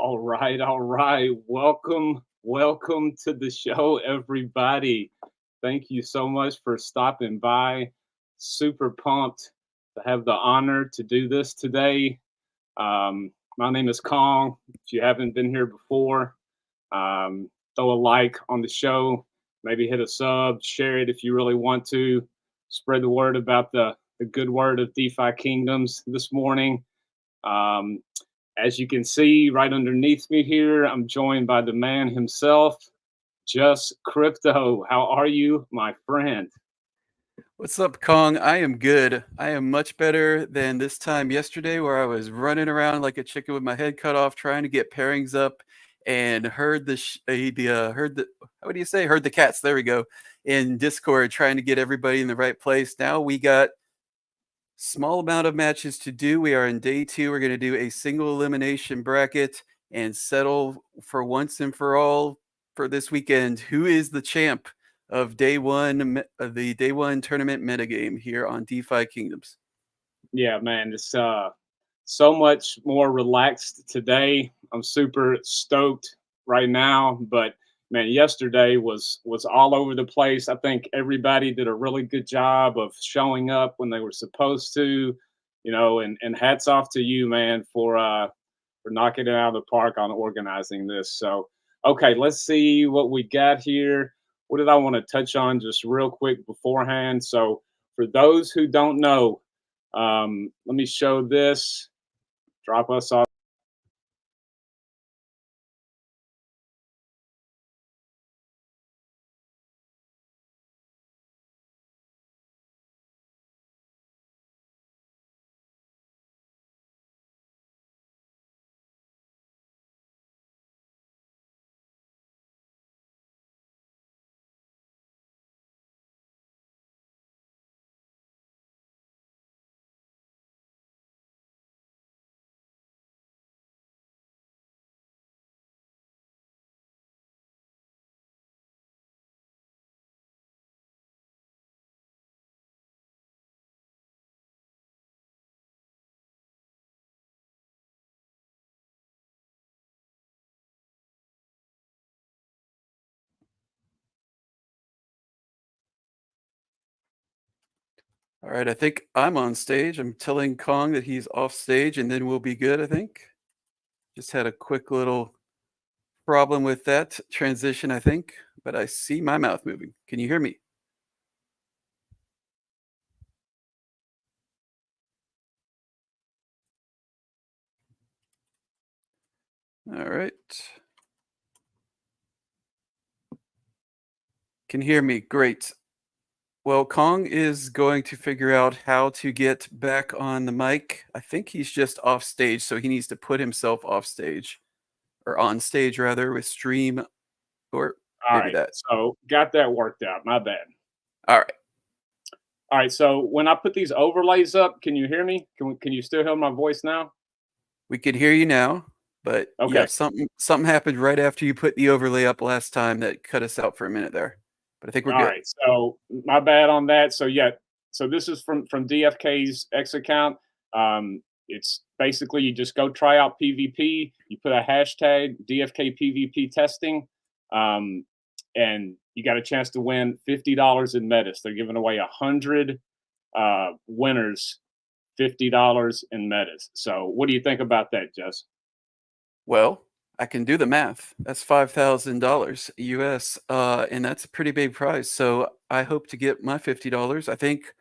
All right. Welcome to the show, everybody. Thank you so much for stopping by. Super pumped to have the honor to do this today. My name is Kong. If you haven't been here before, throw a like on the show, maybe hit a sub, share it if you really want to. Spread the word about the good word of DeFi Kingdoms this morning. Um, as you can see right underneath me here, I'm joined by the man himself, Just Crypto. How are you, my friend? What's up, Kong? I am good. I am much better than this time yesterday where I was running around like a chicken with my head cut off trying to get pairings up and heard the what do you say? Heard the cats. There we go. In Discord trying to get everybody in the right place. Now we got small amount of matches to do. We are in day 2. We're going to do a single elimination bracket and settle for once and for all for this weekend. Who is the champ of day 1 of the day 1 tournament metagame here on DeFi Kingdoms? Yeah, man, it's so much more relaxed today. I'm super stoked right now, but man, yesterday was all over the place. I think everybody did a really good job of showing up when they were supposed to, and hats off to you, man, for knocking it out of the park on organizing this. So, okay, let's see what we got here. What did I want to touch on just real quick beforehand? So, for those who don't know, let me show this. Drop us off. All right, I think I'm on stage. I'm telling Kong that he's off stage and then we'll be good, I think. Just had a quick little problem with that transition, I think, but I see my mouth moving. Can you hear me? All right. Can hear me. Great. Well, Kong is going to figure out how to get back on the mic. I think he's just off stage, so he needs to put himself off stage or on stage rather with stream or All maybe right. that. So, got that worked out. My bad. All right. All right. So, when I put these overlays up, can you hear me? Can you still hear my voice now? We can hear you now, but yeah, Okay. something happened right after you put the overlay up last time that cut us out for a minute there. But I think we're All good. right. So, my bad on that. So, yeah. So, this is from DFK's X account. It's basically you just go try out PvP. You put a hashtag DFK PvP testing, and you got a chance to win $50 in Metis. They're giving away 100 winners $50 in Metis. So, what do you think about that, Jess? Well, I can do the math. That's $5,000 US, and that's a pretty big prize. So I hope to get my $50. I think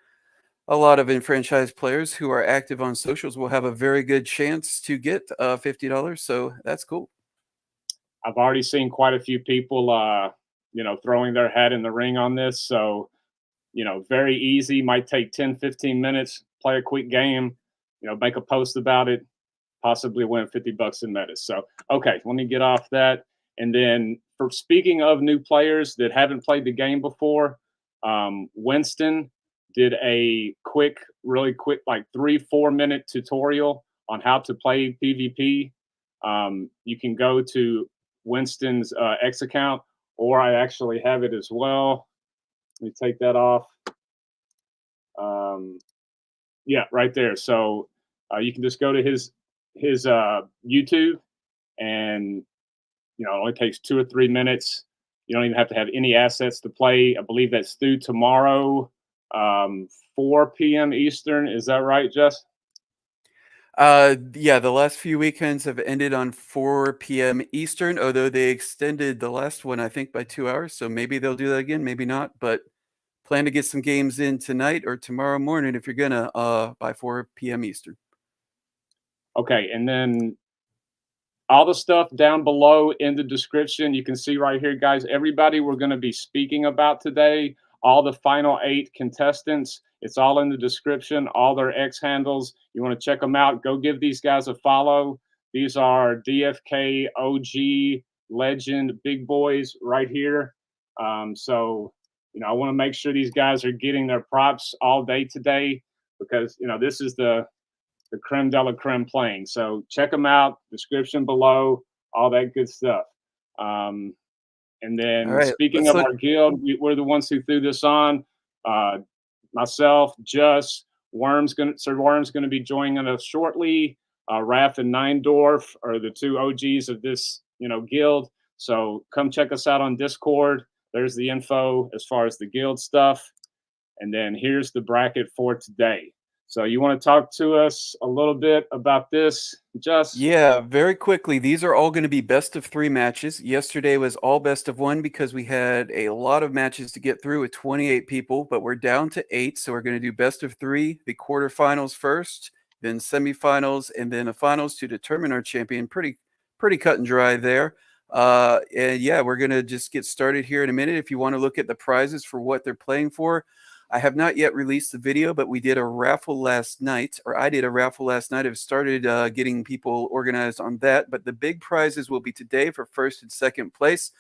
a lot of enfranchised players who are active on socials will have a very good chance to get $50. So that's cool. I've already seen quite a few people, throwing their hat in the ring on this. So, very easy. Might take 10, 15 minutes, play a quick game, make a post about it, possibly win $50 in Metis. So, okay, let me get off that. And then, for speaking of new players that haven't played the game before, Winston did a really quick, like 3-4 minute tutorial on how to play PvP. You can go to Winston's X account, or I actually have it as well. Let me take that off. Yeah, right there. So you can just go to his YouTube, and it only takes 2 or 3 minutes. You don't even have to have any assets to play. I believe that's through tomorrow, 4 p.m. Eastern. Is that right, Jess? Yeah, the last few weekends have ended on 4 p.m. Eastern, although they extended the last one, I think, by 2 hours. So maybe they'll do that again, maybe not. But plan to get some games in tonight or tomorrow morning if you're gonna by 4 p.m. Eastern. Okay, and then all the stuff down below in the description, you can see right here, guys, everybody we're going to be speaking about today, all the final 8 contestants, it's all in the description, all their X handles. You want to check them out, go give these guys a follow. These are DFK OG legend big boys right here. So, I want to make sure these guys are getting their props all day today because, this is the creme de la creme playing. So check them out, description below, all that good stuff. And then speaking of our guild, we're the ones who threw this on. Myself, Just, Sir Worm's going to be joining us shortly. Raph and Neindorf are the 2 OGs of this, guild. So come check us out on Discord. There's the info as far as the guild stuff. And then here's the bracket for today. So you want to talk to us a little bit about this, Just? Yeah, very quickly. These are all going to be best of 3 matches. Yesterday was all best of 1 because we had a lot of matches to get through with 28 people, but we're down to 8. So we're going to do best of 3, the quarterfinals first, then semifinals, and then a finals to determine our champion. Pretty cut and dry there. And yeah, we're going to just get started here in a minute. If you want to look at the prizes for what they're playing for, I have not yet released the video, but we did a raffle last night, or I did a raffle last night. I've started getting people organized on that, but the big prizes will be today for 1st and 2nd place.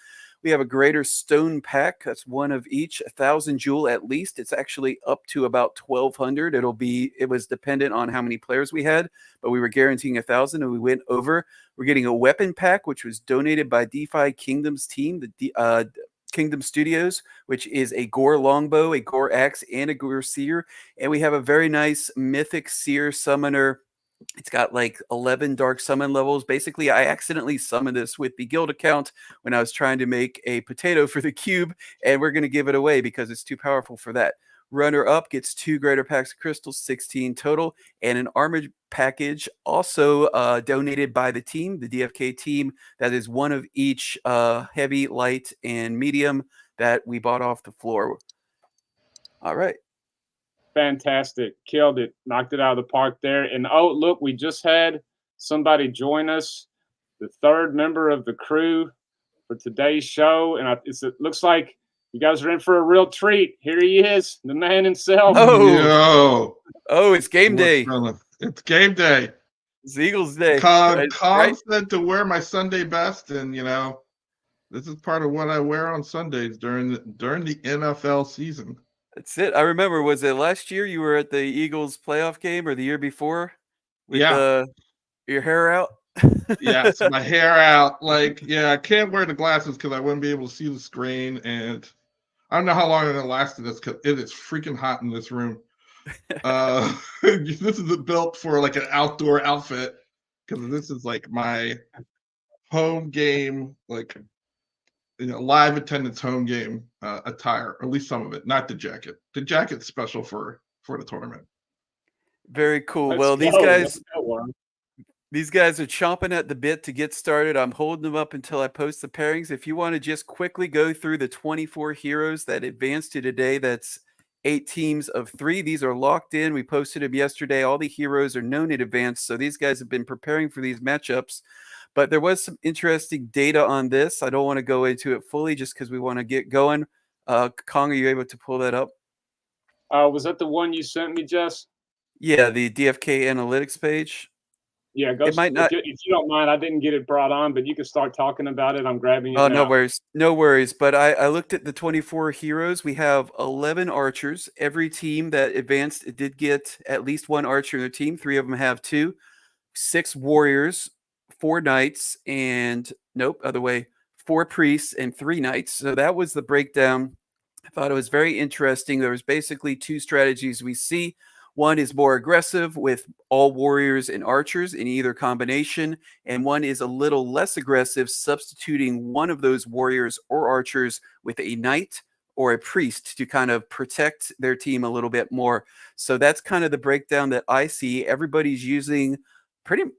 We have a greater stone pack. That's 1 of each, 1,000 jewel at least. It's actually up to about 1,200. It was dependent on how many players we had, but we were guaranteeing 1,000 and we went over. We're getting a weapon pack, which was donated by Defi Kingdoms team, the Kingdom Studios, which is a Gore longbow, a Gore axe, and a Gore seer. And we have a very nice mythic seer summoner. It's got like 11 dark summon levels. Basically, I accidentally summoned this with the guild account when I was trying to make a potato for the cube, and we're going to give it away because it's too powerful for that. Runner up gets 2 greater packs of crystals, 16 total, and an armored package also donated by the team, the DFK team. That is 1 of each heavy, light, and medium that we bought off the floor. All right. Fantastic. Killed it. Knocked it out of the park there. And oh, look, we just had somebody join us, the 3rd member of the crew for today's show. And it looks like you guys are in for a real treat. Here he is, the man himself. Oh, it's game day. It's game day. It's Eagles Day. Con said to wear my Sunday best, and this is part of what I wear on Sundays during the NFL season. That's it. I remember. Was it last year you were at the Eagles playoff game, or the year before? With your hair out. Yes, my hair out. I can't wear the glasses because I wouldn't be able to see the screen, and I don't know how long it'll last this because it is freaking hot in this room. This is built for like an outdoor outfit because this is like my home game, live attendance home game attire, or at least some of it, not the jacket. The jacket's special for the tournament. Very cool. Well, these guys are chomping at the bit to get started. I'm holding them up until I post the pairings. If you want to just quickly go through the 24 heroes that advanced to today, that's 8 teams of 3. These are locked in. We posted them yesterday. All the heroes are known in advance, so these guys have been preparing for these matchups. But there was some interesting data on this. I don't want to go into it fully just because we want to get going. Kong, are you able to pull that up? Was that the one you sent me, Jess? Yeah, the DFK analytics page. Yeah, if you don't mind, I didn't get it brought on, but you can start talking about it. I'm grabbing it now. No worries. But I looked at the 24 heroes. We have 11 archers. Every team that advanced did get at least 1 archer in their team. 3 of them have 2. 6 warriors, 4 knights, and 4 priests and 3 knights. So that was the breakdown. I thought it was very interesting. There was basically 2 strategies we see. One is more aggressive with all warriors and archers in either combination, and one is a little less aggressive, substituting one of those warriors or archers with a knight or a priest to kind of protect their team a little bit more. So that's kind of the breakdown that I see. Everybody's using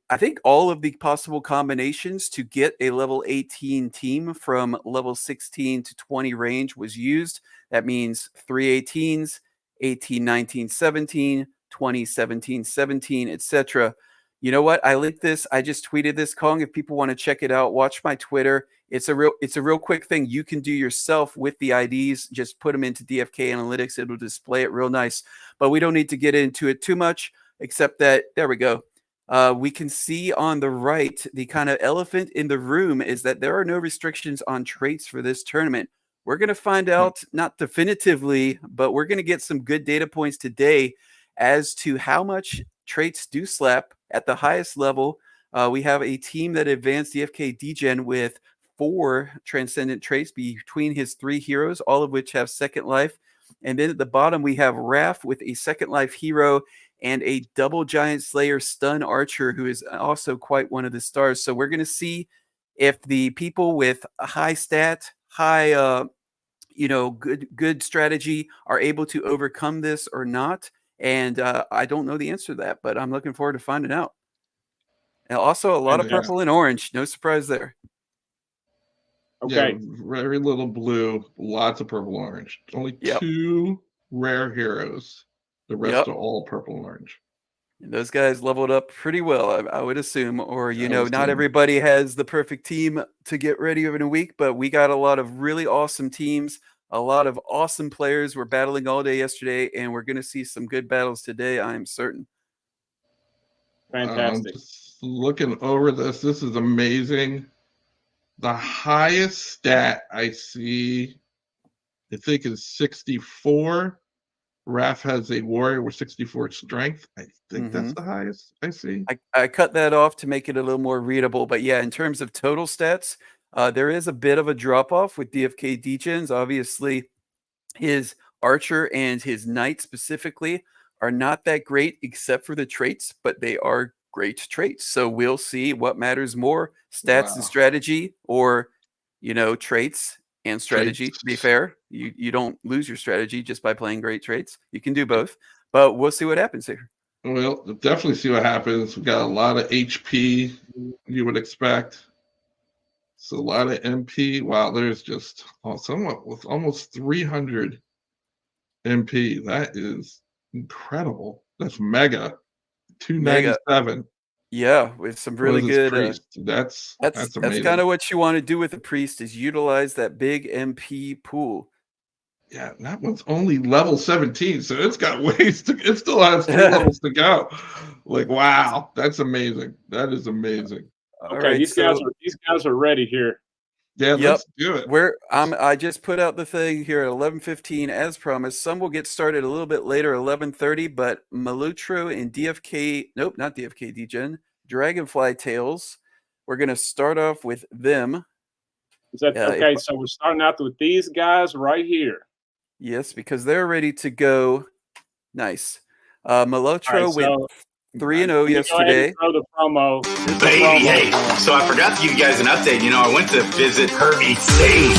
I think all of the possible combinations to get a level 18 team from level 16 to 20 range was used. That means 3 18s, 18, 19, 17, 20, 17, 17, etc. You know what? I linked this. I just tweeted this, Kong. If people want to check it out, watch my Twitter. It's a real quick thing you can do yourself with the IDs. Just put them into DFK Analytics. It'll display it real nice. But we don't need to get into it too much, except that there we go. We can see on the right, the kind of elephant in the room is that there are no restrictions on traits for this tournament. We're going to find out, not definitively, but we're going to get some good data points today as to how much traits do slap at the highest level. We have a team that advanced DFK Degen with 4 transcendent traits between his 3 heroes, all of which have second life. And then at the bottom, we have Raph with a second life hero and a double giant slayer stun archer who is also quite one of the stars. So we're going to see if the people with a high stat, high good strategy are able to overcome this or not. And I don't know the answer to that, but I'm looking forward to finding out. And also a lot of purple and orange. No surprise there. Okay. Yeah, very little blue, lots of purple and orange. Only 2 rare heroes. The rest are all purple and orange. And those guys leveled up pretty well, I would assume. Or, not everybody has the perfect team to get ready in a week, but we got a lot of really awesome teams. A lot of awesome players were battling all day yesterday, and we're going to see some good battles today, I'm certain. Fantastic. Just looking over this is amazing. The highest stat I see, I think, is 64. Raph has a warrior with 64 strength. I think that's the highest I see. I cut that off to make it a little more readable. But yeah, in terms of total stats, there is a bit of a drop-off with DFK Degens. Obviously, his archer and his knight specifically are not that great except for the traits, but they are great traits. So we'll see what matters more, stats and strategy, or, traits and strategy. To be fair, you don't lose your strategy just by playing great traits. You can do both, but we'll see what happens here. Well, definitely see what happens. We got a lot of HP you would expect. It's a lot of MP. Wow, there's just someone with almost 300 MP. That is incredible. That's mega. 297. Yeah, with some really good. That's amazing. That's kind of what you want to do with a priest, is utilize that big MP pool. Yeah, that one's only level 17, so it's got ways to. It still has 3 levels to go. Like, wow, that's amazing. That is amazing. Okay, these guys are ready here. Yeah, let's do it. I just put out the thing here at 11:15 as promised. Some will get started a little bit later, 11:30, but Malotru and not DFK Degen, Dragonfly Tales. We're going to start off with them. Is that okay? So we're starting out with these guys right here. Yes, because they're ready to go. Nice. Malotru went 3-0 yesterday. Throw the promo. Baby, hey, so I forgot to give you guys an update. I went to visit Herbie Sage,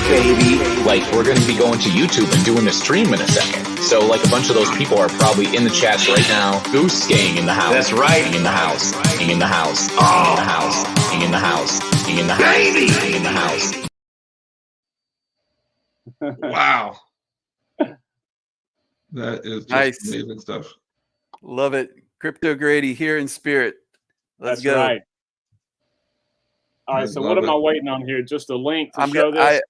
baby. Like, we're going to be going to YouTube and doing a stream in a second. So, like, a bunch of those people are probably in the chats right now. Goose gang in the house. That's right. In the house. In the house. Oh. In the house. In the house. In the house. Baby. In the house. Wow. That is just nice. Amazing stuff. Love it. Crypto Grady here in spirit. Let's go. Right. All right. So what am I waiting on here? Just a link to show this?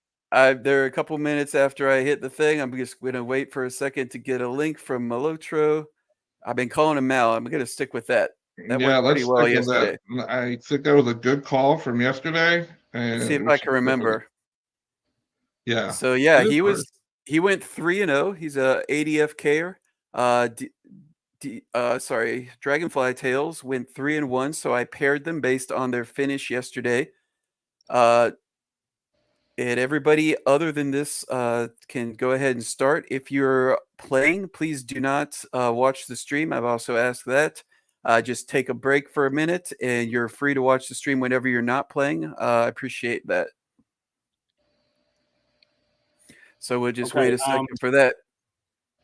There are a couple minutes after I hit the thing. I'm just going to wait for a second to get a link from Malotru. I've been calling him Mal. I'm going to stick with that. That went pretty well yesterday. I think that was a good call from yesterday. And see if I can remember. Yeah. So yeah, he went 3-0. He's a ADFKer. Dragonfly Tales went 3-1. So I paired them based on their finish yesterday. And everybody other than this can go ahead and start. If you're playing, please do not watch the stream. I've also asked that. Just take a break for a minute, and you're free to watch the stream whenever you're not playing. I appreciate that. So we'll just wait a second for that.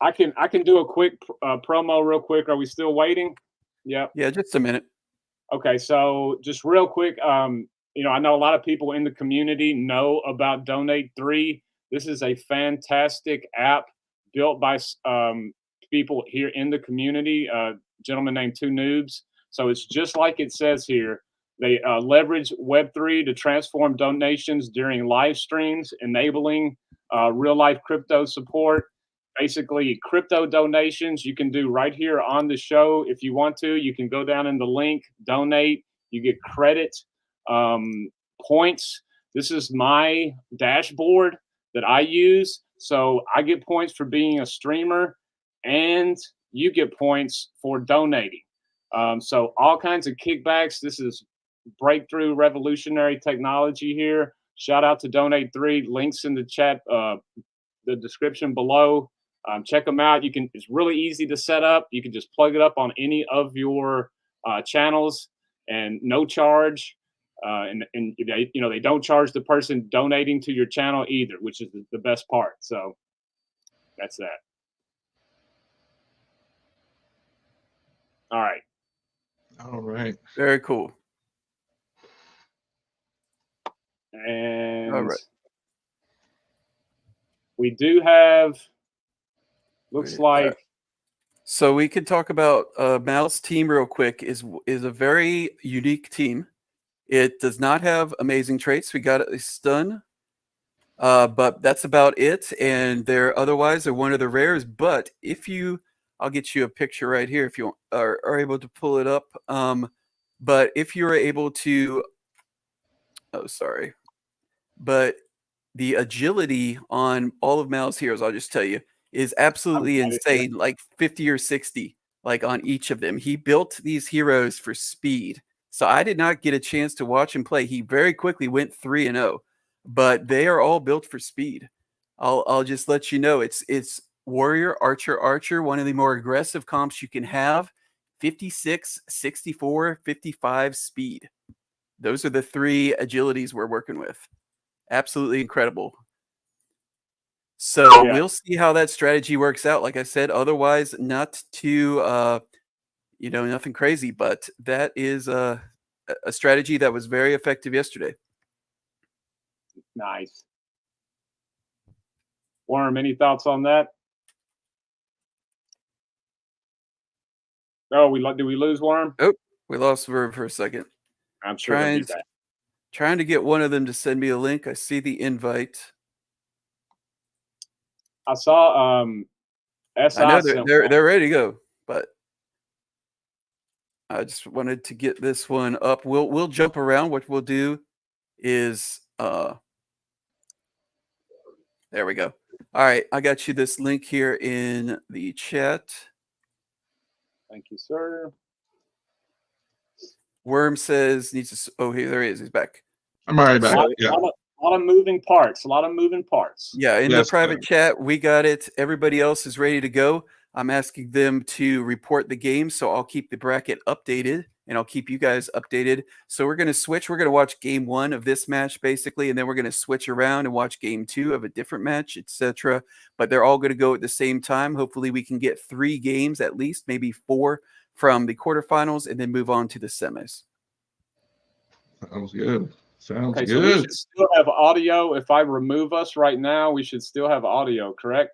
I can do a quick promo real quick. Are we still waiting? Yep. Yeah, just a minute. Okay, so just real quick, you know, I know a lot of people in the community know about Donate3. This is a fantastic app built by people here in the community, a gentleman named Two Noobs. So it's just like it says here. They leverage Web3 to transform donations during live streams, enabling real-life crypto support. Basically, crypto donations you can do right here on the show if you want to. You can go down in the link, donate. You get credit, points. This is my dashboard that I use. So I get points for being a streamer, and you get points for donating. So all kinds of kickbacks. This is breakthrough revolutionary technology here. Shout out to Donate3. Links in the chat, the description below. Check them out. You can. It's really easy to set up. You can just plug it up on any of your channels, and no charge. And they, you know, they don't charge the person donating to your channel either, which is the best part. So that's that. All right. All right. Very cool. And all right. We do have. Looks like. So we could talk about Mal's team real quick. Is a very unique team. It does not have amazing traits. We got a stun, but that's about it. And they're one of the rares. But if you, I'll get you a picture right here if you are able to pull it up. But if you are able to, but the agility on all of Mal's heroes, I'll just tell you, is absolutely insane, like 50 or 60, like on each of them. He built these heroes for speed. So I did not get a chance to watch him play. He very quickly went 3-0, but they are all built for speed. I'll just let you know, it's warrior, archer, one of the more aggressive comps you can have. 56, 64, 55 speed. Those are the three agilities we're working with. Absolutely incredible. So we'll see how that strategy works out. Like I said, otherwise not too, you know, nothing crazy, but that is a strategy that was very effective yesterday. Nice. Worm, any thoughts on that? Oh, did we lose Worm? Oh, we lost Worm for a second. I'm sure trying to get one of them to send me a link. I see the invite. I saw SI. I know they're ready to go, but I just wanted to get this one up. We'll jump around. What we'll do is there we go. All right, I got you this link here in the chat. Thank you, sir. Worm says needs to. Oh, there he is. He's back. I'm already back. A lot of moving parts. Yeah, in the private chat, we got it. Everybody else is ready to go. I'm asking them to report the game, so I'll keep the bracket updated, and I'll keep you guys updated. So we're going to switch. We're going to watch game 1 of this match, basically, and then we're going to switch around and watch game 2 of a different match, etc. But they're all going to go at the same time. Hopefully, we can get 3 games at least, maybe 4 from the quarterfinals, and then move on to the semis. Sounds good. Sounds good. So we should still have audio. If I remove us right now, we should still have audio, correct?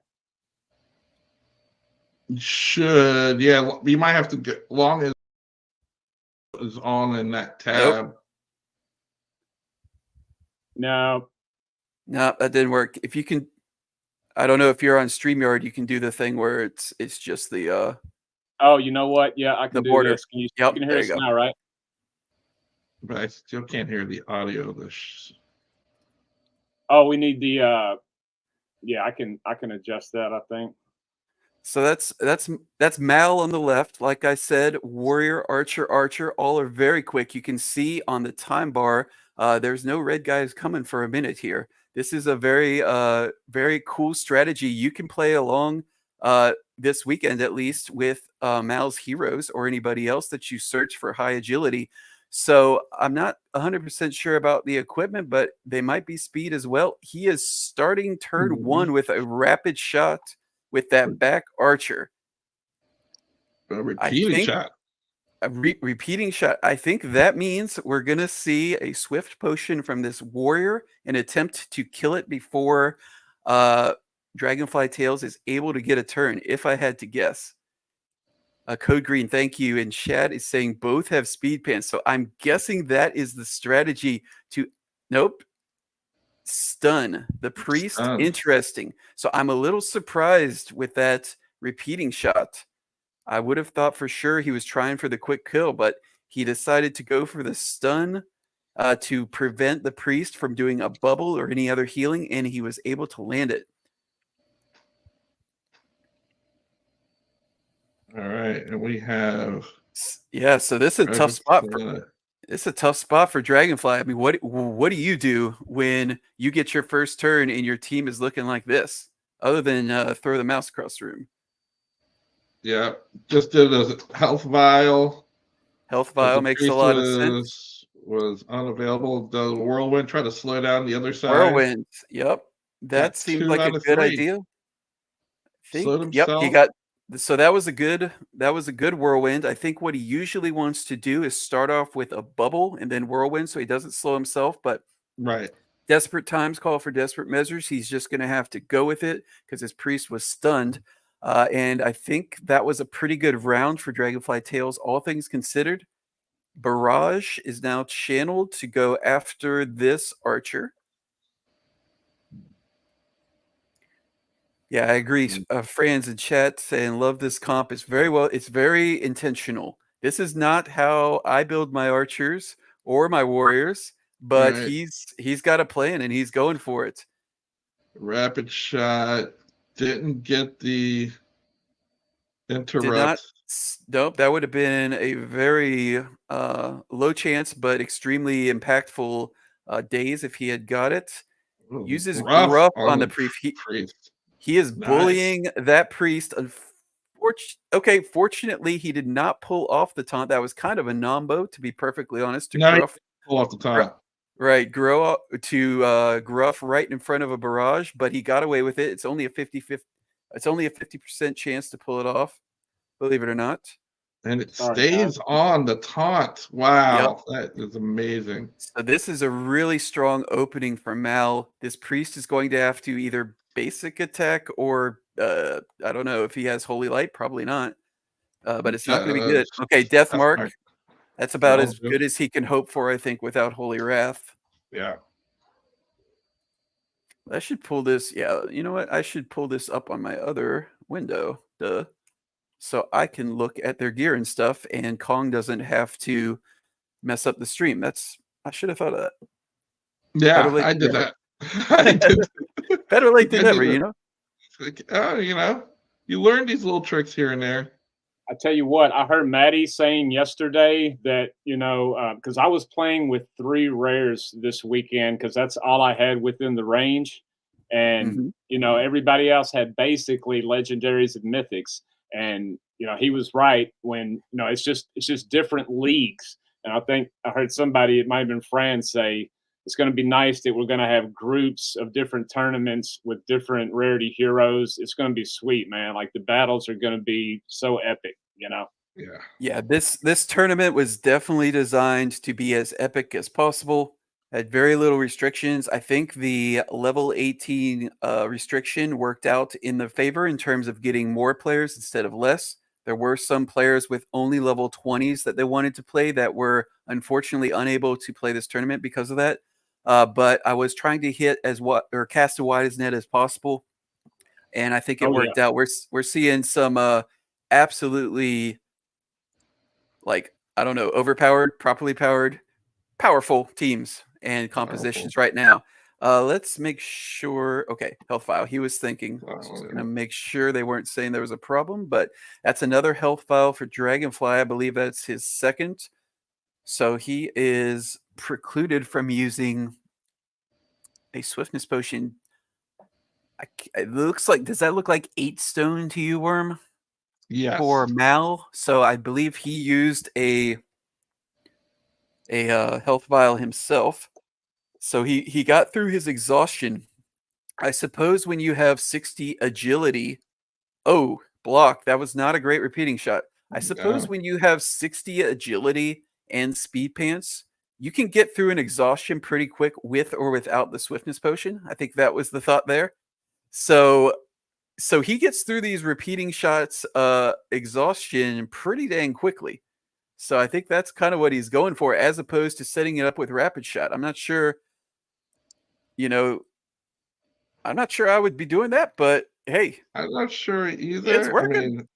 Should. Yeah, we might have to get long as is on in that tab. Nope. No, that didn't work. If you can, I don't know if you're on StreamYard, you can do the thing where it's just the oh, you know what? Yeah, I can do border. this. You can hear us now, right? But I still can't hear the audio. Oh, we need the yeah, I can adjust that, I think. So that's Mal on the left. Like I said, warrior, archer, archer, all are very quick. You can see on the time bar, there's no red guys coming for a minute here. This is a very cool strategy. You can play along this weekend, at least, with Mal's heroes or anybody else that you search for high agility. So I'm not 100% sure about the equipment, but they might be speed as well. He is starting turn one with a rapid shot with that back archer. A repeating shot. A repeating shot. I think that means we're going to see a swift potion from this warrior and attempt to kill it before Dragonfly Tales is able to get a turn, if I had to guess. Code Green, thank you. And Chad is saying both have speed pants. So I'm guessing that is the strategy to... Nope. Stun the priest. Interesting. So I'm a little surprised with that repeating shot. I would have thought for sure he was trying for the quick kill, but he decided to go for the stun to prevent the priest from doing a bubble or any other healing, and he was able to land it. All right, and we have... Yeah, so this is a tough spot for... It's a tough spot for Dragonfly. I mean, what do you do when you get your first turn and your team is looking like this, other than throw the mouse across the room? Yeah, just did a health vial. Health vial makes a lot of sense. Was unavailable. The whirlwind tried to slow down the other side. Whirlwind, yep. That seemed like a good idea. Slowed himself. Yep, he got... So that was a good whirlwind. I think what he usually wants to do is start off with a bubble and then whirlwind so he doesn't slow himself. But right, desperate times call for desperate measures. He's just going to have to go with it because his priest was stunned. And I think that was a pretty good round for Dragonfly Tales, all things considered. Barrage is now channeled to go after this archer. Yeah, I agree. Franz in chat saying love this comp. It's very intentional. This is not how I build my archers or my warriors, but right. he's got a plan and he's going for it. Rapid shot didn't get the interrupt. Nope, that would have been a very low chance, but extremely impactful days if he had got it. Uses gruff on the priest. He is bullying that priest. Fortunately, he did not pull off the taunt. That was kind of a nombo, to be perfectly honest. To Gruff, pull off the taunt. Right, Gruff right in front of a barrage, but he got away with it. It's only a 50% chance to pull it off, believe it or not. And it stays on the taunt. Wow, yep. That is amazing. So this is a really strong opening for Mal. This priest is going to have to either basic attack or I don't know if he has Holy Light, probably not. But it's not going to be good. Okay, Death Mark. That's about as good as he can hope for, I think, without Holy Wrath. Yeah. I should pull this. Yeah, you know what? I should pull this up on my other window. So I can look at their gear and stuff, and Kong doesn't have to mess up the stream. I should have thought of that. Yeah, I did that. I did. Better late than never, you know? You know, you learn these little tricks here and there. I tell you what, I heard Maddie saying yesterday that, because I was playing with 3 rares this weekend because that's all I had within the range. And, everybody else had basically legendaries and mythics. And, he was right when, it's just different leagues. And I think I heard somebody, it might have been Franz, say, it's going to be nice that we're going to have groups of different tournaments with different rarity heroes. It's going to be sweet, man. Like the battles are going to be so epic, Yeah, this tournament was definitely designed to be as epic as possible. Had very little restrictions. I think the level 18 restriction worked out in the favor in terms of getting more players instead of less. There were some players with only level 20s that they wanted to play that were unfortunately unable to play this tournament because of that. But I was trying to hit cast as wide as net as possible, and I think it worked out. We're seeing some absolutely, like, I don't know, overpowered, properly powered, powerful teams and compositions right now. Let's make sure. Okay, health file. He was thinking. Just gonna make sure they weren't saying there was a problem, but that's another health file for Dragonfly. I believe that's his second. So he is precluded from using a swiftness potion. It looks like. Does that look like 8 stone to you, Worm? Yes. For Mal. So I believe he used a health vial himself. So he got through his exhaustion. I suppose when you have 60 agility, block. That was not a great repeating shot. I suppose when you have 60 agility and speed pants, you can get through an exhaustion pretty quick with or without the swiftness potion. I think that was the thought there. So he gets through these repeating shots, exhaustion pretty dang quickly. So I think that's kind of what he's going for, as opposed to setting it up with rapid shot. I'm not sure, I'm not sure I would be doing that, but hey, I'm not sure either. It's working. I mean,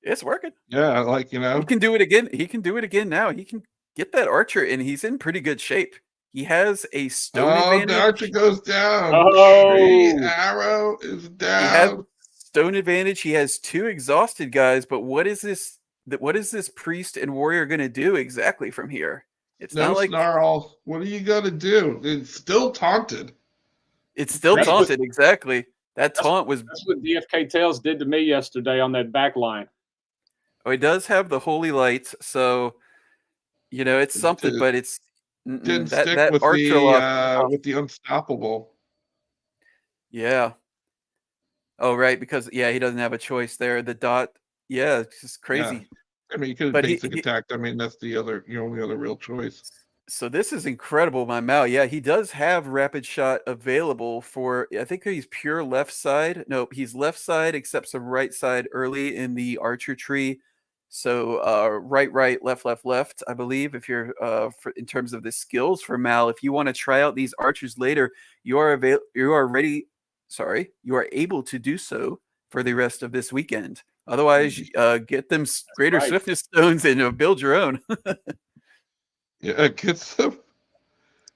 it's working. Yeah, like He can do it again. He can do it again now. He can get that archer, and he's in pretty good shape. He has a stone advantage. The archer goes down. Oh. Tree arrow is down. He has stone advantage. He has 2 exhausted guys, but what is this? What is this priest and warrior going to do exactly from here? It's no not like snarl. What are you going to do? It's still taunted. It's still taunted. Exactly. That taunt was. That's what DFK Tales did to me yesterday on that back line. Oh, he does have the holy light, so it's something, but it's didn't that stick with archer with the unstoppable. Yeah. Oh, right, because he doesn't have a choice there. The dot, it's just crazy. Yeah. I mean, you could have basic attacked. I mean, that's your only other real choice. So this is incredible, my Mal. Yeah, he does have rapid shot available for. I think he's pure left side. No, he's left side except some right side early in the archer tree. So right, left. I believe if you're in terms of the skills for Mal, if you want to try out these archers later, you are able to do so for the rest of this weekend. Otherwise, get them greater swiftness stones and build your own. Get some.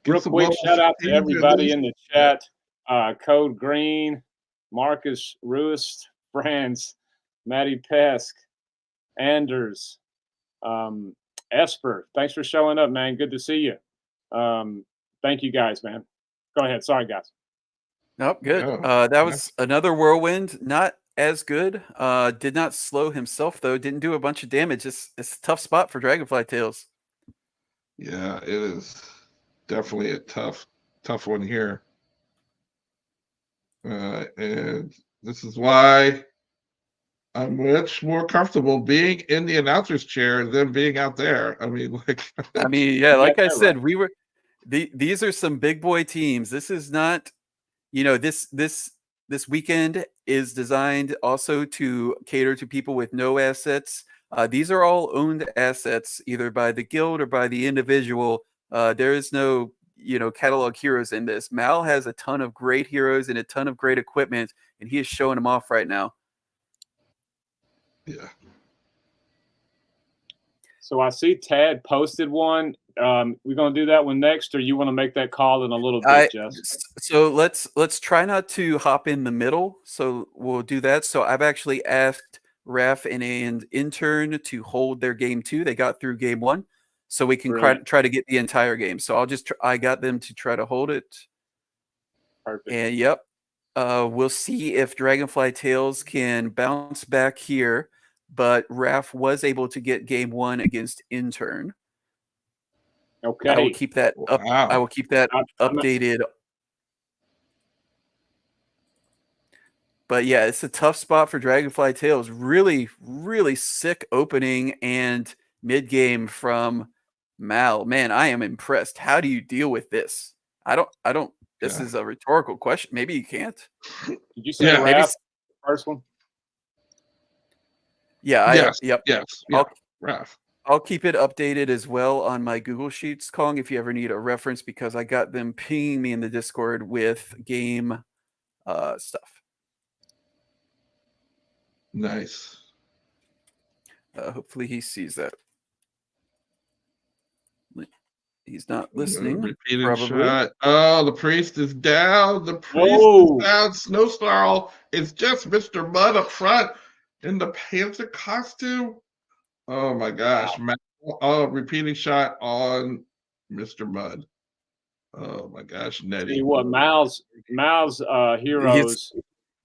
Real quick, shout out to everybody in the chat. Code Green, Marcus Ruist, Franz, Matty Pesk, Anders, Esper. Thanks for showing up, man. Good to see you. Thank you guys, man. Go ahead. Sorry, guys. Nope, good. That was another whirlwind. Not as good. Did not slow himself, though. Didn't do a bunch of damage. It's a tough spot for Dragonfly Tales. Yeah, it is definitely a tough one here. And this is why I'm much more comfortable being in the announcer's chair than being out there. I mean, like I said, these are some big boy teams. This is not, this weekend is designed also to cater to people with no assets. These are all owned assets, either by the guild or by the individual. There is no, catalog heroes in this. Mal has a ton of great heroes and a ton of great equipment, and he is showing them off right now. Yeah. So I see Tad posted one. We're gonna do that one next, or you want to make that call in a little bit, Jess? So let's try not to hop in the middle. So we'll do that. So I've actually asked Raph and Intern to hold their game 2. They got through game 1, so we can try to get the entire game. So I got them to try to hold it. Perfect. And we'll see if Dragonfly Tales can bounce back here. But Raph was able to get game 1 against Intern. Okay. I will keep that up. Wow. I will keep that updated. But yeah, it's a tough spot for Dragonfly Tales. Really, really sick opening and mid game from Mal. Man, I am impressed. How do you deal with this? I don't. This is a rhetorical question. Maybe you can't. Did you say Raph, first one? Yeah. Yes. Raph. I'll keep it updated as well on my Google Sheets, Kong, if you ever need a reference, because I got them pinging me in the Discord with game stuff. Nice. Hopefully he sees that. He's not listening. Repeating probably. shot. Oh, the priest is down. The priest Whoa. is down. Snowsnarl. It's just Mr. Mud up front in the Panther costume. Oh my gosh. Oh, repeating shot on Mr. Mud. Oh my gosh, Nettie. See what Mal's heroes.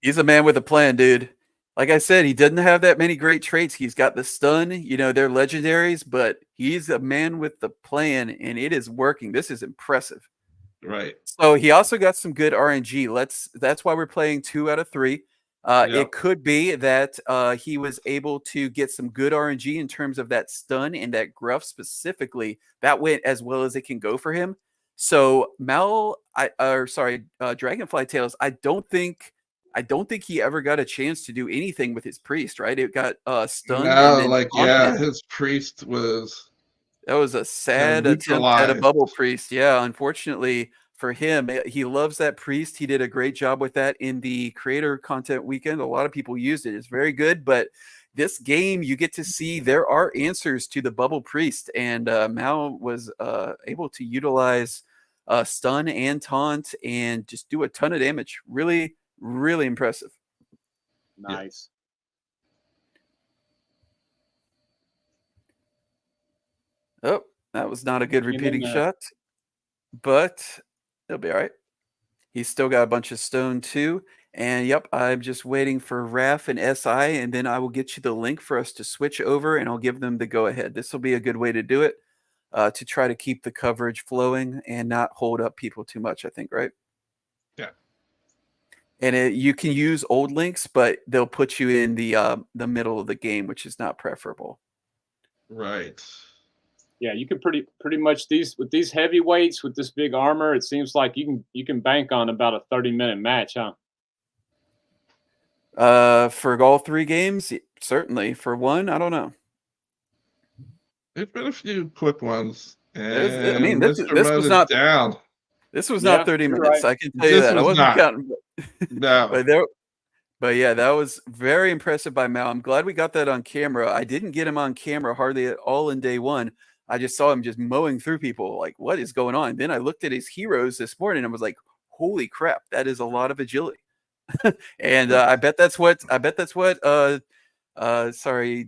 He's a man with a plan, dude. Like I said, he doesn't have that many great traits. He's got the stun, you know, they're legendaries, but he's a man with the plan, and it is working. This is impressive. Right. So he also got some good RNG. That's why we're playing 2 out of 3. It could be that he was able to get some good RNG in terms of that stun and that gruff specifically. That went as well as it can go for him. So Dragonfly Tales, I don't think he ever got a chance to do anything with his priest, right? It got stunned. No, his priest was. That was a sad attempt at a bubble priest. Yeah, unfortunately for him, he loves that priest. He did a great job with that in the creator content weekend. A lot of people used it. It's very good, but this game, you get to see there are answers to the bubble priest, and Mal was able to utilize stun and taunt and just do a ton of damage. Really, really impressive. Nice. Oh, that was not a good repeating shot, but it'll be all right. He's still got a bunch of stone too. And yep, I'm just waiting for Raph and SI, and then I will get you the link for us to switch over, and I'll give them the go ahead. This will be a good way to do it, to try to keep the coverage flowing and not hold up people too much, I think, right? Yeah. And you can use old links, but they'll put you in the middle of the game, which is not preferable. Right. Yeah, you can pretty much with these heavyweights with this big armor, it seems like you can bank on about a 30-minute match, huh? For all 3 games, certainly. For one, I don't know. There's been a few quick ones. I mean, this was not down. This was not 30 minutes. Right. I can tell you that. I wasn't counting. No. But yeah, that was very impressive by Mal. I'm glad we got that on camera. I didn't get him on camera hardly at all in day 1. I just saw him just mowing through people. Like, what is going on? Then I looked at his heroes this morning and was like, holy crap, that is a lot of agility. And I bet that's what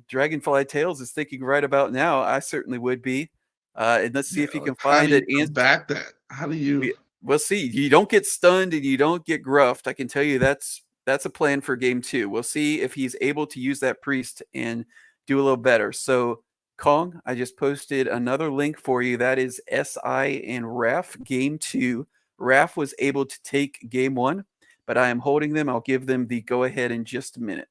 Dragonfly Tales is thinking right about now. I certainly would be. And let's see if you can find it. And back that. How do you? We'll see. You don't get stunned and you don't get gruffed. I can tell you that's a plan for game 2. We'll see if he's able to use that priest and do a little better. So Kong, I just posted another link for you. That is SI and Raph game 2. Raph was able to take game 1, but I am holding them. I'll give them the go ahead in just a minute.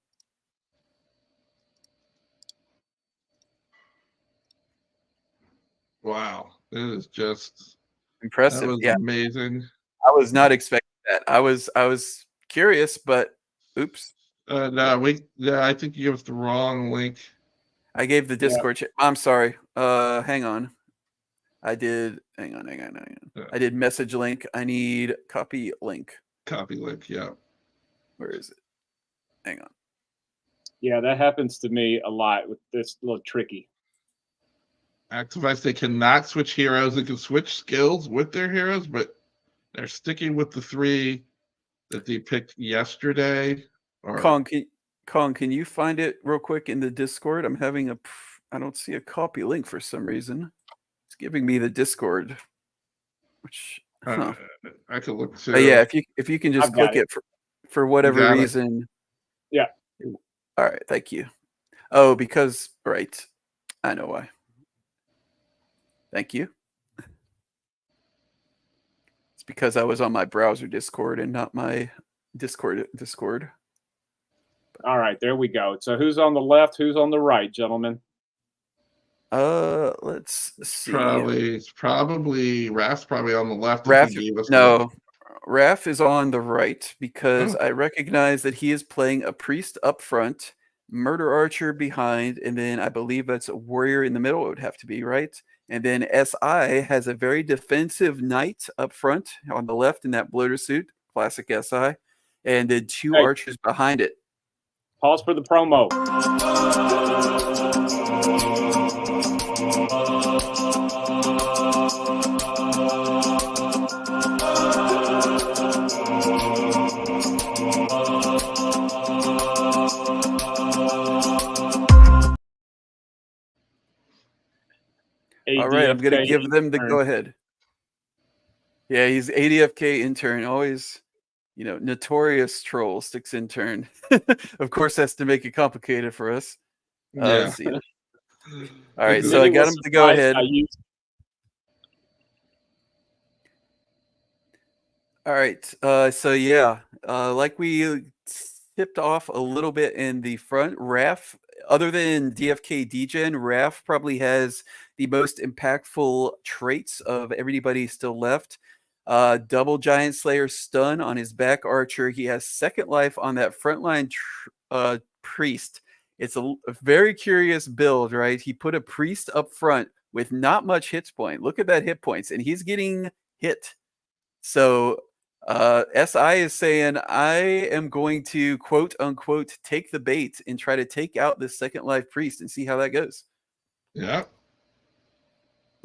Wow, it is just impressive. That was amazing. I was not expecting that. I was curious, but oops. No, I think you gave us the wrong link. I gave the Discord chat. I'm sorry. Hang on. I did. Hang on. Yeah. I did message link. I need copy link. Copy link. Yeah. Where is it? Hang on. Yeah, that happens to me a lot with this little tricky. Activize, they cannot switch heroes. They can switch skills with their heroes, but they're sticking with the 3 that they picked yesterday. Kong, can you find it real quick in the Discord? I'm having I don't see a copy link for some reason. It's giving me the Discord, which I could look too. Yeah, if you can just click it for whatever reason. Yeah. All right, thank you. Oh, because right, I know why. Thank you. It's because I was on my browser Discord and not my Discord. All right, there we go. So who's on the left? Who's on the right, gentlemen? Let's see. It's probably Raph's probably on the left. Raph is on the right because I recognize that he is playing a priest up front, murder archer behind, and then I believe that's a warrior in the middle. It would have to be right. And then SI has a very defensive knight up front on the left in that bloater suit, classic SI, and then 2 archers behind it. Pause for the promo. right, I'm going to ADFK give them the Intern. go ahead. Yeah, he's ADFK Intern, always, notorious troll, sticks intern. Of course, has to make it complicated for us. Yeah. Let's see. All right, Look so I Maybe got was him to go surprised ahead. I used- All right, so yeah, like we tipped off a little bit in the front, Raph, other than DFK Degen, Raph probably has the most impactful traits of everybody still left. Double Giant Slayer stun on his back archer. He has second life on that frontline priest. It's a very curious build, right? He put a priest up front with not much hit point. Look at that hit points, and he's getting hit. So SI is saying, I am going to quote unquote take the bait and try to take out this second life priest and see how that goes. Yeah.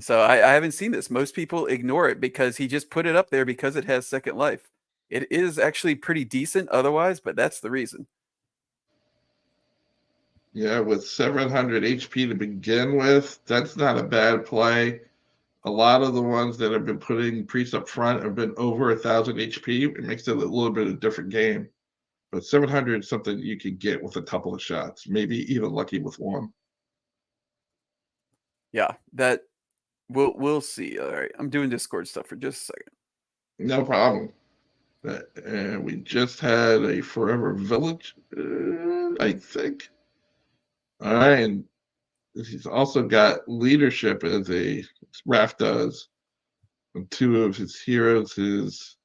So I haven't seen this. Most people ignore it because he just put it up there because it has second life. It is actually pretty decent otherwise, but that's the reason. Yeah, with 700 HP to begin with, that's not a bad play. A lot of the ones that have been putting priests up front have been over 1,000 HP. It makes it a little bit of a different game. But 700 is something you can get with a couple of shots, maybe even lucky with one. Yeah, that we'll see. All right, I'm doing Discord stuff for just a second. No problem. And we just had a Forever Village, I think. All right, and he's also got leadership as Raph does. And two of his heroes, his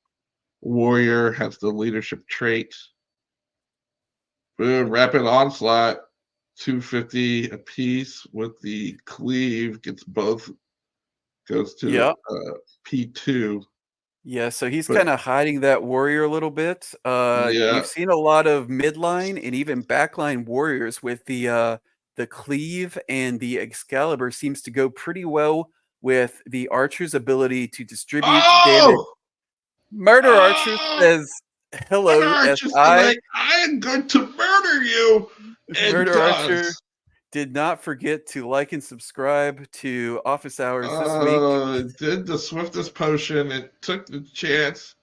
warrior has the leadership trait. Boom, rapid onslaught, 250 apiece with the cleave, gets both, goes to P2. Yeah, so he's kind of hiding that warrior a little bit. We've seen a lot of midline and even backline warriors with the cleave, and the Excalibur seems to go pretty well with the archer's ability to distribute damage. Murder Archer says, hello, Archer's SI. like, I am going to murder you. Murder Archer did not forget to like and subscribe to Office Hours this week. It did the swiftest potion. It took the chance.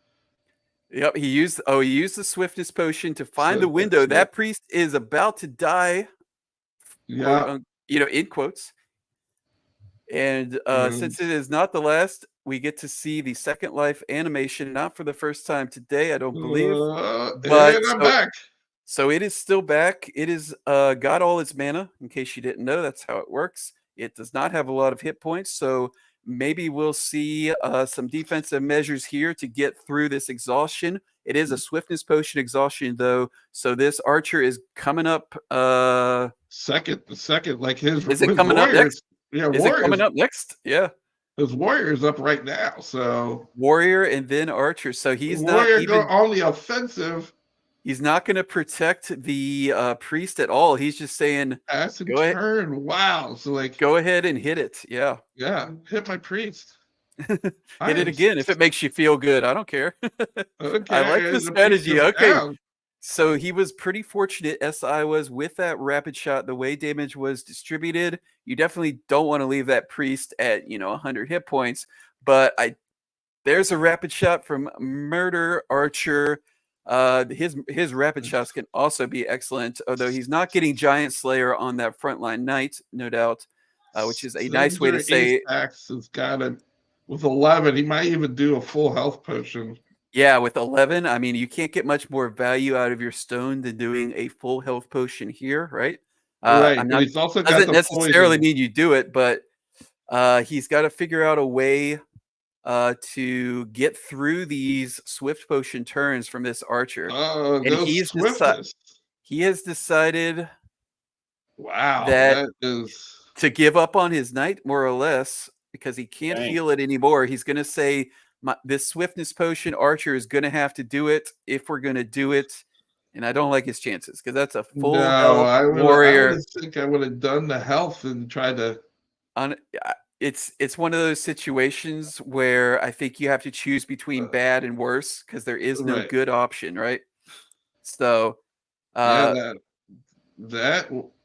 Yep, he used the swiftness potion to find the window. That priest is about to die. Yeah. In quotes. And since it is not the last, we get to see the second life animation, not for the first time today, I don't believe. But I'm back. So it is still back. It is got all its mana, in case you didn't know. That's how it works. It does not have a lot of hit points, so maybe we'll see some defensive measures here to get through this exhaustion. It is a swiftness potion exhaustion, though, so this archer is coming up. Second, like his. Is it coming up next? Yeah, is it coming up next? Yeah. His warrior's up right now, so warrior and then archer. So he's warrior not even on the offensive. He's not going to protect the priest at all. He's just saying, "Acid turn, wow!" So like, go ahead and hit it. Yeah, hit my priest. Hit it again if it makes you feel good. I don't care. Okay, I like the strategy. Okay. So he was pretty fortunate, SI was, with that rapid shot, the way damage was distributed. You definitely don't want to leave that priest at, 100 hit points. But there's a rapid shot from Murder Archer. His rapid shots can also be excellent, although he's not getting Giant Slayer on that frontline knight, no doubt, which is a nice way to say. Has got it. With 11, he might even do a full health potion. Yeah, with 11, I mean, you can't get much more value out of your stone than doing a full health potion here, right? Right, but he's also got doesn't necessarily mean you do it, but he's got to figure out a way to get through these swift potion turns from this archer. And he has decided wow, that is to give up on his knight, more or less, because he can't heal it anymore. He's going to say, this swiftness potion archer is going to have to do it if we're going to do it. And I don't like his chances because that's a full health warrior. I think I would have done the health and tried to. It's one of those situations where I think you have to choose between bad and worse because there is no good option, right? So that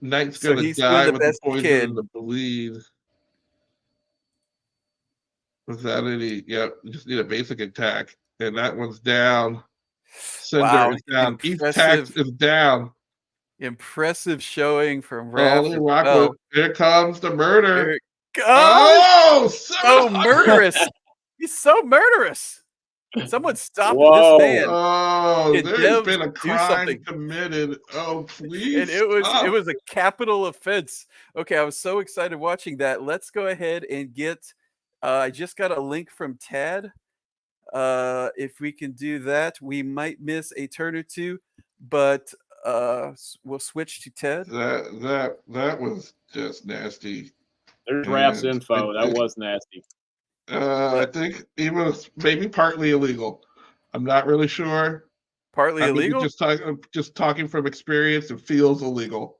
knight's going to die with the poison and the bleed. Without any, you just need a basic attack. And that one's down. Cinder Wow, is down. Each tax impressive. is down. Impressive showing from Holy Raph. rock Well, here comes the murder. here it goes. Oh, So murderous. He's so murderous. Someone stop Whoa. this man. Oh, Can there's devs been a do crime something? committed. Oh, please. And it stop. was a capital offense. Okay, I was so excited watching that. Let's go ahead and get I just got a link from Tad. If we can do that, we might miss a turn or two, but we'll switch to Ted. That was just nasty. There's Raph's And info. That was nasty. I think he was maybe partly illegal. I'm not really sure. Partly illegal? Just talking from experience, it feels illegal.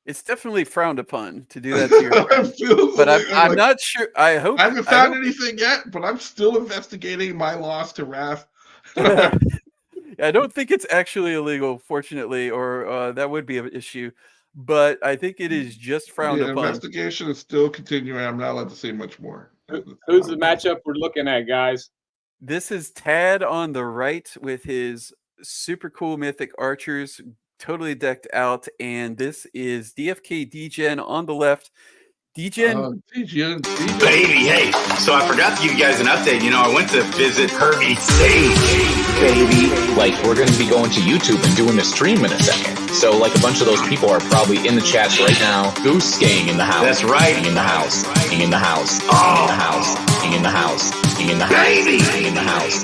It's definitely frowned upon to do that to your friend. But I'm like, not sure. I haven't found anything yet, but I'm still investigating my loss to Raph. I don't think it's actually illegal, fortunately, or that would be an issue. But I think it is just frowned upon. Investigation is still continuing. I'm not allowed to say much more. Who's the matchup we're looking at, guys? This is Tad on the right with his super cool mythic archers, totally decked out, and this is DFK Degen on the left. Degen, Degen. Baby, hey, so I forgot to give you guys an update. I went to visit her stage, baby. Like, we're going to be going to YouTube and doing a stream in a second. So, like, a bunch of those people are probably in the chats right now. Goose gang in the house. That's right. In the house. In the house. Oh. In the house. In the house. In the house. Baby. In the house.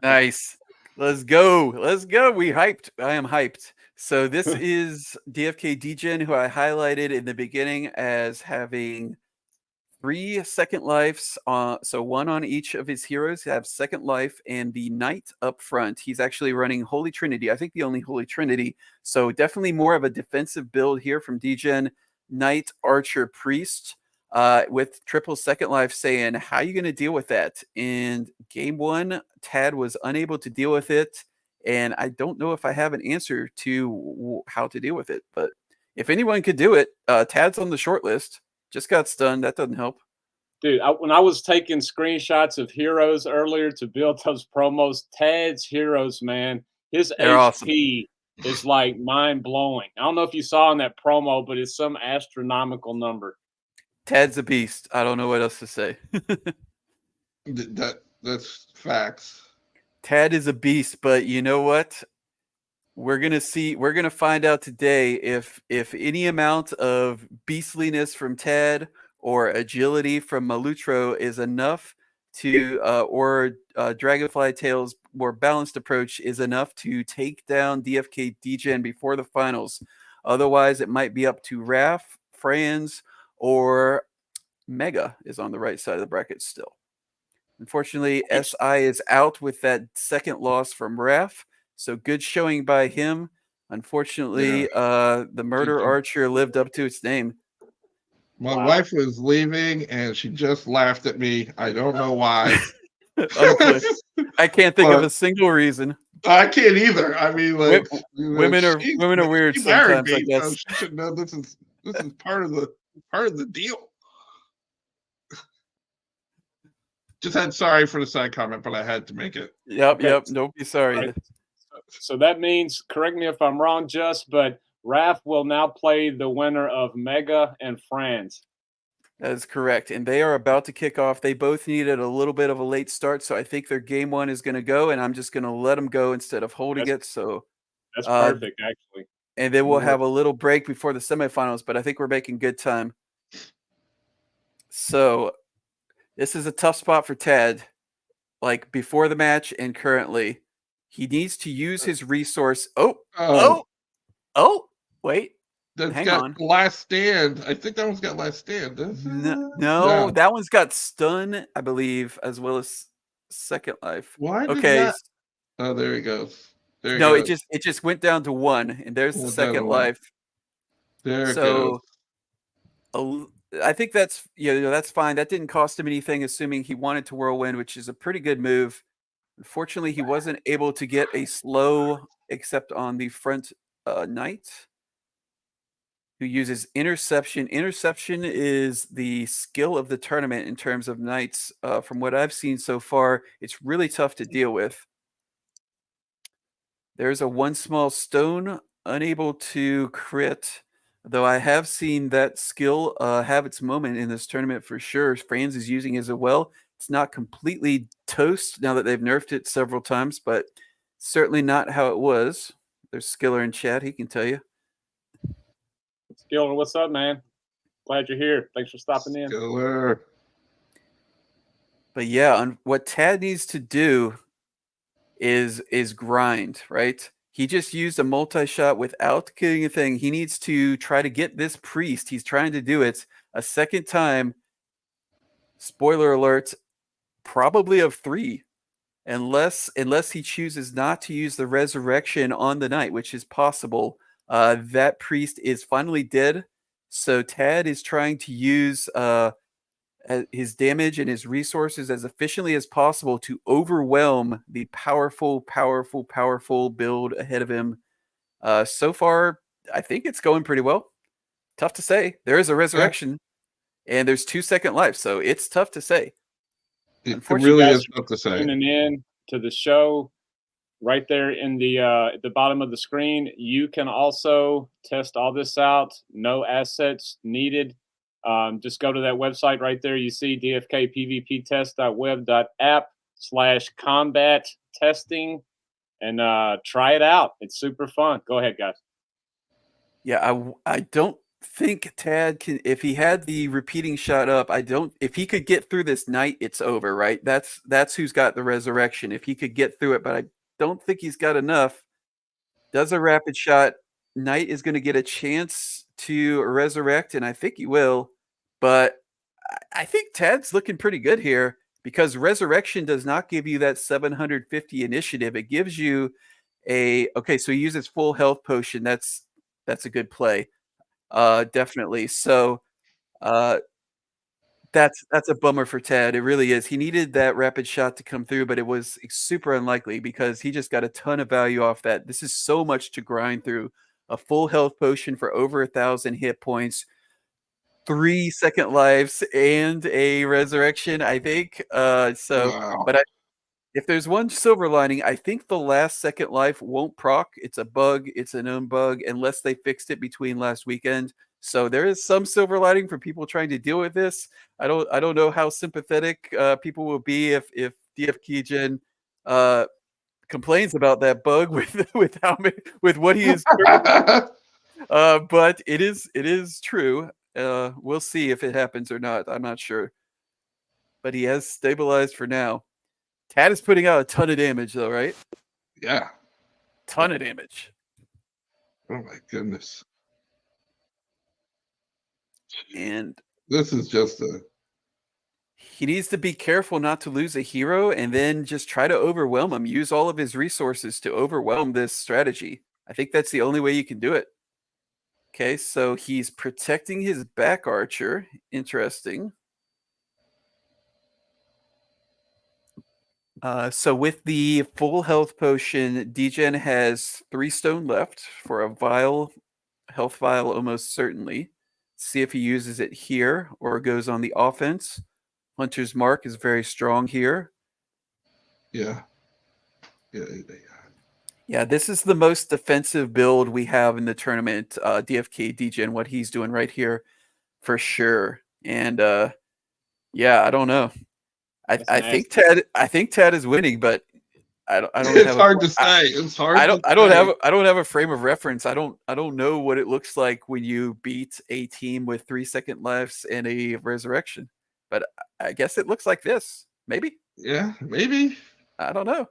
nice. Let's go. Let's go. We hyped. I am hyped. So this is DFK Degen, who I highlighted in the beginning as having 3 second lives. So 1 on each of his heroes have second life, and the knight up front, he's actually running Holy Trinity. I think the only Holy Trinity. So definitely more of a defensive build here from Degen. Knight, archer, priest, with triple second life, saying, how are you going to deal with that? And game 1, Tad was unable to deal with it. And I don't know if I have an answer to how to deal with it. But if anyone could do it, Tad's on the short list. Just got stunned. That doesn't help. Dude, when I was taking screenshots of heroes earlier to build those promos, Tad's heroes, man, his They're HP is like mind-blowing. I don't know if you saw in that promo, but it's some astronomical number. Tad's a beast. I don't know what else to say. That's facts. Tad is a beast, but you know what? We're gonna find out today if any amount of beastliness from Tad or agility from Malotru is enough to, or Dragonfly Tales' more balanced approach is enough to take down DFK Degen before the finals. Otherwise, it might be up to Raph, Franz, or Mega is on the right side of the bracket still. Unfortunately, SI is out with that second loss from Raph. So good showing by him. Unfortunately, the murder archer lived up to its name. My wife was leaving and she just laughed at me. I don't know why. I can't think of a single reason. I can't either. I mean, like, women are weird sometimes. I guess so she should know this is part of the deal. Just had sorry for the side comment, but I had to make it. Yep. Don't be sorry. Right. So that means, correct me if I'm wrong, but Raph will now play the winner of Mega and Franz. That is correct. And they are about to kick off. They both needed a little bit of a late start, so I think their game 1 is going to go, and I'm just going to let them go instead of holding it. So that's perfect, actually. And then we'll have a little break before the semifinals, but I think we're making good time. So this is a tough spot for Tad, like before the match and currently. He needs to use his resource. Wait. Hang on. Last stand. I think that one's got last stand. No, that one's got stun, I believe, as well as second life. Why? Okay. Oh, there he goes. It just went down to 1, and there's the second life. There it goes. I think that's that's fine. That didn't cost him anything, assuming he wanted to whirlwind, which is a pretty good move. Unfortunately, he wasn't able to get a slow except on the front knight. who uses interception. Interception is the skill of the tournament in terms of knights. From what I've seen so far, it's really tough to deal with. There's a one small stone, unable to crit, though I have seen that skill have its moment in this tournament for sure. Franz is using it as well. It's not completely toast now that they've nerfed it several times, but certainly not how it was. There's Skiller in chat. He can tell you. Skiller, what's up, man? Glad you're here. Thanks for stopping in. Skiller. But yeah, what Tad needs to do is grind, right? He just used a multi-shot without killing a thing. He needs to try to get this priest. He's trying to do it a second time. Spoiler alert, probably of 3. Unless he chooses not to use the resurrection on the night, which is possible. That priest is finally dead. So Tad is trying to use his damage and his resources as efficiently as possible to overwhelm the powerful build ahead of him. So far, I think it's going pretty well. Tough to say. There is a resurrection, and there's 2-second life, so it's tough to say. It really is tough to say. Tuning in to the show, right there in the at the bottom of the screen, you can also test all this out. No assets needed. Just go to that website right there. You see dfkpvptest.web.app/combat testing and try it out. It's super fun. Go ahead, guys. Yeah, I don't think Tad can, if he had the repeating shot up, if he could get through this night, it's over, right? That's who's got the resurrection. If he could get through it, but I don't think he's got enough. Does a rapid shot, Knight is going to get a chance to resurrect, and I think he will. But I think Tad's looking pretty good here because resurrection does not give you that 750 initiative. It gives you okay, so he uses full health potion. That's a good play. Definitely. So that's a bummer for Tad. It really is. He needed that rapid shot to come through, but it was super unlikely because he just got a ton of value off that. This is so much to grind through. A full health potion for over 1,000 hit points, 3-second lives, and a resurrection, I think. Wow. But if there's one silver lining, I think the last second life won't proc. It's a bug. It's a known bug unless they fixed it between last weekend. So there is some silver lining for people trying to deal with this. I don't know how sympathetic people will be if DFK Degen complains about that bug with what he is. But it is true. We'll see if it happens or not. I'm not sure. But he has stabilized for now. Tad is putting out a ton of damage, though, right? Yeah. Ton of damage. Oh, my goodness. And this is just he needs to be careful not to lose a hero and then just try to overwhelm him. Use all of his resources to overwhelm this strategy. I think that's the only way you can do it. Okay, so he's protecting his back archer. Interesting. So with the full health potion, Degen has 3 stone left for a health vial almost certainly. See if he uses it here or goes on the offense. Hunter's Mark is very strong here. Yeah. Yeah, this is the most defensive build we have in the tournament. DFK Degen, what he's doing right here for sure. And yeah, I don't know. I think Tad is winning, but I don't it's hard to say. It's hard. I don't have a frame of reference. I don't know what it looks like when you beat a team with 3-second lives and a resurrection. But I guess it looks like this. Maybe. Yeah, maybe. I don't know.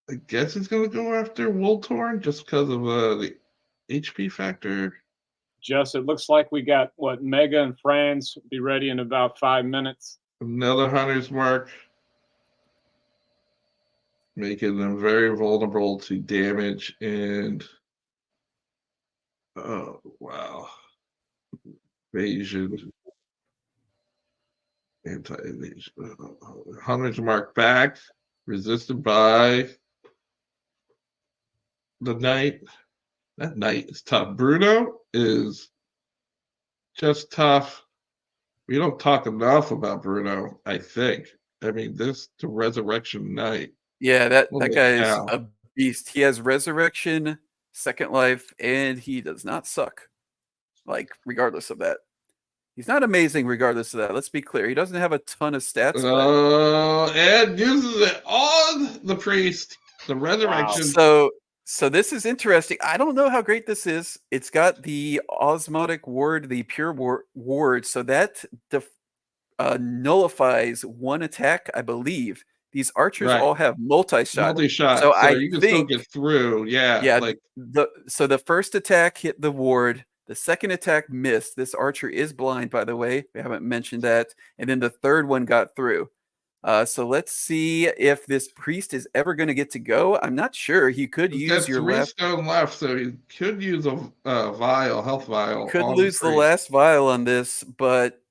I guess he's gonna go after Woltorn just because of the HP factor. Just it looks like we got Mega and Franz be ready in about 5 minutes. Another Hunter's Mark, making them very vulnerable to damage and oh wow, evasion, anti-evasion. Hunter's Mark back, resisted by the Knight. That knight is tough. Bruno is just tough. We don't talk enough about Bruno, I think. I mean, the Resurrection Knight. Yeah, that Holy guy is cow. a beast. He has Resurrection, Second Life, and he does not suck. Like, regardless of that. He's not amazing regardless of that. Let's be clear. He doesn't have a ton of stats. And uses it on the priest. The Resurrection. So this is interesting. I don't know how great this is. It's got the osmotic ward, the pure ward, so that nullifies one attack, I believe. These archers all have multi-shot. So you can still get through. Yeah. Like so the first attack hit the ward. The second attack missed. This archer is blind, by the way. We haven't mentioned that. And then the third one got through. So let's see if this priest is ever going to get to go. I'm not sure. He could use your 3 stone left, so he could use a health vial. Could lose the last vial on this, but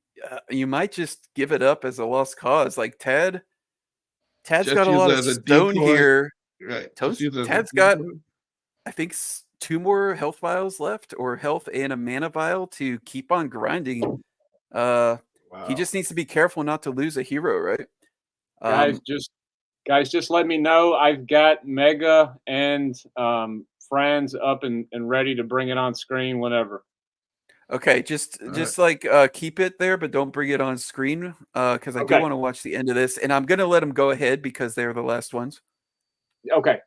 you might just give it up as a lost cause. Like Tad's got a lot of stone here. Right. Tad's got, I think, 2 more health vials left, or health and a mana vial to keep on grinding. Wow. He just needs to be careful not to lose a hero, right? Guys, just let me know. I've got Mega and Franz up and ready to bring it on screen whenever. Okay, just like keep it there, but don't bring it on screen because I do want to watch the end of this, and I'm gonna let them go ahead because they're the last ones. Okay.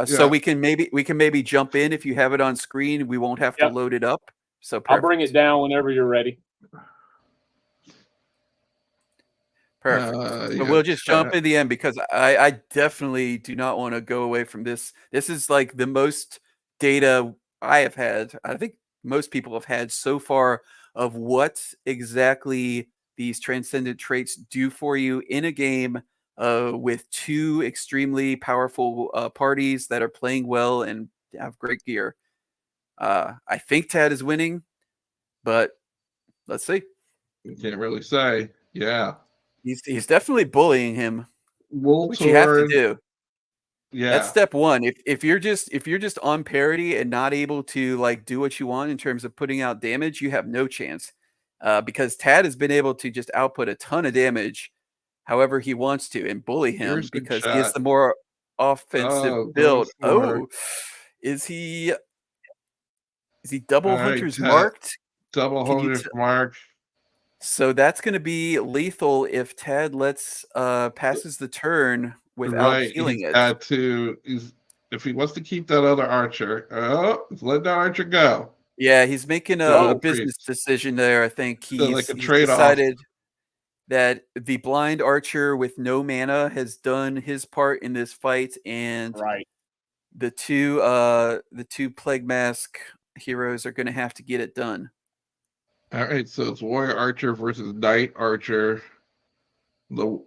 So we can maybe jump in if you have it on screen. We won't have to load it up. So perfect. I'll bring it down whenever you're ready. Perfect. So we'll just jump in the end because I definitely do not want to go away from this. This is like the most data I have had. I think most people have had so far of what exactly these transcendent traits do for you in a game with 2 extremely powerful parties that are playing well and have great gear. I think Tad is winning, but let's see. You can't really say. Yeah. He's definitely bullying him, which you have to do. Yeah, that's step 1. If you're just on parity and not able to like do what you want in terms of putting out damage, you have no chance. Because Tad has been able to just output a ton of damage, however he wants to, and bully him because he is the more offensive build. Is he double Hunter's marked? Double Hunter's marked. So that's going to be lethal if Tad passes the turn without healing it. If he wants to keep that other archer, let that archer go. Yeah, he's making a business decision there. I think he's decided that the blind archer with no mana has done his part in this fight, and the two plague mask heroes are going to have to get it done. All right, so it's warrior archer versus knight archer. The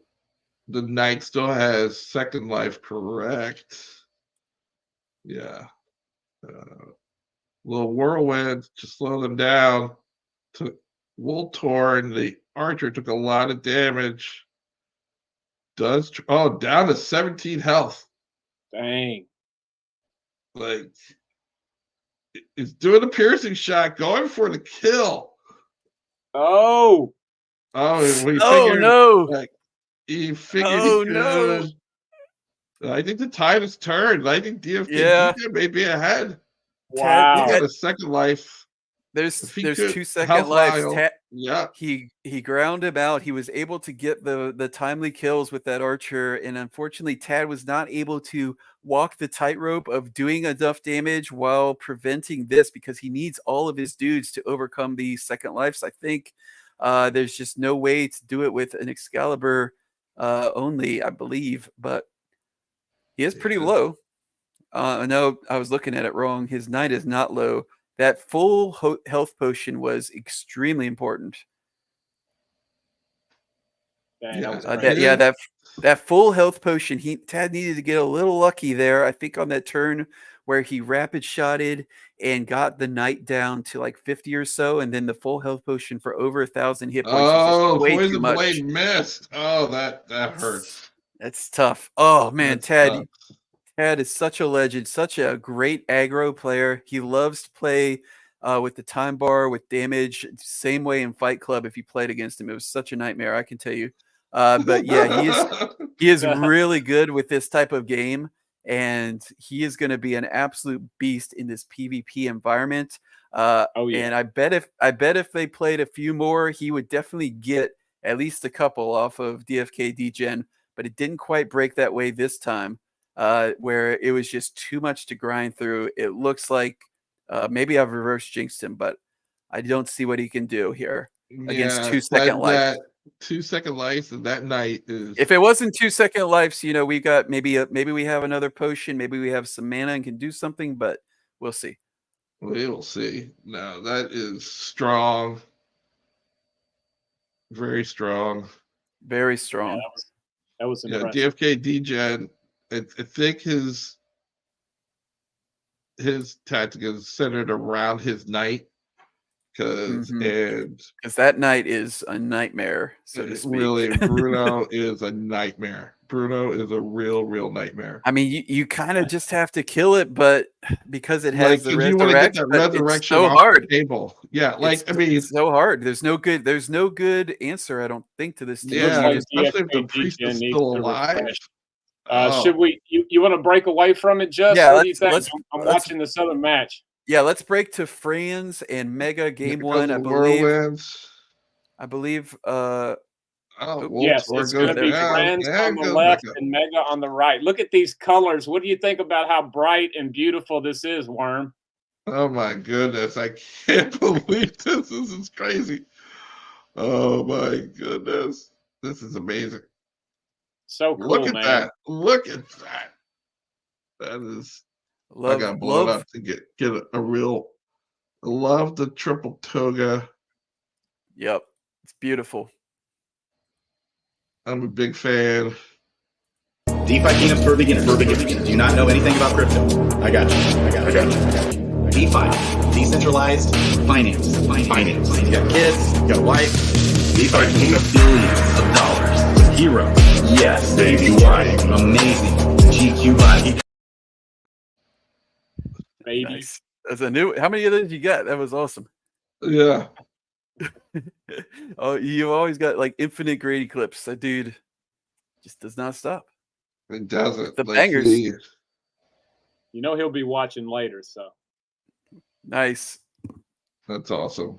knight still has second life, correct? Yeah. Little whirlwind to slow them down. Took Woltorn, the archer, took a lot of damage. Down to 17 health. Dang. Like, he's doing a piercing shot, going for the kill. Oh no! Like, he figured he could. No. I think the tide has turned. I think DFK may be ahead. Wow! He got a second life. There's 2 second lives. He ground him out. He was able to get the timely kills with that archer, and unfortunately, Tad was not able to walk the tightrope of doing enough damage while preventing this because he needs all of his dudes to overcome the second lives. I think there's just no way to do it with an Excalibur only, I believe, but he is pretty low. No, I was looking at it wrong. His knight is not low. That full health potion was extremely important. That full health potion. Tad needed to get a little lucky there. I think on that turn where he rapid shotted and got the knight down to like 50 or so, and then the full health potion for over 1,000 hit points. Poison blade missed. Oh, that hurts. That's tough. Oh man, Tad had is such a legend, such a great aggro player. He loves to play with the time bar, with damage, same way in Fight Club. If you played against him, it was such a nightmare, I can tell you. But yeah, he is really good with this type of game, and he is going to be an absolute beast in this PvP environment. And I bet if they played a few more, he would definitely get at least a couple off of DFK Degen. But it didn't quite break that way this time, where it was just too much to grind through. It looks like maybe I've reverse jinxed him, but I don't see what he can do here against 2 second life. That 2 second life and that night is. If it wasn't 2 second lives, we got maybe we have another potion, maybe we have some mana and can do something, but we'll see. We will see. No, that is strong. Very strong. Very strong. Yeah, that was impressive. DFK Degen, I think his tactic is centered around his knight, because that knight is a nightmare, so to speak. Really, Bruno is a nightmare. Bruno is a real nightmare. I mean, you kind of just have to kill it, but because it has the resurrection, it's so hard. Table. Yeah, it's so hard. There's no good answer, I don't think, to this. Yeah, especially if the priest is still alive. Should we? You want to break away from it, Just? Yeah, what do you think? I'm watching this other match. Yeah, let's break to Franz and Mega game 1. I believe. Yes, it's going to be Franz on the left and Mega on the right. Look at these colors. What do you think about how bright and beautiful this is, Worm? Oh my goodness, I can't believe this. This is crazy. Oh my goodness, this is amazing. So cool, Look at man. that. Look at that. That is. I got to blow it up to get a real. I love the triple toga. Yep, it's beautiful. I'm a big fan. DeFi Kingdoms for beginners. Do you not know anything about crypto? I got you. DeFi, decentralized finance. You got kids, you got a wife. DeFi Kingdoms, billions of dollars with heroes. Yes, baby, right. Amazing. GQ body. Baby. Nice. That's a new. How many of those you got? That was awesome. Yeah. Oh, you always got like infinite Grady clips. That dude just does not stop. It doesn't. The bangers. He'll be watching later, so. Nice. That's awesome.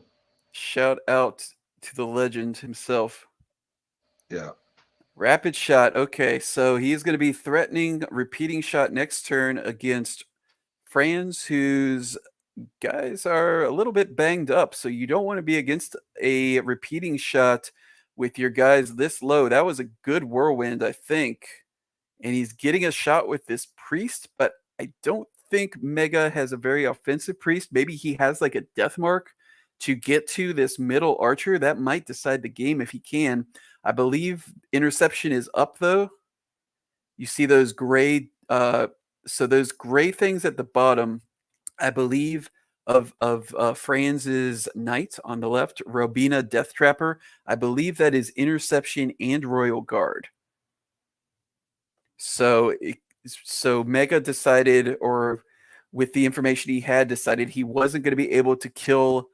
Shout out to the legend himself. Yeah. Rapid shot. Okay, so he's going to be threatening repeating shot next turn against Franz, whose guys are a little bit banged up. So you don't want to be against a repeating shot with your guys this low. That was a good whirlwind, I think. And he's getting a shot with this priest, but I don't think Mega has a very offensive priest. Maybe he has like a death mark to get to this middle archer. That might decide the game if he can. I believe interception is up though. You see those gray, so those gray things at the bottom, I believe of Franz's knight on the left, Robina Death Trapper. I believe that is interception and Royal Guard. So Mega decided, or with the information he had, decided he wasn't going to be able to kill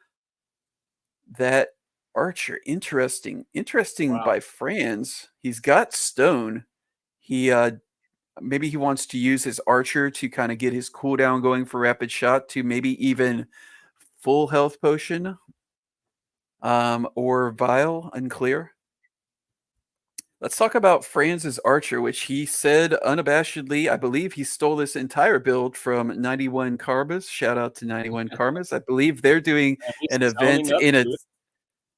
that archer. Interesting wow. By Franz. He's got stone. He maybe he wants to use his archer to kind of get his cooldown going for rapid shot, to maybe even full health potion, or vial, unclear. Let's talk about Franz's archer, which he said unabashedly, I believe he stole this entire build from 91 Karmas. Shout out to 91 Karmas. I believe they're doing an event in a.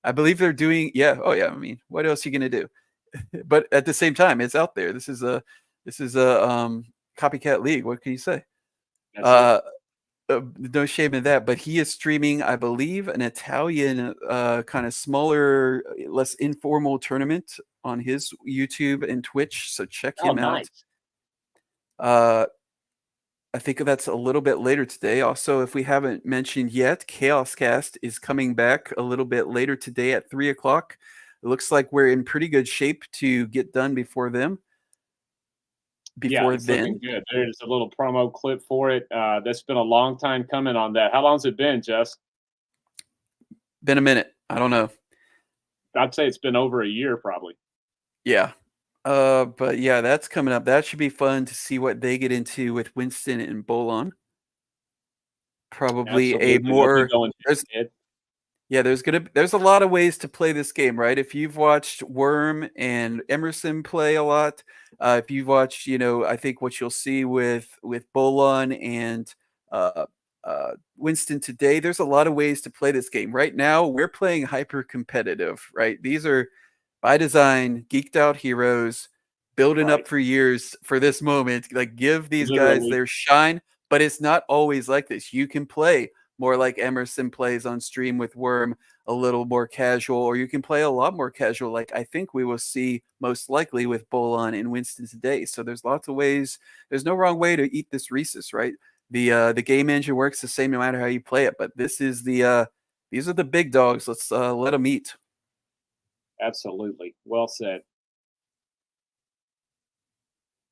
I believe they're doing, yeah. Oh yeah. I mean, what else are you gonna do? But at the same time, it's out there. This is a copycat league. What can you say? No shame in that. But he is streaming, I believe, an Italian kind of smaller, less informal tournament on his YouTube and Twitch. So check him out. I think that's a little bit later today. Also, if we haven't mentioned yet, Chaos Cast is coming back a little bit later today at 3 o'clock. It looks like we're in pretty good shape to get done before them. before it's then. looking good. There's a little promo clip for it. That's been a long time coming on that. How long's it been, Jess? Been a minute. I don't know. I'd say it's been over a year, probably. Yeah. But yeah, that's coming up. That should be fun to see what they get into with Winston and Bolon. Probably a more there's a lot of ways to play this game, right? If you've watched Worm and Emerson play a lot, if you've watched, I think what you'll see with Bolon and Winston today, there's a lot of ways to play this game. Right now, we're playing hyper competitive, right? These are by design, geeked out heroes, building up for years for this moment. Like, give these guys their shine, but it's not always like this. You can play more like Emerson plays on stream with Worm, a little more casual, or you can play a lot more casual, like I think we will see most likely with Bolon and Winston today. So there's lots of ways. There's no wrong way to eat this Reese's, right? The game engine works the same no matter how you play it, but this is these are the big dogs. Let's let them eat. Absolutely. Well said.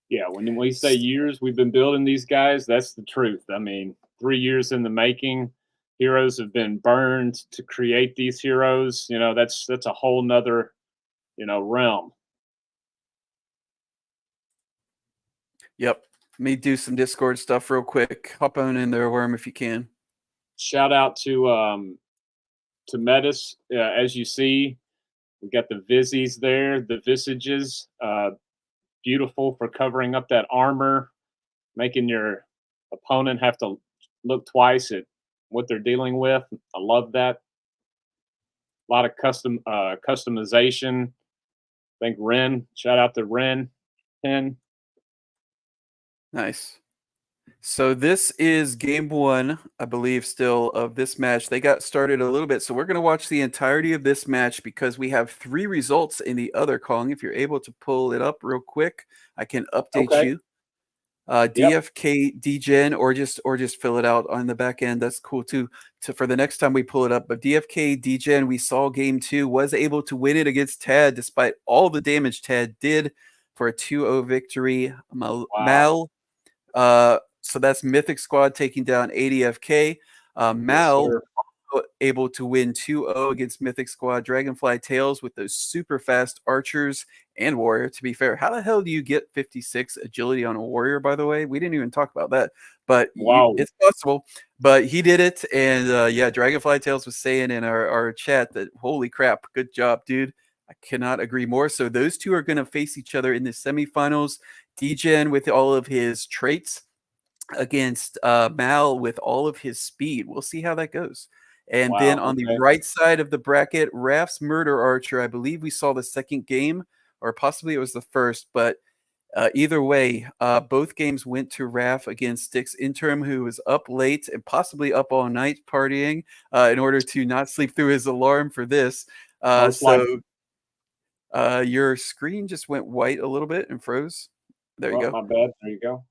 Yeah, when we say years we've been building these guys, that's the truth. I mean, 3 years in the making. Heroes have been burned to create these heroes. That's a whole nother, realm. Yep. Let me do some Discord stuff real quick. Hop on in there, Worm, if you can. Shout out to Metis. As you see, we got the Vizzies there, the Visages. Beautiful for covering up that armor, making your opponent have to look twice at what they're dealing with. I love that. A lot of customization. I think Ren, shout out to Ren 10. Nice. So this is game 1, I believe, still of this match. They got started a little bit, so we're going to watch the entirety of this match because we have 3 results in the other Kong. If you're able to pull it up real quick, I can update you. DFK Degen, or just fill it out on the back end. That's cool too. For the next time we pull it up. But DFK Degen, we saw game 2, was able to win it against Tad despite all the damage Tad did for a 2-0 victory. Mal. So that's Mythic Squad taking down ADFK. Mal able to win 2-0 against Mythic Squad. Dragonfly Tales with those super fast archers and warrior. To be fair, how the hell do you get 56 agility on a warrior, by the way? We didn't even talk about that, but it's possible. But he did it, and yeah, Dragonfly Tales was saying in our chat that, holy crap, good job, dude. I cannot agree more. So those two are going to face each other in the semifinals. Degen with all of his traits against Mal with all of his speed. We'll see how that goes. And then on the right side of the bracket, Raph's Murder Archer. I believe we saw the second game, or possibly it was the first, but either way, both games went to Raph against Styx Interim, who was up late and possibly up all night partying in order to not sleep through his alarm for this. Your screen just went white a little bit and froze. There you go. My bad. There you go.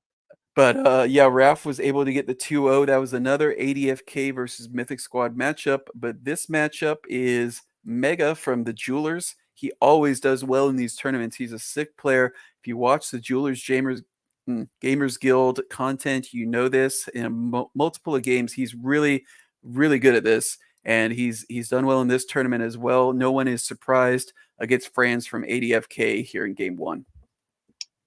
But yeah, Raph was able to get the 2-0. That was another ADFK versus Mythic Squad matchup. But this matchup is Mega from the Jewelers. He always does well in these tournaments. He's a sick player. If you watch the Jewelers Gamers Guild content, you know this. In multiple of games, he's really, really good at this. And he's done well in this tournament as well. No one is surprised against Franz from ADFK here in game 1.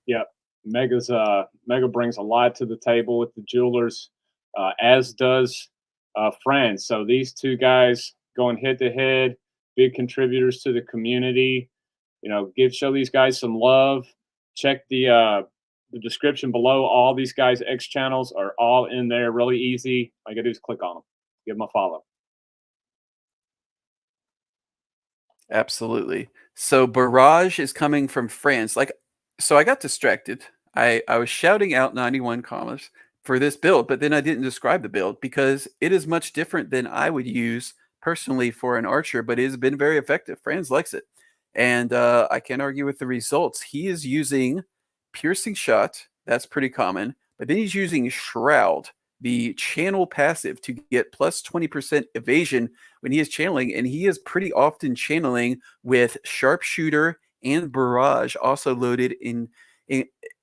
Yeah. Mega brings a lot to the table with the Jewelers, as does Franz. So these two guys going head to head, big contributors to the community. Show these guys some love. Check the description below. All these guys' X channels are all in there. Really easy. All you gotta do is click on them. Give them a follow. Absolutely. So Barrage is coming from France. So I got distracted. I was shouting out 91 commas for this build, but then I didn't describe the build because it is much different than I would use personally for an archer, but it has been very effective. Franz likes it. And I can't argue with the results. He is using Piercing Shot. That's pretty common. But then he's using Shroud, the channel passive, to get plus 20% evasion when he is channeling. And he is pretty often channeling with Sharpshooter and Barrage also loaded in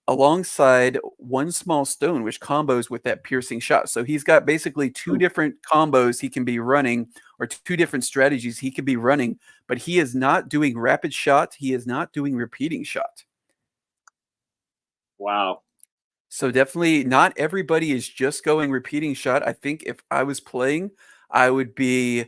alongside one small stone, which combos with that piercing shot. So he's got basically two different combos he can be running, or two different strategies he can be running, but he is not doing rapid shot. He is not doing repeating shot. Wow. So definitely not everybody is just going repeating shot. I think if I was playing, I would be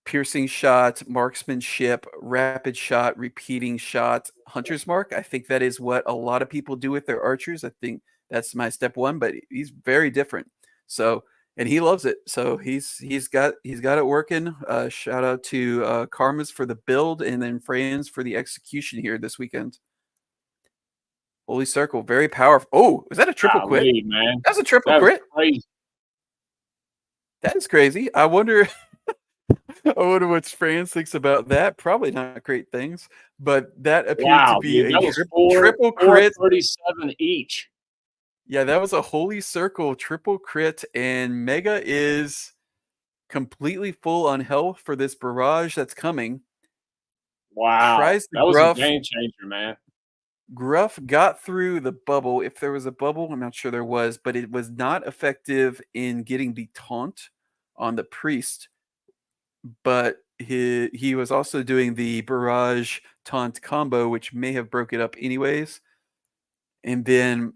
piercing shot, marksmanship, rapid shot, repeating shot, hunter's mark. I think that is what a lot of people do with their archers. I think that's my step one, but he's very different. So, and he loves it. So he's got it working. Shout out to Karmas for the build, and then Franz for the execution here this weekend. Holy Circle, very powerful. Oh, is that a triple quit? Man. That's a triple crit. Crazy. That is crazy. I wonder what Franz thinks about that. Probably not great things, but that appeared to be a triple crit. 37 each. Yeah, that was a Holy Circle triple crit, and Mega is completely full on health for this barrage that's coming. Wow. Tries that was a game changer, man. Gruff got through the bubble. If there was a bubble, I'm not sure there was, but it was not effective in getting the taunt on the priest. But he was also doing the barrage taunt combo, which may have broke it up anyways. And then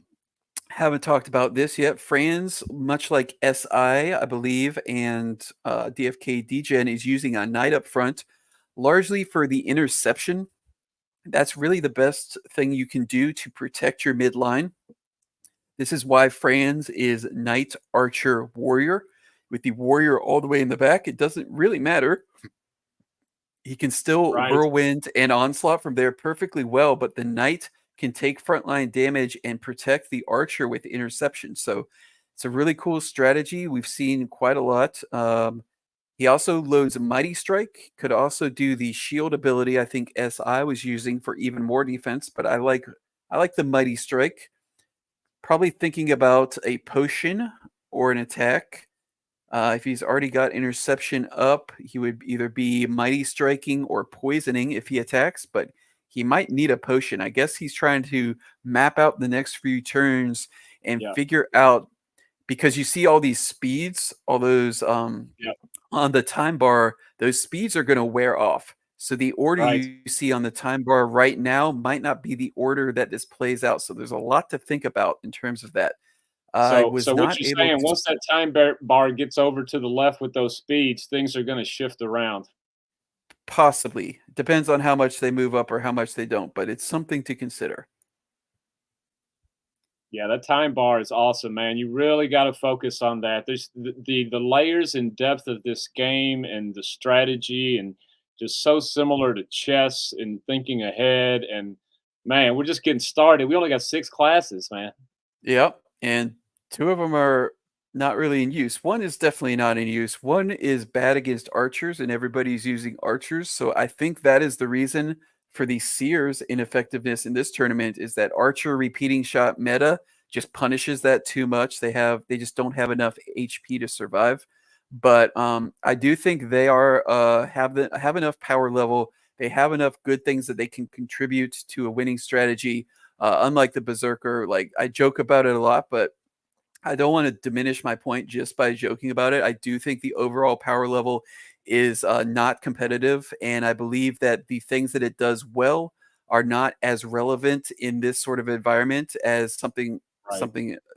haven't talked about this yet. Franz, much like SI, I believe, and DFK Degen is using a knight up front, largely for the interception. That's really the best thing you can do to protect your midline. This is why Franz is Knight, Archer, Warrior. With the Warrior all the way in the back, it doesn't really matter. He can still whirlwind and onslaught from there perfectly well, but the Knight can take frontline damage and protect the Archer with interception. So it's a really cool strategy. We've seen quite a lot. He also loads Mighty Strike, could also do the shield ability I think SI was using for even more defense, but I like the Mighty Strike. Probably thinking about a potion or an attack. If he's already got interception up, he would either be Mighty Striking or poisoning if he attacks, but he might need a potion. I guess he's trying to map out the next few turns and figure out, because you see all these speeds, all those on the time bar, those speeds are going to wear off. So the order you see on the time bar right now might not be the order that this plays out. So there's a lot to think about in terms of that. So what you're saying, once that time bar gets over to the left with those speeds, things are going to shift around. Possibly. Depends on how much they move up or how much they don't, but it's something to consider. Yeah, that time bar is awesome, man. You really got to focus on that. There's the layers and depth of this game and the strategy, and just so similar to chess and thinking ahead. And man, we're just getting started. We only got 6 classes, man. Yep. And 2 of them are not really in use. One is definitely not in use. One is bad against archers, and everybody's using archers. So I think that is the reason for the Seer's ineffectiveness in this tournament, is that archer repeating shot meta just punishes that too much. They just don't have enough HP to survive. But I do think they are have enough power level. They have enough good things that they can contribute to a winning strategy. Unlike the Berserker, like I joke about it a lot, but I don't want to diminish my point just by joking about it. I do think the overall power level is not competitive, and I believe that the things that it does well are not as relevant in this sort of environment as something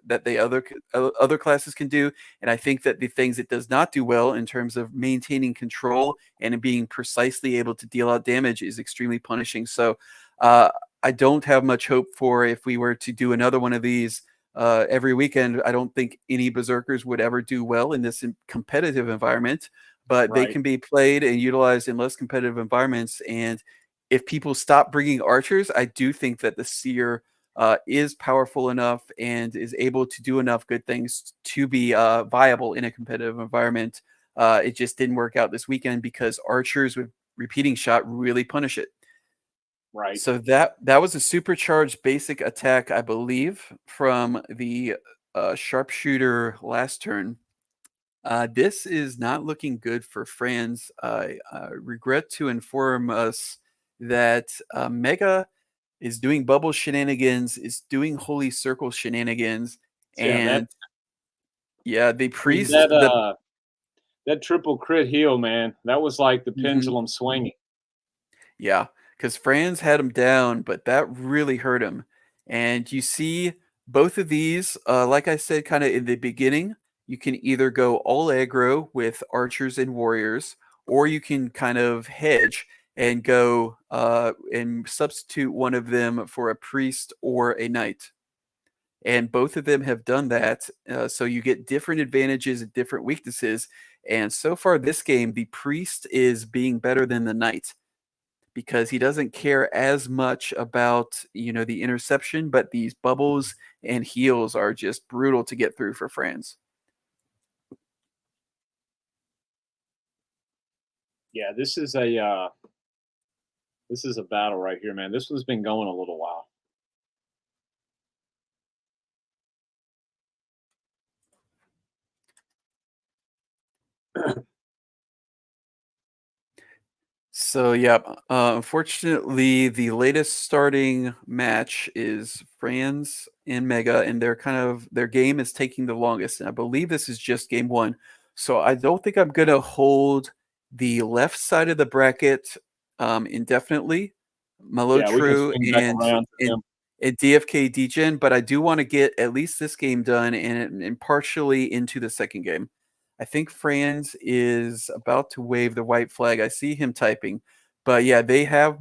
that the other classes can do. And I think that the things it does not do well in terms of maintaining control and being precisely able to deal out damage is extremely punishing. So I don't have much hope for, if we were to do another one of these every weekend, I don't think any Berserkers would ever do well in this competitive environment, but they can be played and utilized in less competitive environments. And if people stop bringing archers, I do think that the Seer is powerful enough and is able to do enough good things to be viable in a competitive environment. It just didn't work out this weekend because archers with repeating shot really punish it. Right. So that was a supercharged basic attack, I believe, from the sharpshooter last turn. This is not looking good for Franz. I regret to inform us that Mega is doing bubble shenanigans, is doing holy circle shenanigans, and yeah, the priest, that triple crit heal, man, that was like the pendulum swinging. Yeah, because Franz had him down, but that really hurt him. And you see both of these, like I said, kind of in the beginning, you can either go all aggro with archers and warriors, or you can kind of hedge and go and substitute one of them for a priest or a knight. And both of them have done that. So you get different advantages and different weaknesses. And so far this game, the priest is being better than the knight, because he doesn't care as much about, the interception, but these bubbles and heals are just brutal to get through for Franz. Yeah, this is a battle right here, man. This one's been going a little while. So yeah, unfortunately, the latest starting match is Franz and Mega, and their game is taking the longest. And I believe this is just game one, so I don't think I'm gonna hold the left side of the bracket indefinitely. Malotru and DFK Degen, but I do want to get at least this game done and partially into the second game. I think Franz is about to wave the white flag. I see him typing. But yeah, they have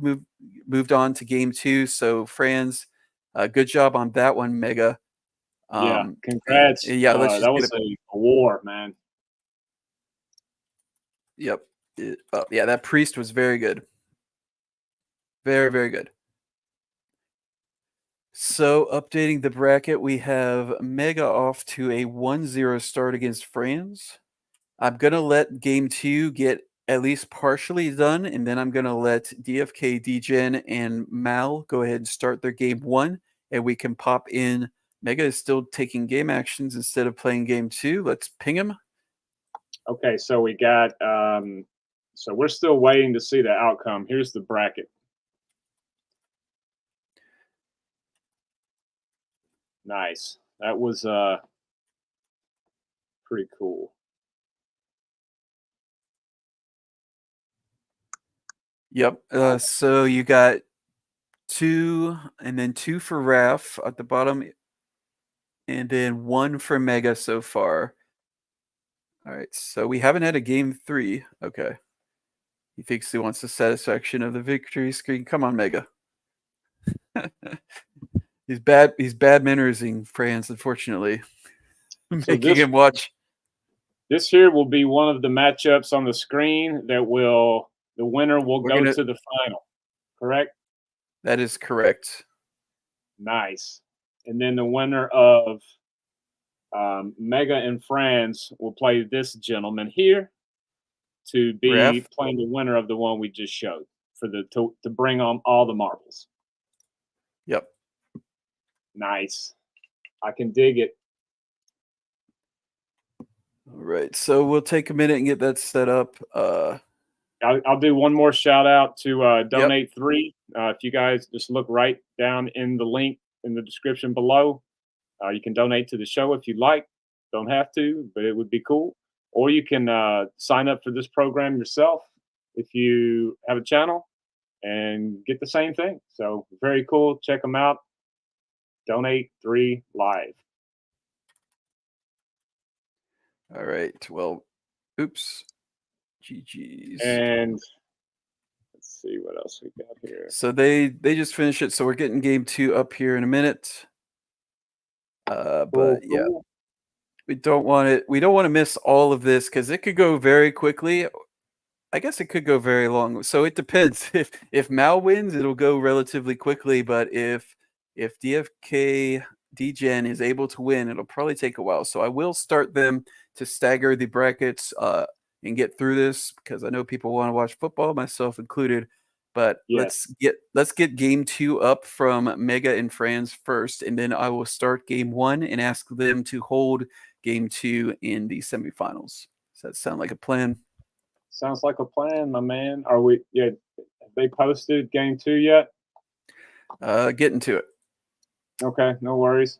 moved on to game 2. So Franz, good job on that one, Mega. Yeah, congrats. Yeah, let's just that was a war, man. Yep. Yeah, that priest was very good. Very, very good. So updating the bracket, we have Mega off to a 1-0 start against Franz. I'm going to let game 2 get at least partially done, and then I'm going to let DFK Degen and Mal go ahead and start their game 1, and we can pop in. Mega is still taking game actions instead of playing game 2. Let's ping him. Okay, so we got so we're still waiting to see the outcome. Here's the bracket. Nice. That was pretty cool. Yep. So you got 2 and then 2 for Raph at the bottom, and then 1 for Mega so far. All right. So we haven't had a game 3. Okay. He thinks he wants the satisfaction of the victory screen. Come on, Mega. He's bad mannersing Franz, unfortunately. Making him watch. This here will be one of the matchups on the screen that the winner will go to the final, correct? That is correct. Nice. And then the winner of Mega and Franz will play this gentleman here to be Raph? playing the winner of the one we just showed to bring on all the marbles. Yep. Nice. I can dig it. All right. So we'll take a minute and get that set up. I'll do one more shout out to Donate 3. If you guys just look right down in the link in the description below, you can donate to the show if you'd like. Don't have to, but it would be cool. Or you can sign up for this program yourself if you have a channel and get the same thing. So very cool. Check them out. Donate 3 live. All right. Well, oops. GG's. And let's see what else we got here. So they just finished it. So we're getting game 2 up here in a minute. But yeah, we don't want it. We don't want to miss all of this because it could go very quickly. I guess it could go very long. So it depends. If Mal wins, it'll go relatively quickly. But if DFK Degen is able to win, it'll probably take a while. So I will start them to stagger the brackets and get through this because I know people want to watch football, myself included. But yes. let's get game 2 up from Mega and Franz first, and then I will start game 1 and ask them to hold game 2 in the semifinals. Does that sound like a plan? Sounds like a plan, my man. Are we? Yeah, have they posted game 2 yet? Getting to it. Okay, no worries.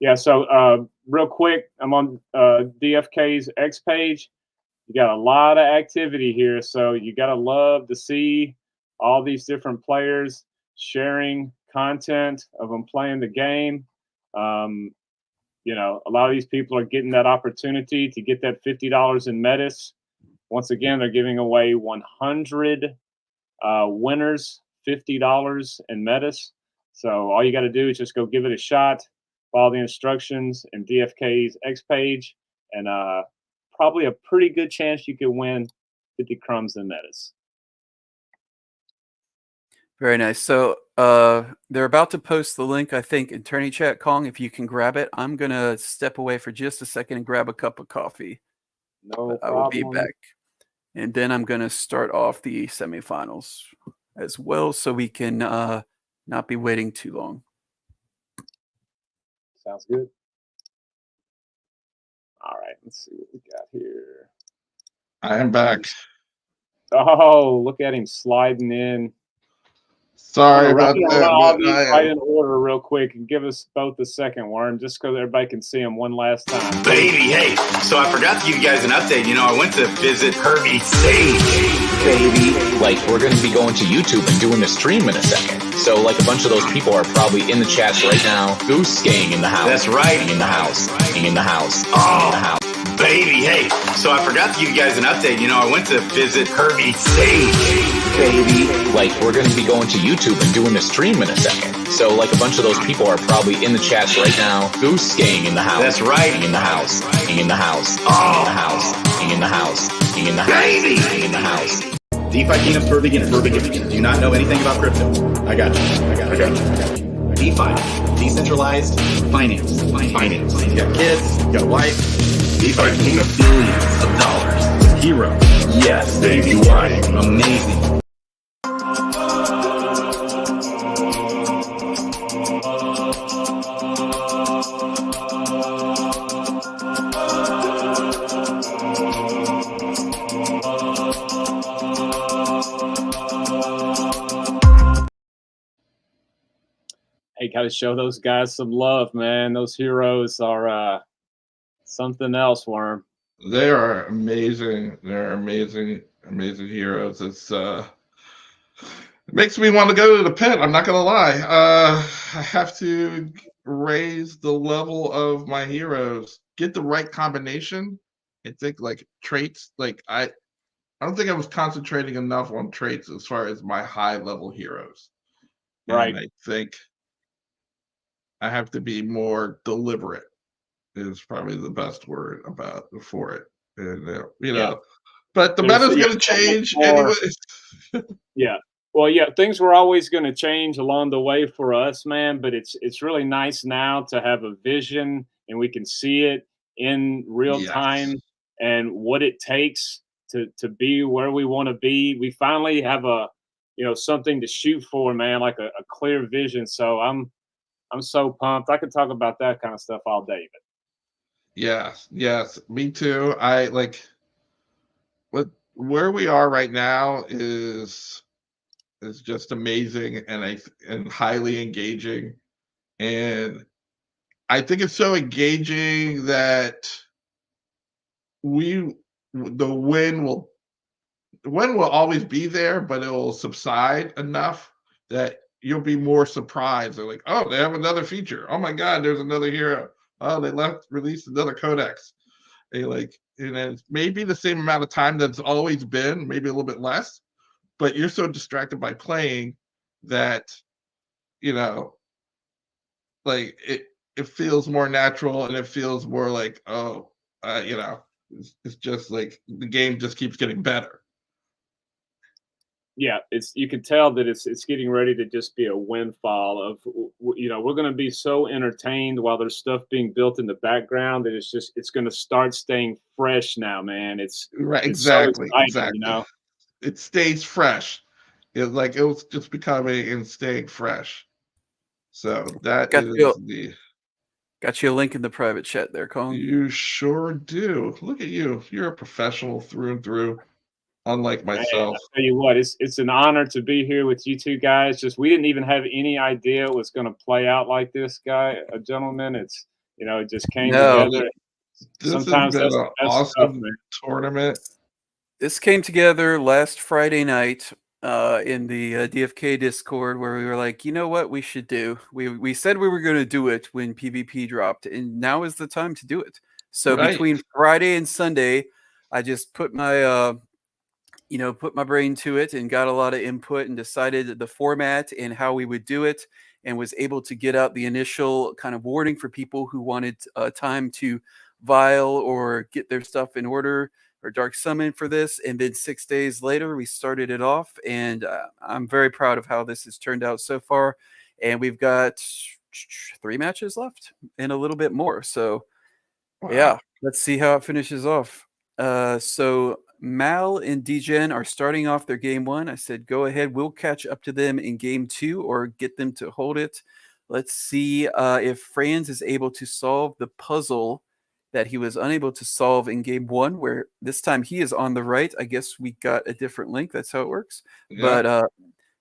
Yeah, so real quick, I'm on DFK's X page. You got a lot of activity here, so you got to love to see all these different players sharing content of them playing the game. You know, a lot of these people are getting that opportunity to get that $50 in Metis. Once again, they're giving away 100 winners $50 in Metis. So all you got to do is just go give it a shot, follow the instructions in DFK's X page, and probably a pretty good chance you could win 50 crumbs in Metis. Very nice. So they're about to post the link, I think, in Tourney Chat. Kong, if you can grab it. I'm going to step away for just a second and grab a cup of coffee. No problem. I will be back. And then I'm going to start off the semifinals as well, so we can not be waiting too long. Sounds good. All right, let's see what we got here. I am back. Oh, look at him sliding in. Sorry about that. that. But right in order real quick and give us both a second, Worm, just because everybody can see him one last time. Baby, hey, so I forgot to give you guys an update. You know, I went to visit Kirby's stage. Baby, like we're going to be going to YouTube and doing a stream in a second. So like a bunch of those people are probably in the chats right now. Goose gang in the house. That's right. In the house. In the house. Oh. In the house. Baby, hey, so I forgot to give you guys an update. You know, I went to visit Kirby's stage. Baby, like we're going to be going to YouTube and doing a stream in a second. So like a bunch of those people are probably in the chats right now. Goose gang in the house. That's right. In the house. In the house. Oh. In the house. In the house. In the house. Baby. In the house. DeFi Kingdoms for beginners. Do you not know anything about crypto? I got you. DeFi, decentralized finance. You got kids, you got a wife. DeFi Kingdoms, billions of dollars with heroes. Yes, baby, right. Amazing. Hey, got to show those guys some love, man. Those heroes are something else, Worm. They are amazing. They're amazing heroes. It's it makes me want to go to the pit. I'm not gonna lie. I have to raise the level of my heroes, get the right combination. I think like traits. Like I don't think I was concentrating enough on traits as far as my high level heroes. Right. And I think I have to be more deliberate. Is probably the best word for it, and you know, but the meta's going to change anyways. Yeah, well, yeah, things were always going to change along the way for us, man. But it's really nice now to have a vision and we can see it in real time and what it takes to be where we want to be. We finally have something to shoot for, man, like a clear vision. So I'm so pumped. I could talk about that kind of stuff all day. But Yes, me too. I like where we are right now is just amazing and highly engaging. And I think it's so engaging that the win will always be there, but it will subside enough that you'll be more surprised. They're like, oh, they have another feature. Oh my God, there's another hero. Oh, they released another codex. And it's maybe the same amount of time that's always been, maybe a little bit less, but you're so distracted by playing that, like it feels more natural and it feels more like, it's just like the game just keeps getting better. Yeah, you can tell that it's getting ready to just be a windfall of, we're going to be so entertained while there's stuff being built in the background that it's going to start staying fresh now, man. It's right, it's exactly, so exciting, exactly. It stays fresh. It was just becoming and staying fresh. So that got you a link in the private chat there, Colin. You sure do. Look at you. You're a professional through and through. unlike Man, I myself. tell you what, it's an honor to be here with you two guys. Just we didn't even have any idea it was going to play out like this, gentlemen. It's it just came No, together. This has Sometimes been that's an tough, awesome man. tournament. this came together last Friday night in the DFK Discord, where we were like, you know what we should do? We said we were going to do it when PvP dropped, and now is the time to do it. So Right. between Friday and Sunday, I just put my put my brain to it and got a lot of input and decided the format and how we would do it, and was able to get out the initial kind of warning for people who wanted time to vial or get their stuff in order or dark summon for this. And then 6 days later, we started it off, and I'm very proud of how this has turned out so far. And we've got 3 matches left and a little bit more. So Wow. yeah, let's see how it finishes off. So Mal and Degen are starting off their game 1. I said, go ahead. We'll catch up to them in game 2 or get them to hold it. Let's see if Franz is able to solve the puzzle that he was unable to solve in game 1, where this time he is on the right. I guess we got a different link. That's how it works. Yeah.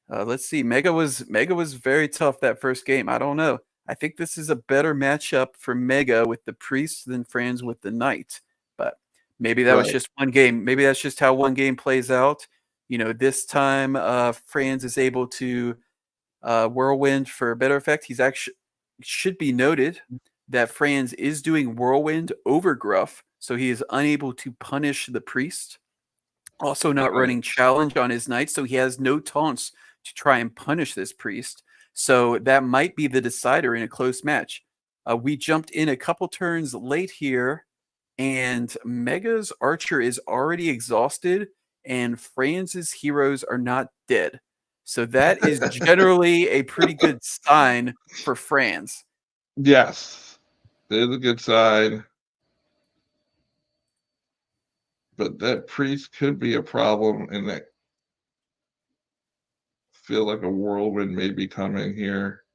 But let's see. Mega was very tough that first game. I don't know. I think this is a better matchup for Mega with the priest than Franz with the knight. But maybe that was Right. just one game. Maybe that's just how one game plays out. This time Franz is able to whirlwind for better effect. He's actually, should be noted that Franz is doing whirlwind over Gruff, so he is unable to punish the priest. Also not running challenge on his knight, so he has no taunts to try and punish this priest. So that might be the decider in a close match. We jumped in a couple turns late here, and Mega's archer is already exhausted, and Franz's heroes are not dead. So that is generally a pretty good sign for Franz. Yes, it is a good sign. But that priest could be a problem, and that feel like a whirlwind may be coming here.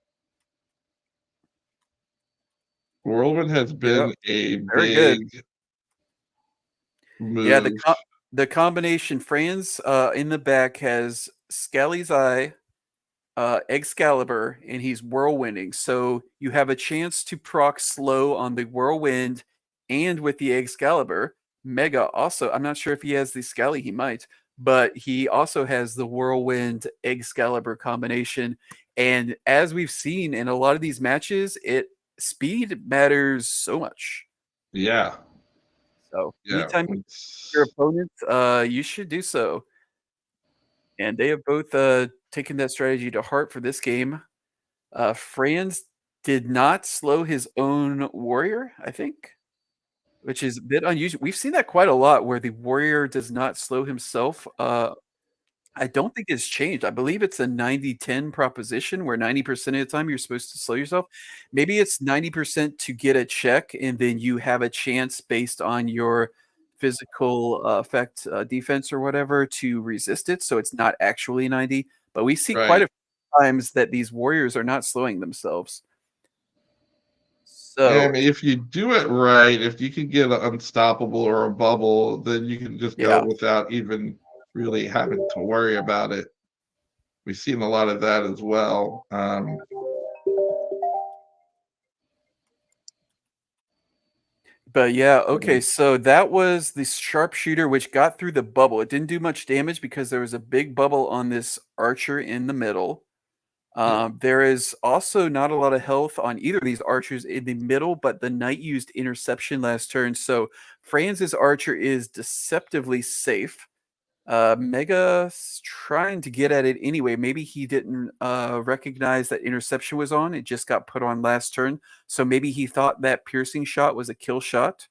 Whirlwind has been a very good big move. Yeah, the combination Franz in the back has Skelly's Eye, Excalibur, and he's whirlwinding. So you have a chance to proc slow on the whirlwind and with the Excalibur. Mega also, I'm not sure if he has the Skelly, he might, but he also has the whirlwind Excalibur combination. And as we've seen in a lot of these matches, speed matters so much. Yeah. So Yeah. anytime your opponent, you should do so. And they have both taken that strategy to heart for this game. Franz did not slow his own warrior, I think, which is a bit unusual. We've seen that quite a lot, where the warrior does not slow himself. I don't think it's changed. I believe it's a 90-10 proposition, where 90% of the time you're supposed to slow yourself. Maybe it's 90% to get a check, and then you have a chance based on your physical effect defense or whatever to resist it. So it's not actually 90. But we see quite a few times that these warriors are not slowing themselves. So, and if you do it right, if you can get an unstoppable or a bubble, then you can just go without even really having to worry about it. We've seen a lot of that as well. But yeah, okay, so that was the sharpshooter, which got through the bubble. It didn't do much damage because there was a big bubble on this archer in the middle. There is also not a lot of health on either of these archers in the middle, but the knight used interception last turn. So Franz's archer is deceptively safe. Mega's trying to get at it anyway. Maybe he didn't recognize that interception was on. It just got put on last turn. So maybe he thought that piercing shot was a kill shot.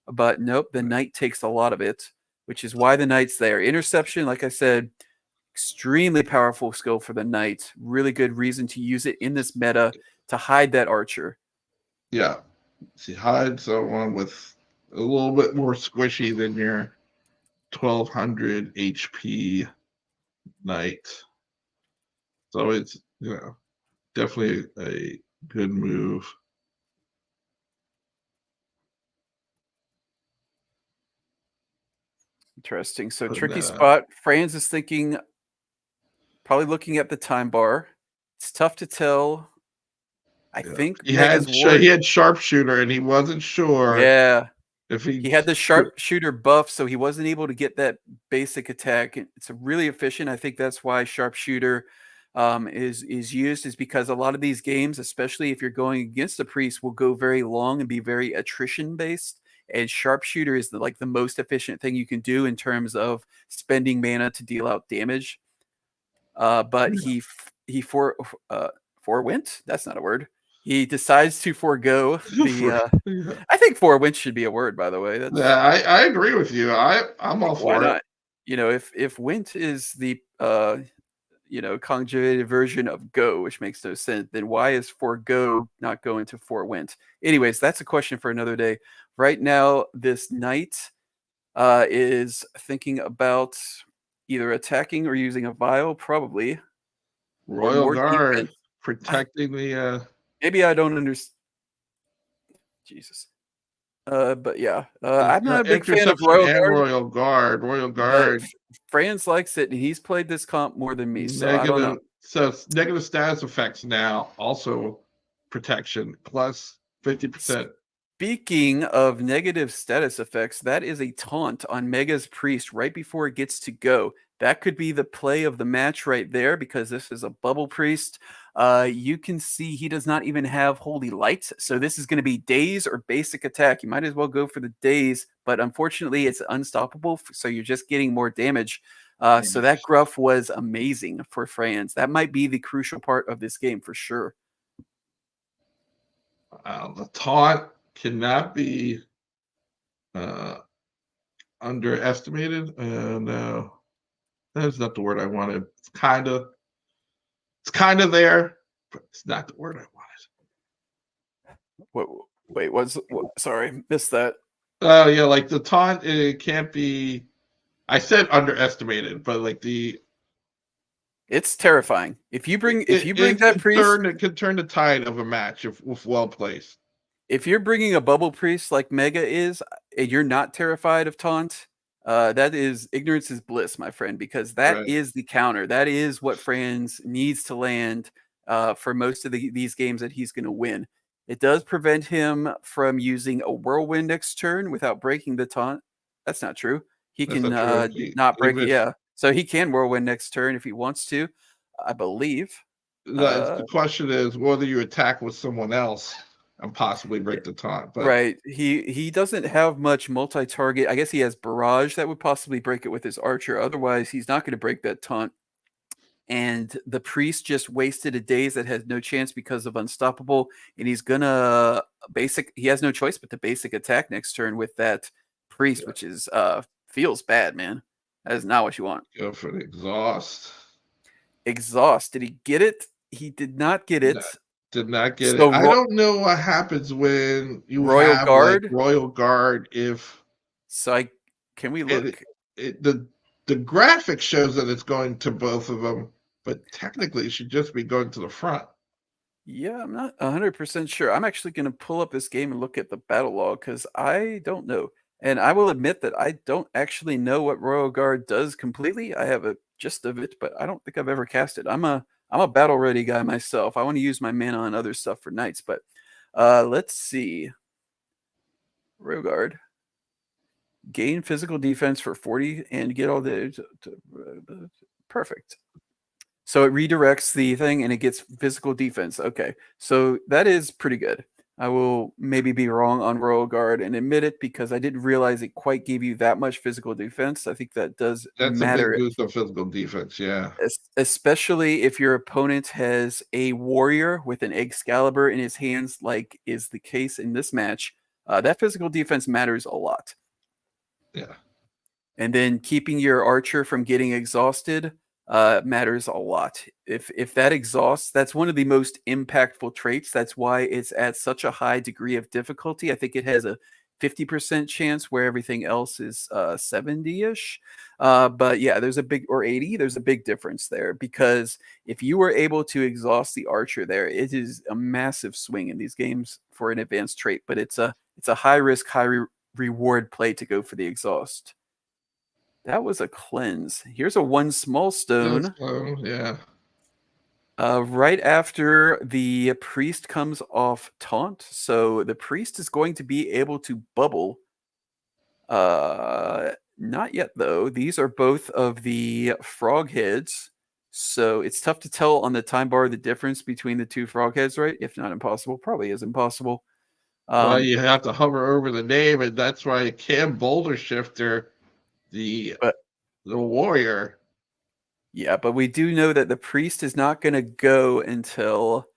But nope, the knight takes a lot of it, which is why the knight's there. Interception, like I said, extremely powerful skill for the knight. Really good reason to use it in this meta to hide that archer. Yeah. See, hide someone with a little bit more squishy than your 1200 HP knight. So it's, definitely a good move. Interesting. So But, tricky spot. Franz is thinking, probably looking at the time bar. It's tough to tell. I think he had sharpshooter, and he wasn't sure. Yeah. If he had the sharpshooter buff, so he wasn't able to get that basic attack. It's really efficient. I think that's why sharpshooter is used, is because a lot of these games, especially if you're going against a priest, will go very long and be very attrition based. And sharpshooter is the most efficient thing you can do in terms of spending mana to deal out damage. But he forewent. That's not a word. He decides to forego the. I think forewent should be a word, by the way. Yeah, I agree with you. I'm all for not? it. You know, if went is the conjugated version of go, which makes no sense, then why is forego not going to forewent? Anyways, that's a question for another day. Right now, this knight is thinking about either attacking or using a vial, probably. Royal Guard protecting the. Maybe I don't understand. Jesus. But yeah, I'm not a big fan of Royal Guard. Royal Guard. Franz likes it, and he's played this comp more than me, so I don't know. So negative status effects now also protection plus 50%. Speaking of negative status effects, that is a taunt on Mega's Priest right before it gets to go. That could be the play of the match right there, because this is a bubble priest. You can see he does not even have Holy Light, so this is going to be daze or basic attack. You might as well go for the daze, but unfortunately it's unstoppable, so you're just getting more damage. So that gruff was amazing for Franz. That might be the crucial part of this game for sure. The taunt cannot be underestimated. No, that's not the word I wanted. It's kind of there, but it's not the word I wanted. Wait, sorry, missed that. Oh yeah, like the taunt, it can't be. I said underestimated, but it's terrifying. If you bring that priest, it could turn the tide of a match if well placed. If you're bringing a bubble priest like Mega is, and you're not terrified of taunt, that is ignorance is bliss, my friend, because that is the counter. That is what Franz needs to land for most of these games that he's going to win. It does prevent him from using a whirlwind next turn without breaking the taunt. That's not true. He can not break it. Yeah. So he can whirlwind next turn if he wants to, I believe. The question is whether you attack with someone else and possibly break the taunt. But right. He doesn't have much multi-target. I guess he has barrage that would possibly break it with his archer. Otherwise, he's not going to break that taunt. And the priest just wasted a daze that has no chance because of unstoppable. And he's gonna he has no choice but to basic attack next turn with that priest, which is feels bad, man. That is not what you want. Go for the exhaust. Exhaust. Did he get it? He did not get it. Did not get it. I don't know what happens when you have Royal Guard. Can we look? The graphic shows that it's going to both of them, but technically it should just be going to the front. Yeah, I'm not 100% sure. I'm actually going to pull up this game and look at the battle log because I don't know. And I will admit that I don't actually know what Royal Guard does completely. I have a gist of it, but I don't think I've ever cast it. I'm a battle ready guy myself. I want to use my mana on other stuff for knights, but let's see. Royal Guard. Gain physical defense for 40 and get all the perfect. So it redirects the thing and it gets physical defense. Okay, so that is pretty good. I will maybe be wrong on Royal Guard and admit it because I didn't realize it quite gave you that much physical defense. I think that does matter. That's a big boost of physical defense, yeah. Especially if your opponent has a warrior with an Excalibur in his hands, like is the case in this match. That physical defense matters a lot. Yeah. And then keeping your archer from getting exhausted matters a lot. If that exhausts, that's one of the most impactful traits. That's why it's at such a high degree of difficulty. I think it has a 50% chance where everything else is 70-ish. But yeah, there's a big, or 80, there's a big difference there because if you were able to exhaust the archer there, it is a massive swing in these games for an advanced trait, but it's a high risk, high reward play to go for the exhaust. That was a cleanse. Here's a 1 small stone. Yeah. Right after the priest comes off taunt, so the priest is going to be able to bubble. Not yet though. These are both of the frog heads, so it's tough to tell on the time bar the difference between the 2 frog heads, right? If not impossible, probably is impossible. Well, you have to hover over the name, and that's why you can boulder shifter the warrior. Yeah, but we do know that the priest is not going to go until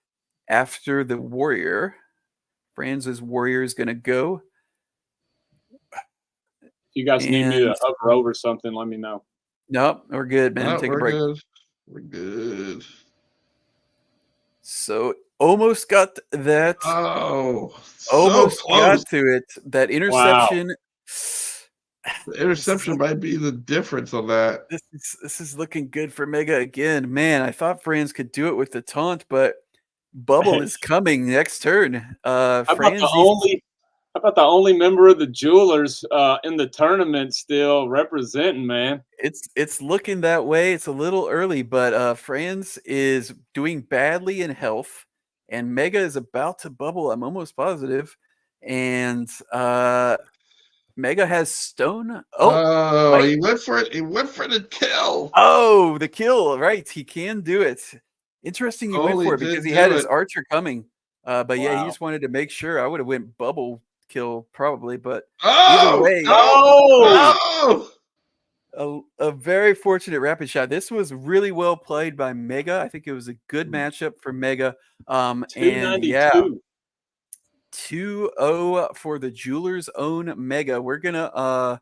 after the warrior. Franz's warrior is going to go. If you guys need me to hover over something, let me know. Nope, we're good, man. No, Take a break. Good. We're good. So almost got that. Oh, almost so close. got to it. That interception. Wow. The interception might be the difference on that. This is looking good for Mega again. Man, I thought Franz could do it with the taunt, but Bubble is coming next turn. How about the only member of the Jewelers in the tournament still representing, man? It's looking that way. It's a little early, but Franz is doing badly in health, and Mega is about to bubble. I'm almost positive. And Mega has stone. Oh, he went for it. He went for the kill. Oh, the kill. Right. He can do it. Interesting he went for it because he had his archer coming. But yeah, he just wanted to make sure. I would have went bubble kill probably, but either way. A very fortunate rapid shot. This was really well played by Mega. I think it was a good matchup for Mega. And yeah, 2-0 for the Jeweler's own Mega. We're gonna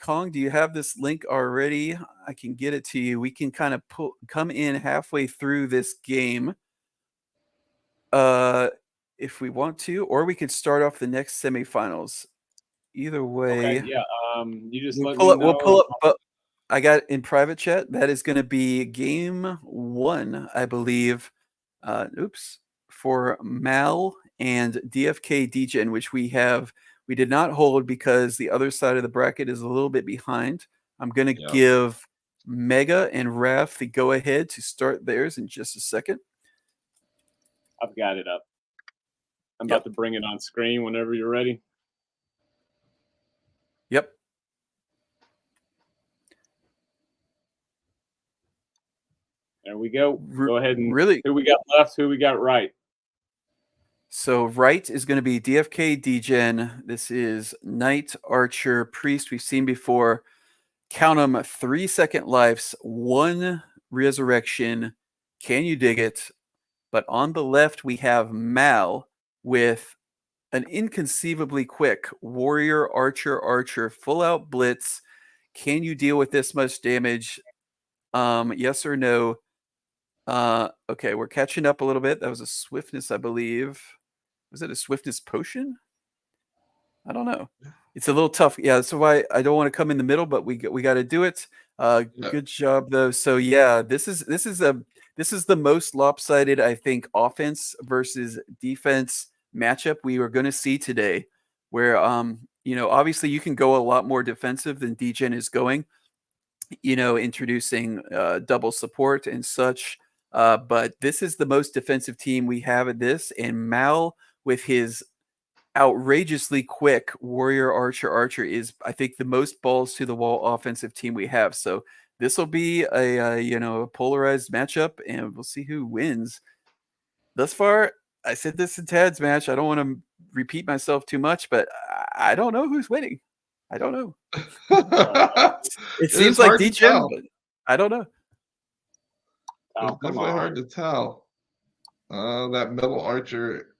Kong, do you have this link already? I can get it to you. We can kind of come in halfway through this game if we want to, or we could start off the next semifinals. Either way. Okay, yeah. You just let me know. We'll pull up, but I got in private chat. That is going to be game 1, I believe. For Mal and DFK Degen, which we did not hold because the other side of the bracket is a little bit behind. I'm going to give Mega and Raph the go ahead to start theirs in just a second. I've got it up. I'm about to bring it on screen whenever you're ready. Yep. There we go. Go ahead and really. Who we got left? Who we got right? So right is going to be DFK Degen. This is Knight, Archer, Priest. We've seen before. Count them 3-second lives, 1 resurrection. Can you dig it? But on the left, we have Mal with an inconceivably quick warrior, archer, full out blitz. Can you deal with this much damage? Yes or no? Okay, we're catching up a little bit. That was a swiftness, I believe. Was it a swiftness potion? I don't know. It's a little tough. Yeah, that's why I don't want to come in the middle, but we got to do it. Good job though. So yeah, this is the most lopsided, I think, offense versus defense matchup we are going to see today, where obviously you can go a lot more defensive than Degen is going, introducing double support and such. But this is the most defensive team we have at this, and Mal with his outrageously quick warrior archer is, I think, the most balls to the wall offensive team we have. So this will be a polarized matchup, and we'll see who wins. Thus far, I said this in Tad's match. I don't want to repeat myself too much, but I don't know who's winning. I don't know. It seems like Degen, but I don't know. It's definitely hard to tell. That middle archer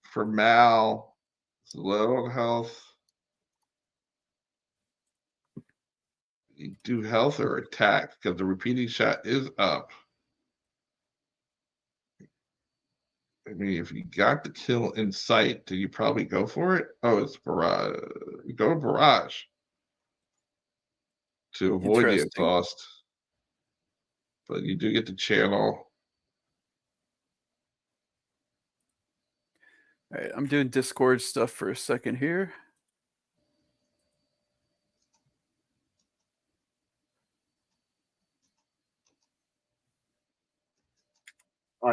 for Mal is low on health. You do health or attack because the repeating shot is up. I mean, if you got the kill in sight, do you probably go for it? Oh, it's barrage. You go barrage to avoid the exhaust. But you do get the channel. All right, I'm doing Discord stuff for a second here.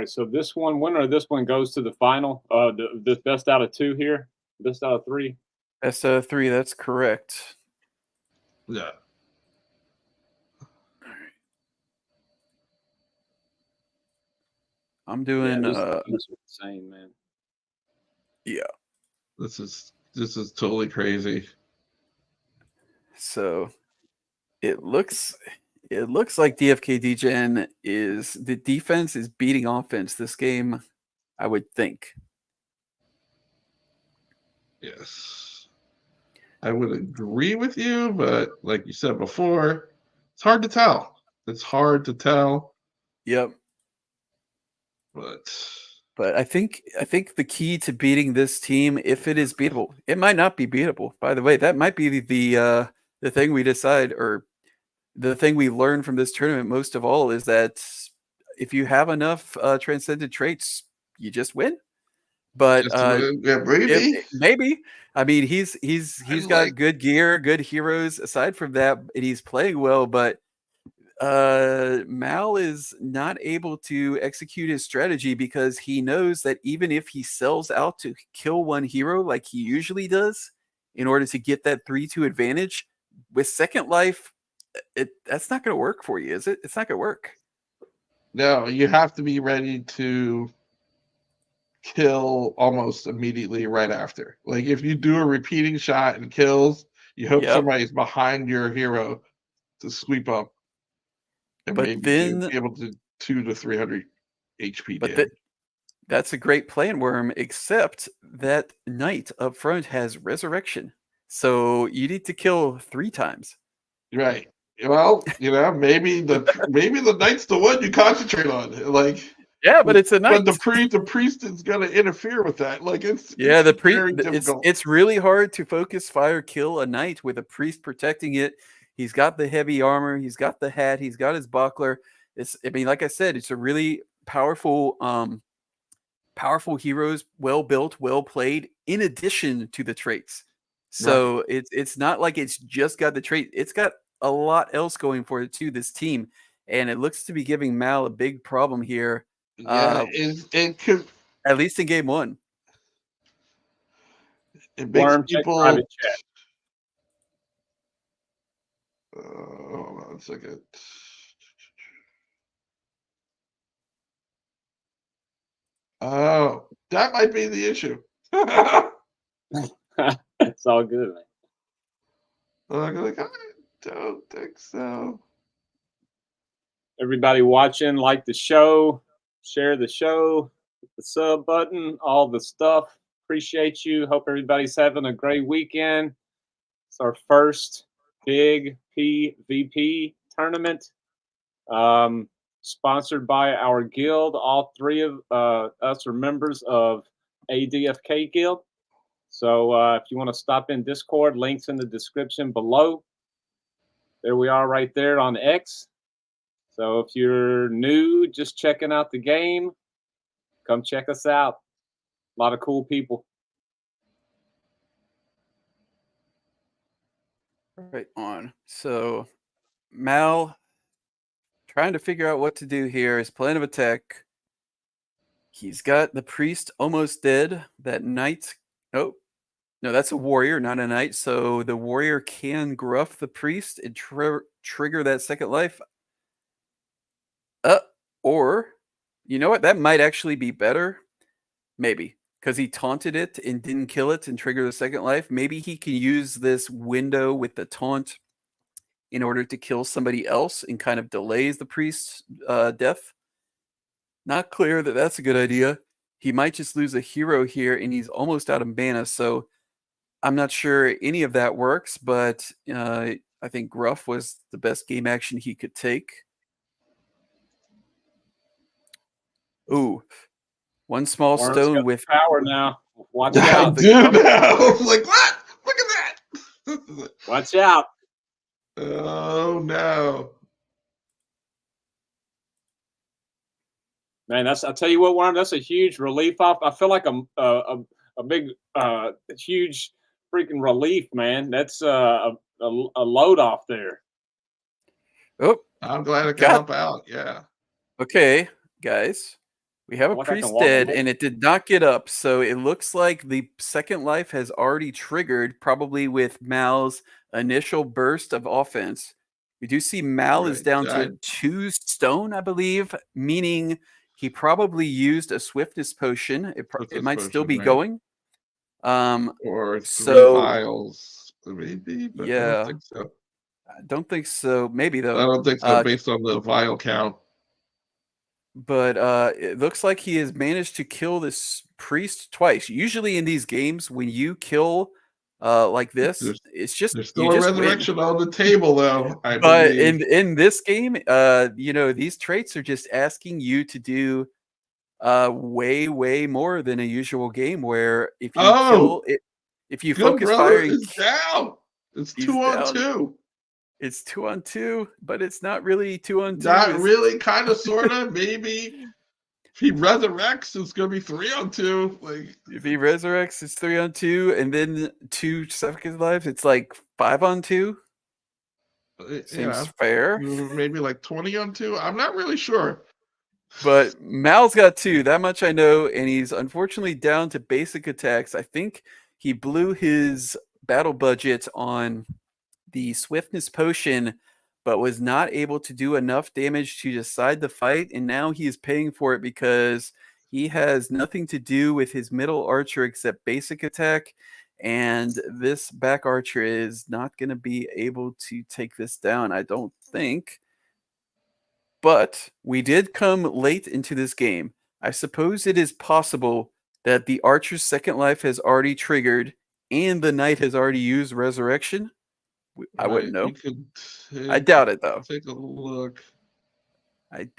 right, so this one, winner of this one goes to the final. The best out of 2 here, best out of 3. Best out of 3, that's correct. Yeah. I'm doing this is insane, man. Yeah. This is totally crazy. So it looks like DFK Degen is the defense is beating offense this game, I would think. Yes. I would agree with you, but like you said before, it's hard to tell. It's hard to tell. Yep. But I think the key to beating this team, if it is beatable, it might not be beatable. By the way, that might be the thing we decide, or the thing we learn from this tournament most of all, is that if you have enough transcendent traits, you just win. But maybe. I mean, he's got good gear, good heroes. Aside from that, and he's playing well, but Mal is not able to execute his strategy because he knows that even if he sells out to kill one hero like he usually does in order to get that 3-2 advantage, with Second Life, that's not going to work for you, is it? It's not going to work. No, you have to be ready to kill almost immediately right after. Like if you do a repeating shot and kills, you hope somebody's behind your hero to sweep up. And but maybe then be able to 200 to 300 HP damage. That's a great plan, Worm, except that Knight up front has Resurrection. So you need to kill 3 times. Right. Well, maybe the Knight's the one you concentrate on. Like, yeah, but it's a Knight. But the priest is going to interfere with that. Like the priest. It's really hard to focus fire kill a Knight with a priest protecting it. He's got the heavy armor. He's got the hat. He's got his buckler. Like I said, it's a really powerful heroes, well built, well played, in addition to the traits. So it's not like it's just got the trait. It's got a lot else going for it too, this team. And it looks to be giving Mal a big problem here. Yeah, it could, at least in game 1. It makes people. Hold on a second. Oh, that might be the issue. It's all good, man. I don't think so. Everybody watching, like the show, share the show, hit the sub button, all the stuff. Appreciate you. Hope everybody's having a great weekend. It's our first big PvP tournament, sponsored by our guild. All 3 of us are members of ADFK Guild. So if you want to stop in Discord, links in the description below. There we are right there on X. So if you're new, just checking out the game, come check us out. A lot of cool people. Right on. So Mal trying to figure out what to do here. His plan of attack. He's got the priest almost dead. That knight. Oh, no, that's a warrior, not a knight. So the warrior can gruff the priest and trigger that second life. Or, you know what? That might actually be better. Maybe. Because he taunted it and didn't kill it and trigger the second life. Maybe he can use this window with the taunt in order to kill somebody else and kind of delays the priest's death. Not clear that that's a good idea. He might just lose a hero here, and he's almost out of mana. So I'm not sure any of that works, but I think Gruff was the best game action he could take. Ooh. One small stone with power now. Watch out. I do now. Like, what? Look at that. Watch out. Oh, no. Man, I'll tell you what, Worm, that's a huge relief off. I feel like a big, huge freaking relief, man. That's a load off there. Oh, I'm glad I can help out. Yeah. Okay, guys. We have a Like I can priest walk dead, away. and it did not get up, so it looks like the second life has already triggered, probably with Mal's initial burst of offense. We do see Mal is Right, down to died. 2 stone, I believe, meaning he probably used a swiftness potion. It Swiftness might still potion, be right. going. Or 3 So vials, maybe, but I don't yeah, think so. I don't think so. Maybe I though. don't think so, based on the vial count. But it looks like he has managed to kill this priest twice. Usually in these games, when you kill like this, There's it's just There's you still a just win. resurrection on the table, though, I But believe. in this game, you know, these traits are just asking you to do way more than a usual game where if you kill Oh, it, if you good focus brother fire and is down. It's he's 2 on down. 2. It's 2 on 2, but it's not really 2 on 2. Not really, kind of, sort of, maybe. If he resurrects, it's going to be 3 on 2. Like, if he resurrects, it's 3 on 2, and then 2 second lives, it's like 5 on 2. Seems yeah, fair. maybe like 20 on 2. I'm not really sure. But Mal's got 2, that much I know, and he's unfortunately down to basic attacks. I think he blew his battle budget on the swiftness potion, but was not able to do enough damage to decide the fight, and now he is paying for it because he has nothing to do with his middle archer except basic attack, and this back archer is not going to be able to take this down, I don't think. But we did come late into this game. I suppose it is possible that the archer's second life has already triggered and the knight has already used resurrection. I wouldn't know. I doubt it though. Take a look.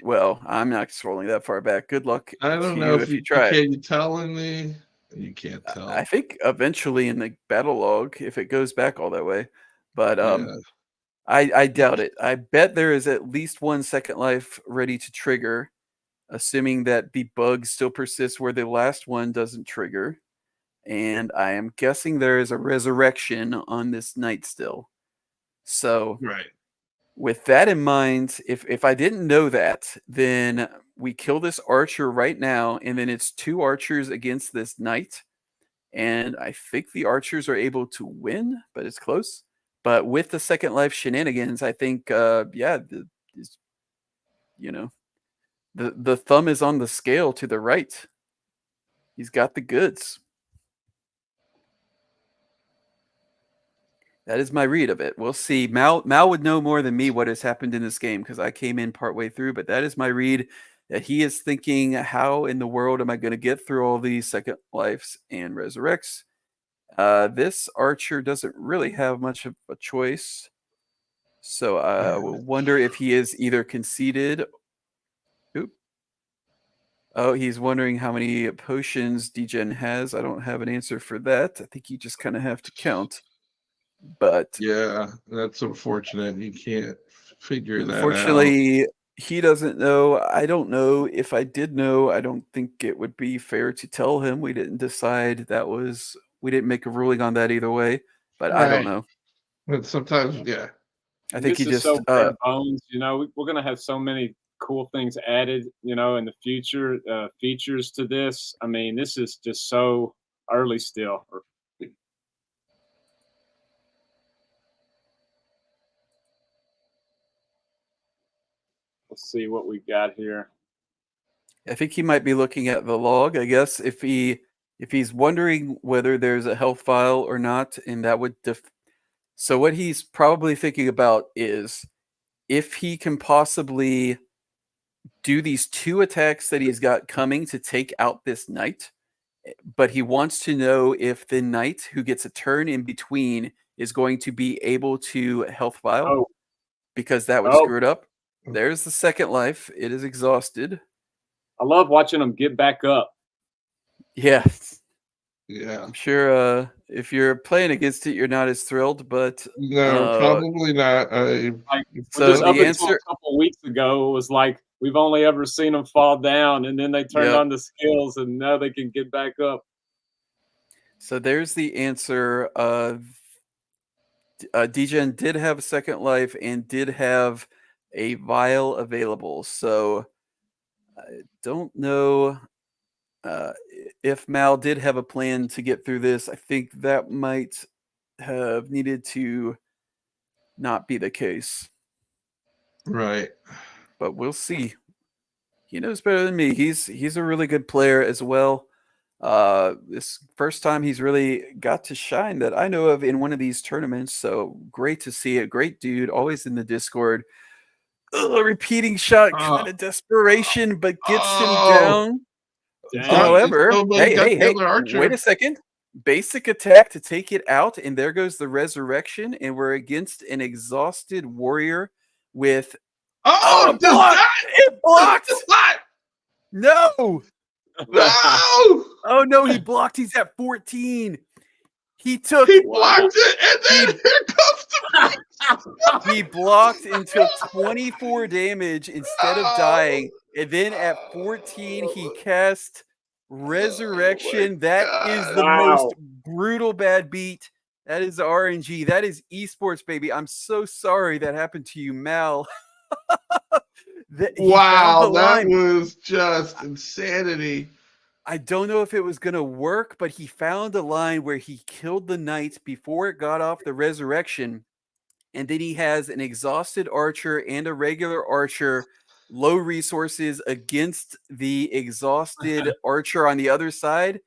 Well, I'm not scrolling that far back. Good luck I don't to know you if you try it. can you tell in the. You can't tell. I think eventually in the battle log, if it goes back all that way, but Yeah. I doubt it. I bet there is at least 1 second life ready to trigger, assuming that the bug still persists where the last one doesn't trigger. And I am guessing there is a resurrection on this knight still. So Right. with that in mind, if I didn't know that, then we kill this archer right now, and then it's 2 archers against this knight. And I think the archers are able to win, but it's close. But with the second life shenanigans, I think, yeah, you know, the thumb is on the scale to the right. He's got the goods. That is my read of it. We'll see. Mal would know more than me what has happened in this game because I came in partway through, but that is my read, that he is thinking, how in the world am I going to get through all these second lives and resurrects? This archer doesn't really have much of a choice. So I will wonder if he is either conceded. Oop. Oh, he's wondering how many potions Degen has. I don't have an answer for that. I think you just kind of have to count. But yeah, that's unfortunate. You can't figure that out. Unfortunately, he doesn't know. I don't know. If I did know, I don't think it would be fair to tell him. We didn't decide we didn't make a ruling on that either way, but I don't Right. know. But sometimes, yeah. I think he This is just, so bare bones. You know, we're gonna have so many cool things added. You know, in the future, features to this. I mean, this is just so early still. Let's see what we got here. I think he might be looking at the log. I guess if he's wondering whether there's a health file or not, and that would so what he's probably thinking about is if he can possibly do these 2 attacks that he's got coming to take out this knight, but he wants to know if the knight who gets a turn in between is going to be able to health file, because that would screw it up. There's the second life. It is exhausted. I love watching them get back up. Yeah. Yeah. I'm sure if you're playing against it, you're not as thrilled, but no, probably not. So up the until answer a couple of weeks ago, it was like we've only ever seen them fall down, and then they turned on the skills, and now they can get back up. So there's the answer. Degen did have a second life and did have a vial available. So Don't know if Mal did have a plan to get through this. I think that might have needed to not be the case. Right. But we'll see. He knows better than me. He's a really good player as well. This first time he's really got to shine that I know of in one of these tournaments. So great to see it. Great dude, always in the Discord. Repeating shot, kind of desperation, but gets him down. Dang. However, hey, Archer. wait a second. Basic attack to take it out, and there goes the resurrection, and we're against an exhausted warrior with Oh, it blocked. No. No! Oh no, he blocked. He's at 14. He blocked it, and then here comes the he blocked and took 24 damage instead of dying. And then at 14, he cast Resurrection. That is the most brutal bad beat. That is RNG. That is esports, baby. I'm so sorry that happened to you, Mal. Wow, that was just insanity. I don't know if it was going to work, but he found a line where he killed the knight before it got off the resurrection. And then he has an exhausted archer and a regular archer, low resources against the exhausted archer on the other side.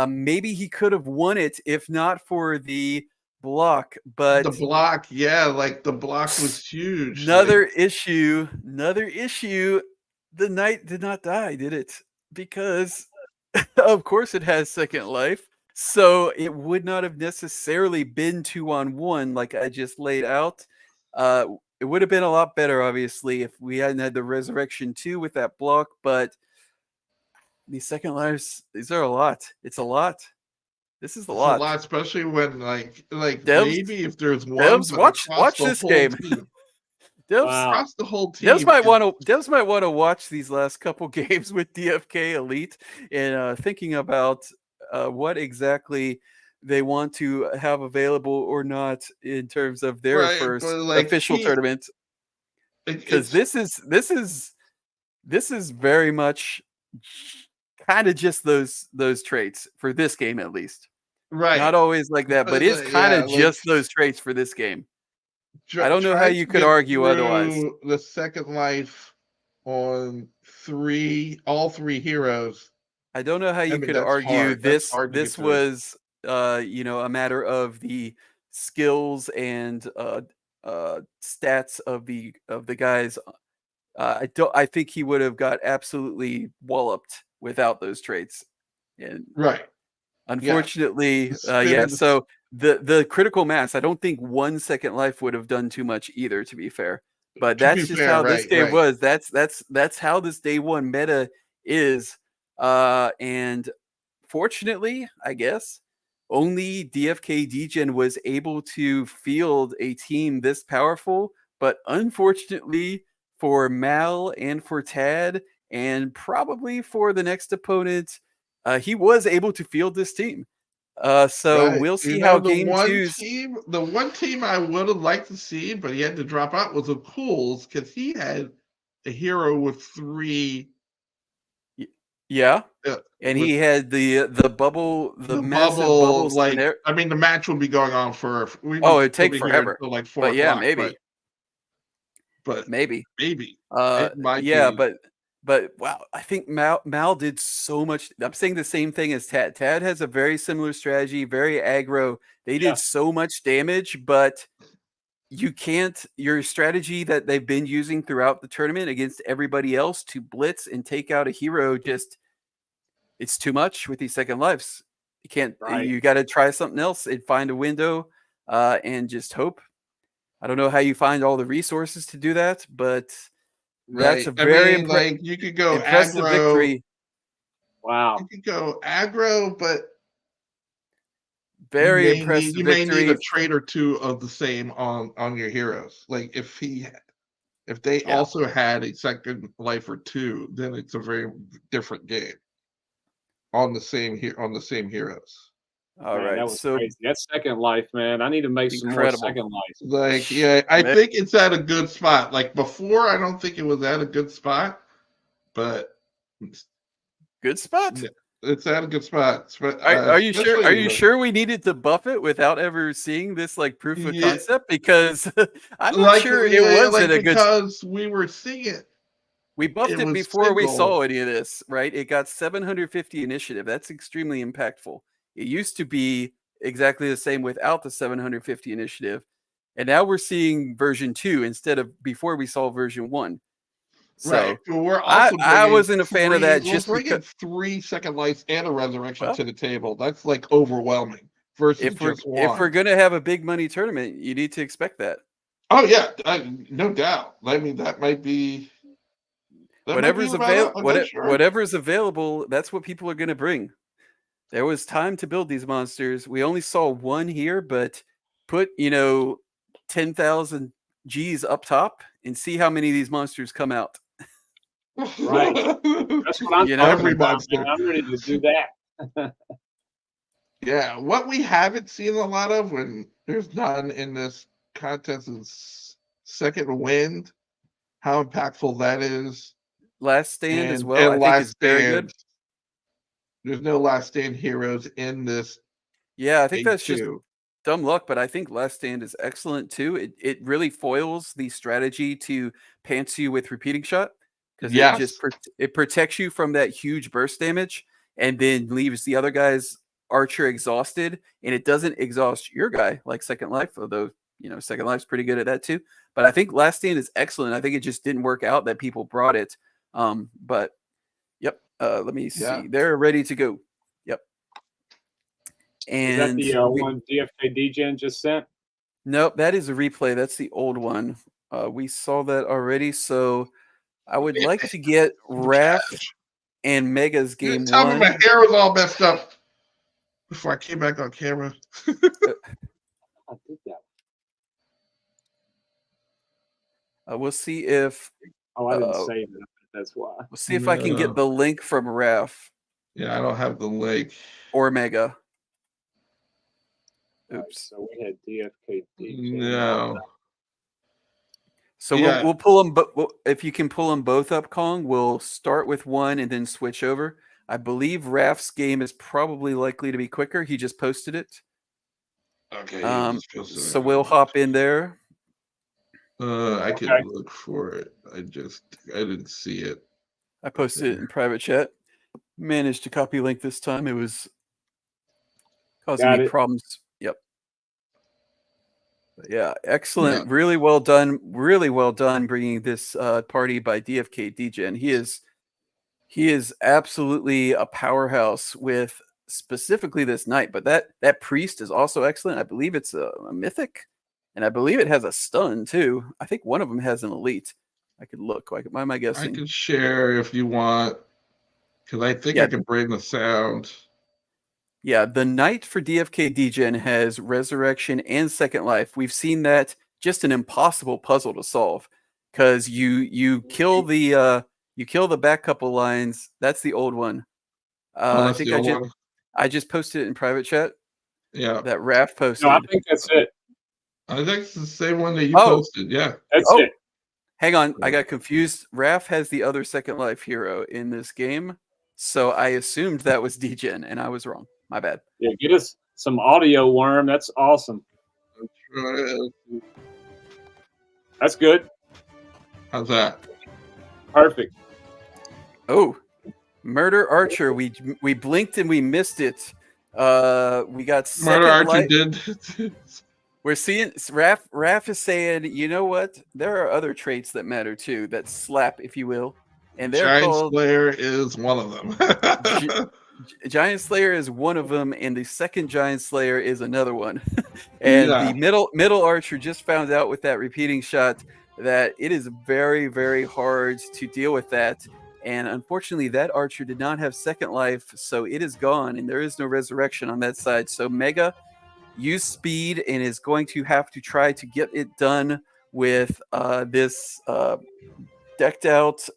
Maybe he could have won it if not for the block, but the block, yeah, like the block was huge. Another issue. The knight did not die, did it? Because of course it has second life. So it would not have necessarily been 2-on-1 like I just laid out. It would have been a lot better, obviously, if we hadn't had the Resurrection 2 with that block. But these second lives, these are a lot. It's a lot. This is a lot. It's a lot, especially when like Devs, maybe if there's one. Devs, watch this game. Devs, across the whole team. Devs might want to watch these last couple games with DFK Elite and thinking about what exactly they want to have available or not in terms of their first official tournament. Because this is very much kind of just those traits for this game, at least. Right. Not always like that, but it's kind of just those traits for this game. I don't know how you could argue otherwise. The second life on all three heroes. I don't know how you could argue this was a matter of the skills and stats of the guys. I think he would have got absolutely walloped without those traits. And right. Unfortunately, so the critical mass, I don't think 1 second life would have done too much either, to be fair. But that's just how this game was. That's how this day one meta is. And fortunately, I guess, only DFK Degen was able to field a team this powerful. But unfortunately for Mal and for Tad, and probably for the next opponent, he was able to field this team. So we'll see how game two's. The one team I would have liked to see, but he had to drop out, was the Cools, because he had a hero with 3. Yeah, and he had the bubble, the massive bubbles. Like, I mean, the match would be going on for. It'd take forever. Until like 4 but yeah, o'clock, maybe. But maybe. But wow, I think Mal did so much. I'm saying the same thing as Tad. Tad has a very similar strategy, very aggro. They did so much damage, but you can't. Your strategy that they've been using throughout the tournament against everybody else to blitz and take out a hero, it's too much with these second lives. You can't. Right. You got to try something else and find a window and just hope. I don't know how you find all the resources to do that, but. That's a very you could go impressive aggro. Victory. Wow. You could go aggro, but very impressive you victory. may need a trait or two of the same on your heroes. Like if they also had a second life or 2, then it's a very different game on the same heroes. All right, that was crazy. That second life, man. I need to make some more second life. Like, yeah, I think it's at a good spot. Like before, I don't think it was at a good spot, but Good spot. Yeah, it's at a good spot. Are you sure? Are you especially sure we needed to buff it without ever seeing this like proof of Yeah. concept? Because I'm not sure it was like in a good. because we were seeing it. We buffed it it was before we signal. saw any of this, right? It got 750 initiative. That's extremely impactful. It used to be exactly the same without the 750 initiative. And now we're seeing version 2 instead of before we saw version 1. So Right. But we're also I bringing wasn't a fan of that we're just bringing because 3 second lights and a resurrection Well, to the table. That's like overwhelming versus if we're just one. gonna have a big money tournament, you need to expect that. Oh yeah, no doubt. I mean, that might be Whatever's available. whatever's available, that's what people are gonna bring. There was time to build these monsters. We only saw one here, but put 10,000 G's up top and see how many of these monsters come out. Right. That's what I'm You know, talking every about, monster. man. I'm ready to do that. Yeah, what we haven't seen a lot of when there's none in this contest is second wind. How impactful that is. Last Stand as And well. I think Last it's very good. Stand. There's no Last Stand heroes in this. Yeah, I think thing that's just too. dumb luck, but I think Last Stand is excellent too. It really foils the strategy to pants you with repeating shot because Yes. it just it protects you from that huge burst damage and then leaves the other guy's archer exhausted, and it doesn't exhaust your guy like Second Life, although Second Life's pretty good at that too. But I think Last Stand is excellent. I think it just didn't work out that people brought it. But yep, let me see. Yeah. They're ready to go. Yep. Is that And the one DFK Degen just sent? nope, that is a replay. That's the old one. We saw that already. So I would like to get Raph and Mega's You game didn't tell me 1. my hair was all messed up before I came back on camera. I did that. We'll see if Oh, I didn't save it. That's why. we'll see if I can No. get the link from Raph Yeah, I don't have the link. or Mega. Right, Oops. so we had DFK Degen. No. So Yeah. we'll pull them, but if you can pull them both up, Kong, we'll start with one and then switch over. I believe Raph's game is probably likely to be quicker. He just posted it. Okay. So we'll hop in there. I can Okay. look for it. I didn't see it. I posted it in private chat. Managed to copy link this time. It was causing Got me it. problems. Yep. But yeah, excellent. Yeah. Really well done. Really well done bringing this party by DFK Degen. He is absolutely a powerhouse with specifically this knight. But that priest is also excellent. I believe it's a mythic, and I believe it has a stun too. I think one of them has an elite. I could look. Why am I I guessing? can share if you want, because I think Yeah. I can bring the sound. Yeah, the knight for DFK Degen has resurrection and second life. We've seen that, just an impossible puzzle to solve because you kill the back couple lines. That's the old one. I That's think the old one. I just posted it in private chat. Yeah, That Raph posted. No, I think that's it. I think it's the same one that you Oh. posted. Yeah, That's Oh. it. Hang on, I got confused. Raph has the other second life hero in this game, so I assumed that was Degen, and I was wrong. My bad. Yeah, get us some audio, Worm. That's awesome. That's good. how's that? Perfect. Oh, Murder Archer. We blinked and we missed it. We got second Murder Archer light. did. We're seeing Raph is saying, you know what? There are other traits that matter too, that slap, if you will. And they're Giant called Slayer is one of them. Giant Slayer is one of them, and the second Giant Slayer is another one. And Yeah. the middle archer just found out with that repeating shot that it is very, very hard to deal with that. And unfortunately, that archer did not have second life, so it is gone, and there is no resurrection on that side. So Mega used speed and is going to have to try to get it done with this decked out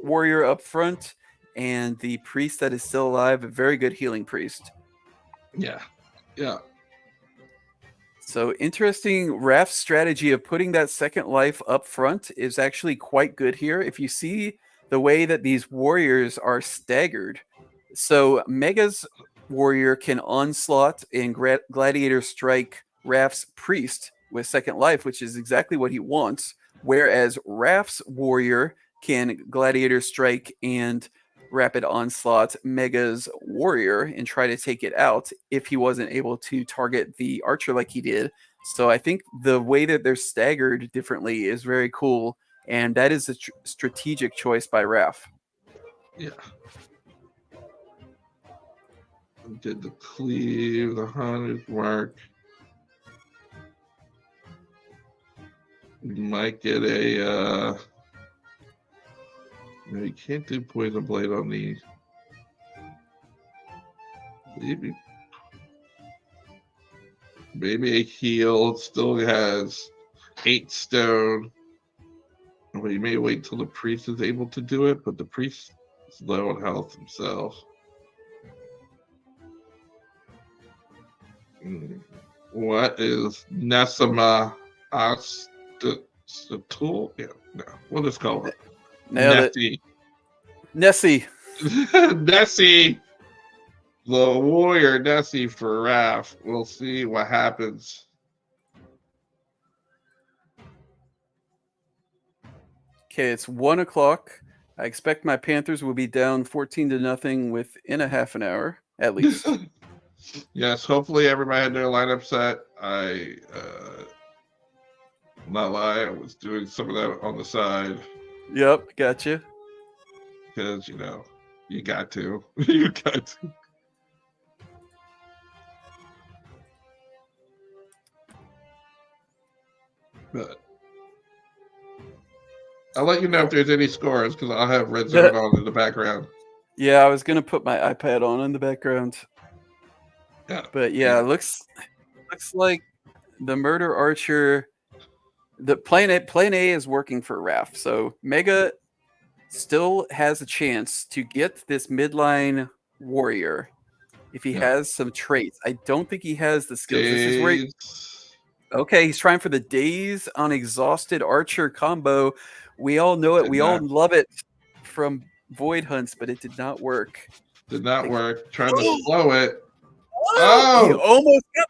warrior up front and the priest that is still alive, a very good healing priest. Yeah. So interesting. Raph's strategy of putting that second life up front is actually quite good here. If you see the way that these warriors are staggered. So Mega's warrior can onslaught and gladiator strike Raph's priest with second life, which is exactly what he wants. Whereas Raph's warrior can gladiator strike and rapid onslaught Mega's warrior and try to take it out if he wasn't able to target the archer like he did. So I think the way that they're staggered differently is very cool, and that is a strategic choice by Raph. Yeah. Did the cleave, the 100 mark. You might get a no, you can't do poison blade on the maybe a heal. It still has 8 stone. Well, you may wait till the priest is able to do it, but the priest is low on health himself. What is Nessima tool? Yeah, no. We'll just call her Nessie. Nessie. Nessie. The warrior Nessie for Raph. We'll see what happens. Okay, it's 1 o'clock. I expect my Panthers will be down 14-0 within a half an hour, at least. Yes, hopefully everybody had their lineup set. Not lie, I was doing some of that on the side. Yep, gotcha. Because, you know, you got to. You got to. But I'll let you know if there's any scores, because I'll have Red Zone on in the background. Yeah, I was going to put my iPad on in the background. Yeah. But yeah, it looks like the Murder Archer, the plan A is working for Raph. So Mega still has a chance to get this midline warrior if he has some traits. I don't think he has the skills. This is where okay, he's trying for the Days on Exhausted Archer combo. We all know it. We all love it from Void Hunts, but it did not work. Did not work. Trying to slow it. Oh, he almost got.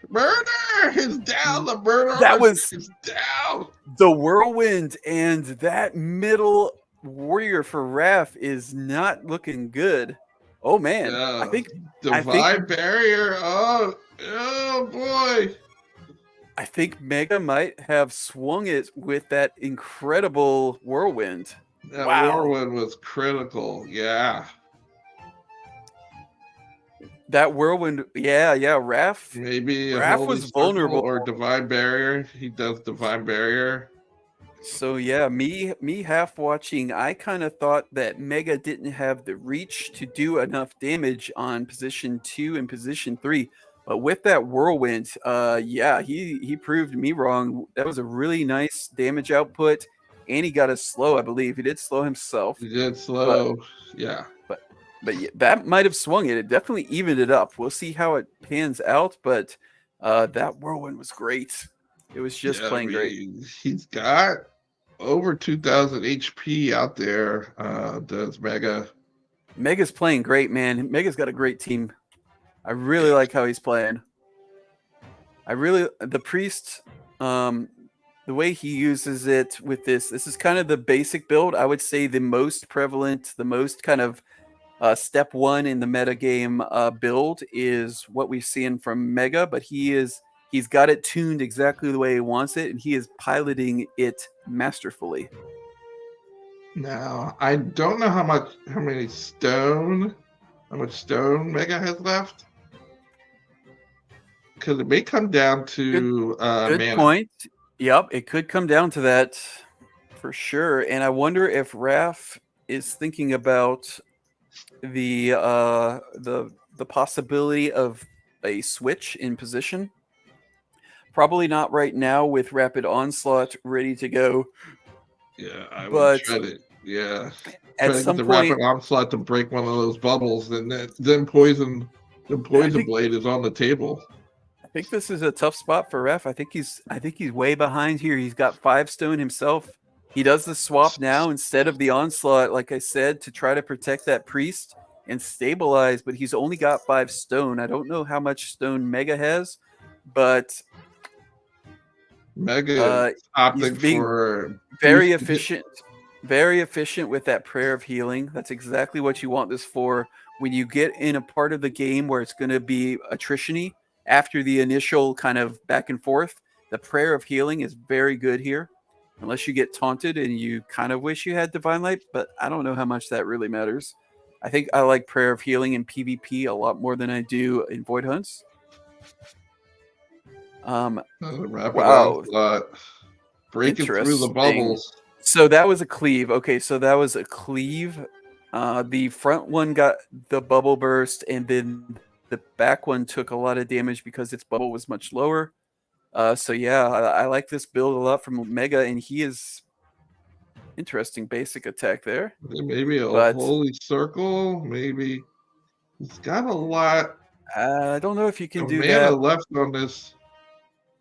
Murder is down. The murder is down. The whirlwind, and that middle warrior for Raph is not looking good. Oh man, I think divine barrier. Oh boy. I think Mega might have swung it with that incredible whirlwind. That whirlwind was critical. Yeah. That whirlwind, Raph. Maybe Raph was vulnerable, or divine barrier. He does divine barrier. So yeah, me half watching. I kind of thought that Mega didn't have the reach to do enough damage on position 2 and position 3, but with that whirlwind, he proved me wrong. That was a really nice damage output, and he got a slow. I believe he did slow himself. He did slow, But yeah, that might have swung it. It definitely evened it up. We'll see how it pans out. But that whirlwind was great. It was just playing great. He's got over 2,000 HP out there. Does Mega? Mega's playing great, man. Mega's got a great team. I really like how he's playing. The priest, the way he uses it with this is kind of the basic build. I would say the most prevalent, the most kind of step 1 in the metagame build is what we're seeing from Mega, but he's got it tuned exactly the way he wants it, and he is piloting it masterfully. Now, I don't know how much stone Mega has left, because it may come down to good mana. Point. Yep, it could come down to that for sure. And I wonder if Raph is thinking about the possibility of a switch in position. Probably not right now with Rapid Onslaught ready to go. Yeah, I would try to. Yeah, at some point, Rapid Onslaught to break one of those bubbles, and then poison blade is on the table. I think this is a tough spot for Raph. I think he's way behind here. He's got 5 stone himself. He does the swap now instead of the onslaught, like I said, to try to protect that priest and stabilize, but he's only got 5 stone. I don't know how much stone Mega has, but Mega he's opting being for very boosted hit- efficient. Very efficient with that prayer of healing. That's exactly what you want this for. When you get in a part of the game where it's going to be attrition-y after the initial kind of back and forth, the prayer of healing is very good here. Unless you get taunted and you kind of wish you had Divine Light, but I don't know how much that really matters. I think I like prayer of healing in PvP a lot more than I do in Void Hunts. rapid Wow. onslaught. Breaking through the Interesting. bubbles. So that was a cleave. Okay, so that was a cleave. The front one got the bubble burst, and then the back one took a lot of damage because its bubble was much lower. So yeah, I like this build a lot from Mega, and he is interesting basic attack there. Maybe a But- holy circle. Maybe he's got a lot I don't know if you can of do mana that. left on this.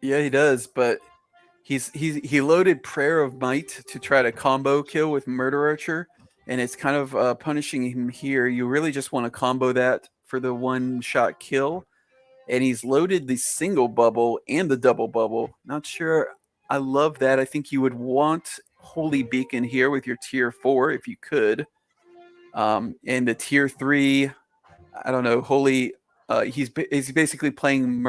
Yeah, he does, but he loaded Prayer of Might to try to combo kill with Murder Archer, and it's kind of punishing him here. You really just want to combo that for the one-shot kill, and he's loaded the single bubble and the double bubble. Not sure I love that. I think you would want Holy Beacon here with your tier 4 if you could. And the tier 3, I don't know, Holy... he's basically playing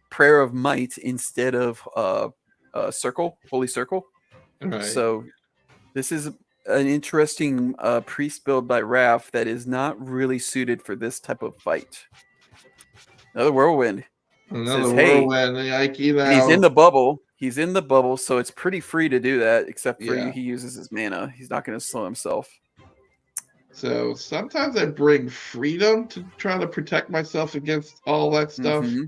Prayer of Might instead of Circle, Holy Circle. Right. So this is an interesting priest build by Raph that is not really suited for this type of fight. Another whirlwind. Another says, hey, whirlwind. Like, you know, He's in the bubble. He's in the bubble, so it's pretty free to do that, except for Yeah. he uses his mana. He's not going to slow himself. So sometimes I bring freedom to try to protect myself against all that stuff. Mhm.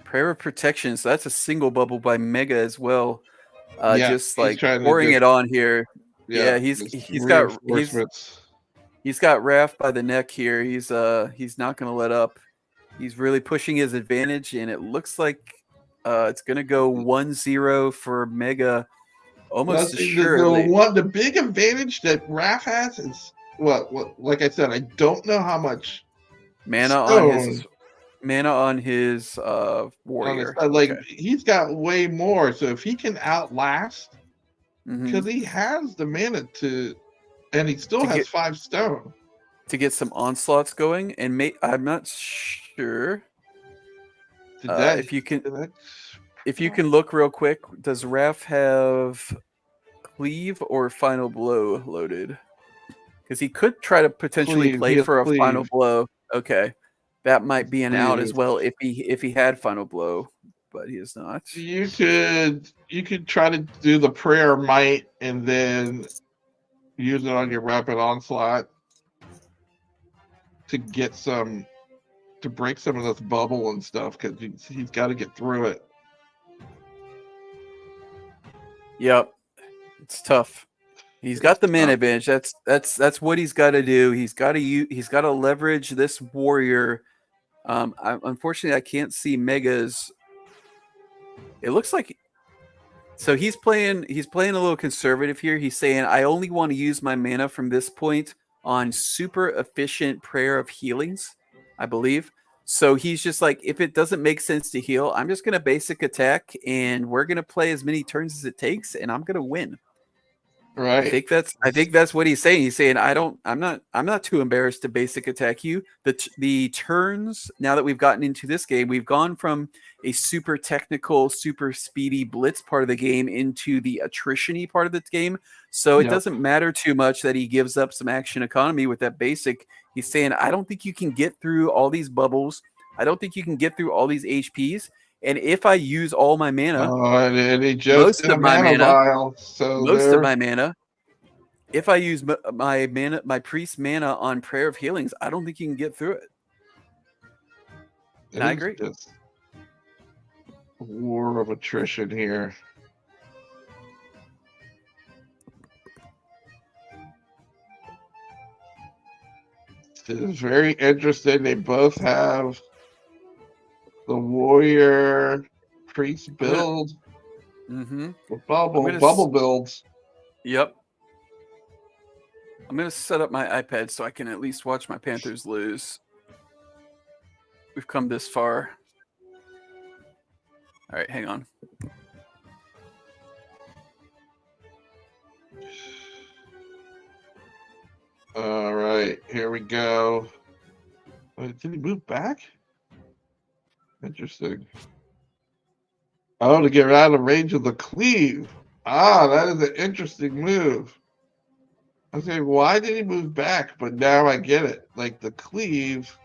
Prayer of Protection. So that's a single bubble by Mega as well. Yeah, Just he's like trying to pouring just- it on here. Yeah, he's got reinforcements. he's got Raph by the neck here. He's not going to let up. He's really pushing his advantage, and it looks like it's going to go 1-0 for Mega almost assuredly. The big advantage that Raph has is like I said, I don't know how much Mana on his warrior. like he's got way more. So if he can outlast, Mhm. because he has the mana to, and he still To has get- 5 stone. To get some onslaughts going, and I'm not sure if you can look real quick. Does Raph have Cleave or Final Blow loaded? Because he could try to potentially Cleave, play he has for a Cleave. Final Blow. Okay, that might be an out as Cleave. well if he had Final Blow, but he is not. You could try to do the prayer might and then use it on your rapid onslaught to get to break some of this bubble and stuff, because he's got to get through it. Yep, it's tough. He's got the mana advantage. That's what he's got to do. He's got to leverage this warrior. Unfortunately, I can't see Mega's. It looks like so he's playing a little conservative here. He's saying I only want to use my mana from this point on super efficient Prayer of Healings, I believe. So he's just like, if it doesn't make sense to heal, I'm just gonna basic attack and we're gonna play as many turns as it takes, and I'm gonna win. Right. I think that's what he's saying. He's saying I'm not too embarrassed to basic attack you. The turns, now that we've gotten into this game, we've gone from a super technical, super speedy blitz part of the game into the attrition-y part of the game. So it doesn't matter too much that he gives up some action economy with that basic. He's saying, I don't think you can get through all these bubbles. I don't think you can get through all these HPs. And if I use all my mana, and he just did a mana vial, so most of my mana, if I use my priest mana on Prayer of Healings, I don't think you can get through it. And I agree. Just a war of attrition here. It is very interesting. They both have the warrior priest build. Mm-hmm. Bubble builds. Yep. I'm going to set up my iPad so I can at least watch my Panthers lose. We've come this far. All right, hang on. All right, here we go. Did he move back? Interesting. Oh, to get out of range of the cleave. Ah, that is an interesting move. I was saying, why did he move back? But now I get it. Like the cleave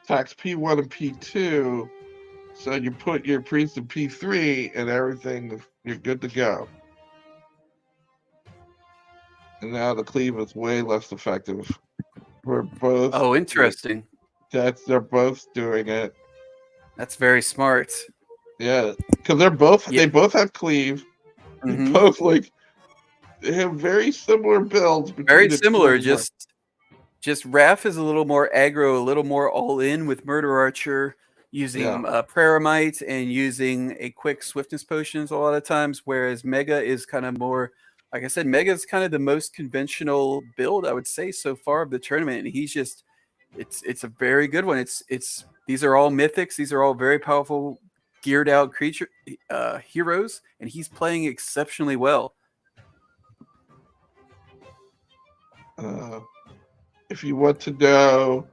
attacks P1 and P2. So you put your priest in P3 and everything, you're good to go. And now the cleave is way less effective. We're both. Oh, interesting. They're both doing it. That's very smart. Yeah, because they both have cleave. Mhm. They both they have very similar builds. Very similar. Just Raph is a little more aggro, a little more all in with Murder Archer, using Prayer Might and using a quick swiftness potions a lot of times, whereas Mega is kind of more, like I said, Mega is kind of the most conventional build, I would say, so far of the tournament. And he's just, it's a very good one. These are all mythics. These are all very powerful, geared out creature heroes, and he's playing exceptionally well. If you want to know,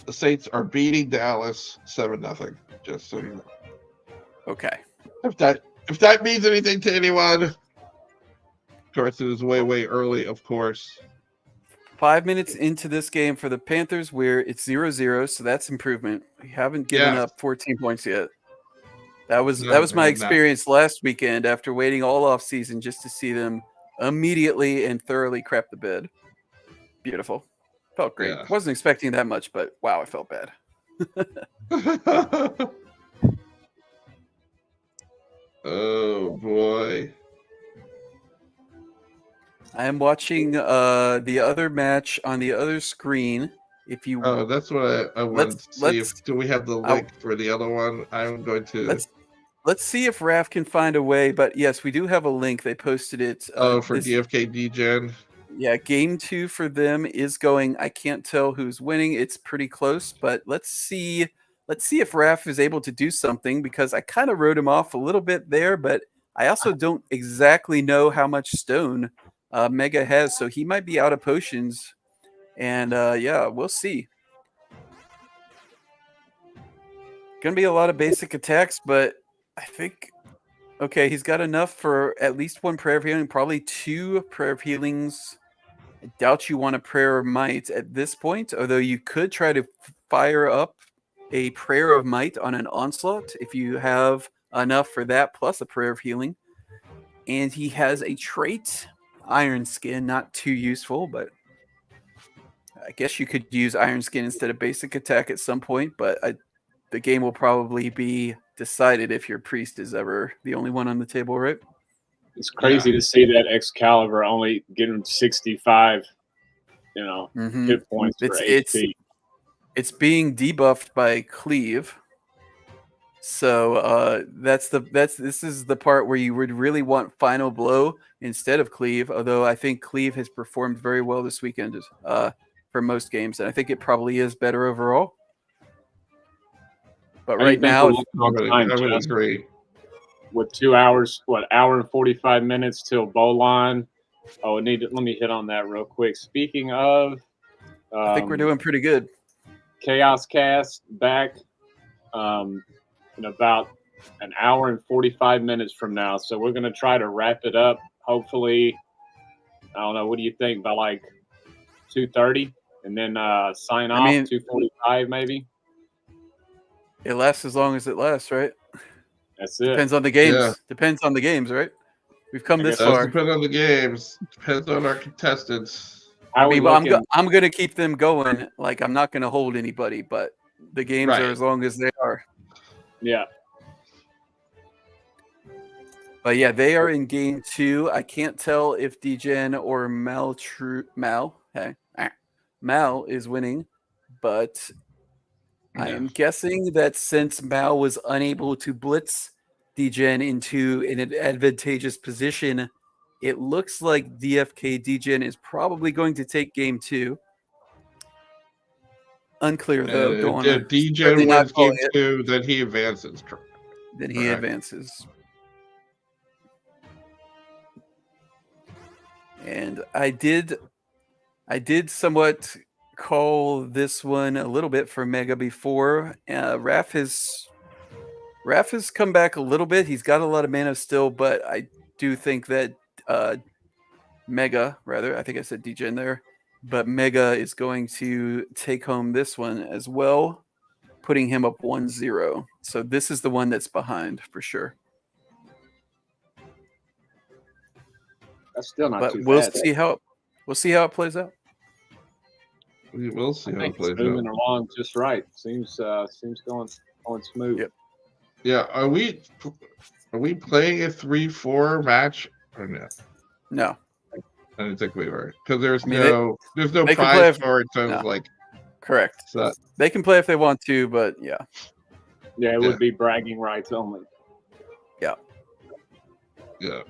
the Saints are beating Dallas 7-0. Just so you know. Okay. If that means anything to anyone, of course it is way early. Of course. 5 minutes into this game for the Panthers, where it's 0-0, so that's improvement. We haven't given up 14 points yet. That was my experience last weekend after waiting all off season just to see them immediately and thoroughly crap the bed. Beautiful. Felt great. Yeah. Wasn't expecting that much, but wow, I felt bad. Oh boy. I am watching the other match on the other screen. If you that's what I wanted to see. Do we have the link for the other one? I'm going to let's see if Raph can find a way. But yes, we do have a link. They posted it. For DFK Degen. Yeah, game 2 for them is going. I can't tell who's winning. It's pretty close, but let's see if Raph is able to do something, because I kind of wrote him off a little bit there, but I also don't exactly know how much stone Mega has, so he might be out of potions. And yeah, we'll see. Gonna be a lot of basic attacks, but I think okay, he's got enough for at least 1 prayer of healing, probably 2 prayer of healings. I doubt you want a prayer of might at this point, although you could try to fire up a prayer of might on an onslaught if you have enough for that, plus a prayer of healing. And he has a trait, Iron Skin, not too useful, but I guess you could use Iron Skin instead of basic attack at some point, but the game will probably be decided if your priest is ever the only one on the table, right? It's crazy to see that Excalibur only getting 65, hit points for HP. It's being debuffed by Cleave. So this is the part where you would really want Final Blow instead of Cleave, although I think Cleave has performed very well this weekend for most games, and I think it probably is better overall. But right now, I would agree. With 2 hours, hour and 45 minutes till bow line. Oh, let me hit on that real quick. Speaking of, I think we're doing pretty good. Chaos Cast back in about an hour and 45 minutes from now. So we're going to try to wrap it up. Hopefully, I don't know. What do you think? By like 2:30, and then sign off 2:45 maybe. It lasts as long as it lasts, right? That's it. Depends on the games. Yeah. Depends on the games, right? We've come this Does far. depend on the games. Depends on our contestants. I'm going to keep them going. Like, I'm not going to hold anybody, but the games are as long as they are. Yeah. But yeah, they are in game 2. I can't tell if Degen or Mal is winning, but I am guessing that since Mal was unable to blitz Degen into an advantageous position, it looks like DFK Degen is probably going to take game 2. Unclear though. Don't want to. Degen wins game 2, then he advances. Then he advances. And I did somewhat call this one a little bit for Mega before. Raph has come back a little bit. He's got a lot of mana still, but I do think that Mega, rather, I think I said Degen there, but Mega is going to take home this one as well, putting him up 1-0. So this is the one that's behind for sure. That's still not too we'll bad. We'll see how it plays out. We will see how it plays out. Moving along just right. Seems going smooth. Yep. Yeah. Are we playing a 3-4 match or no? No. I didn't think we were, because there's no prize for it. So it's like correct. So, they can play if they want to, but yeah. Yeah, it would be bragging rights only. Yeah. Yeah.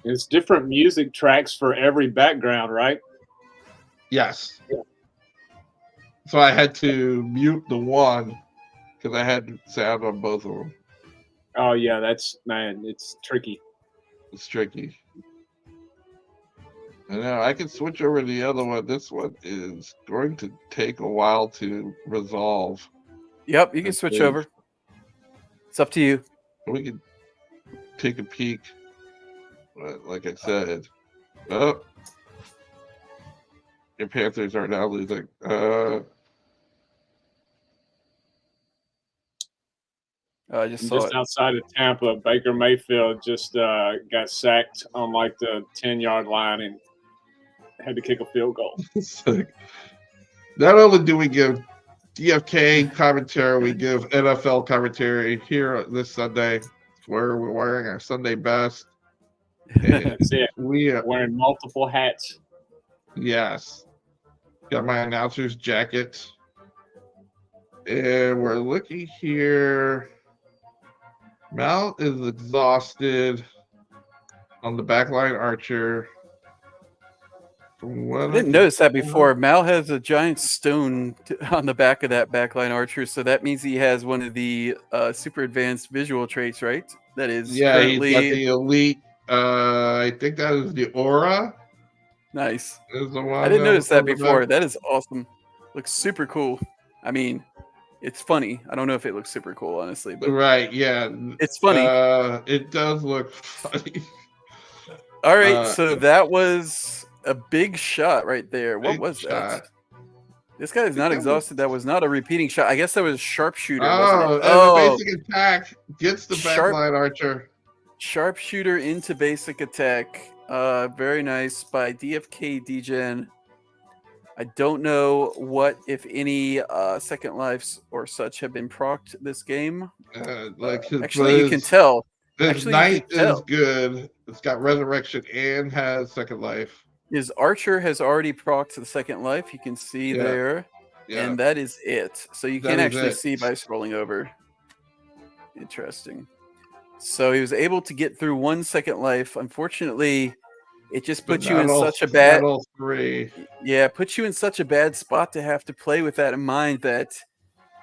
It's different music tracks for every background, right? Yes. Yeah. So I had to mute the one because I had sound on both of them. Oh yeah, it's tricky. It's tricky. I know. I can switch over to the other one. This one is going to take a while to resolve. Yep, you can switch over. It's up to you. We can take a peek. But like I said, your Panthers are now losing. I just saw it. Outside of Tampa, Baker Mayfield just got sacked on like the 10-yard line and had to kick a field goal. Not only do we give DFK commentary, we give NFL commentary here this Sunday, where we're wearing our Sunday best. That's it. We are wearing multiple hats. Yes. Got my announcer's jacket. And we're looking here. Mal is exhausted on the backline archer. I didn't notice that before. Mal has a giant stone on the back of that backline archer, so that means he has one of the super advanced visual traits, right? That is he's got the elite. I think that is the aura. Nice. Is the one I didn't notice that before. That is awesome. Looks super cool. I mean, it's funny. I don't know if it looks super cool, honestly, but right, yeah, it's funny. It does look funny. All right, so that was a big shot right there. What was that? This guy is not exhausted. That was not a repeating shot. I guess that was sharpshooter. The basic attack gets the backline archer. Sharpshooter into basic attack. Very nice by DFK Degen. I don't know what, if any, second lives or such have been procced this game. Actually, you can tell. His knight is good. It's got resurrection and has second life. His archer has already procced the second life. You can see there. Yeah. And that is it. So you can actually see by scrolling over. Interesting. So he was able to get through 1 second life. Unfortunately, it just puts you in such a bad puts you in such a bad spot to have to play with that in mind that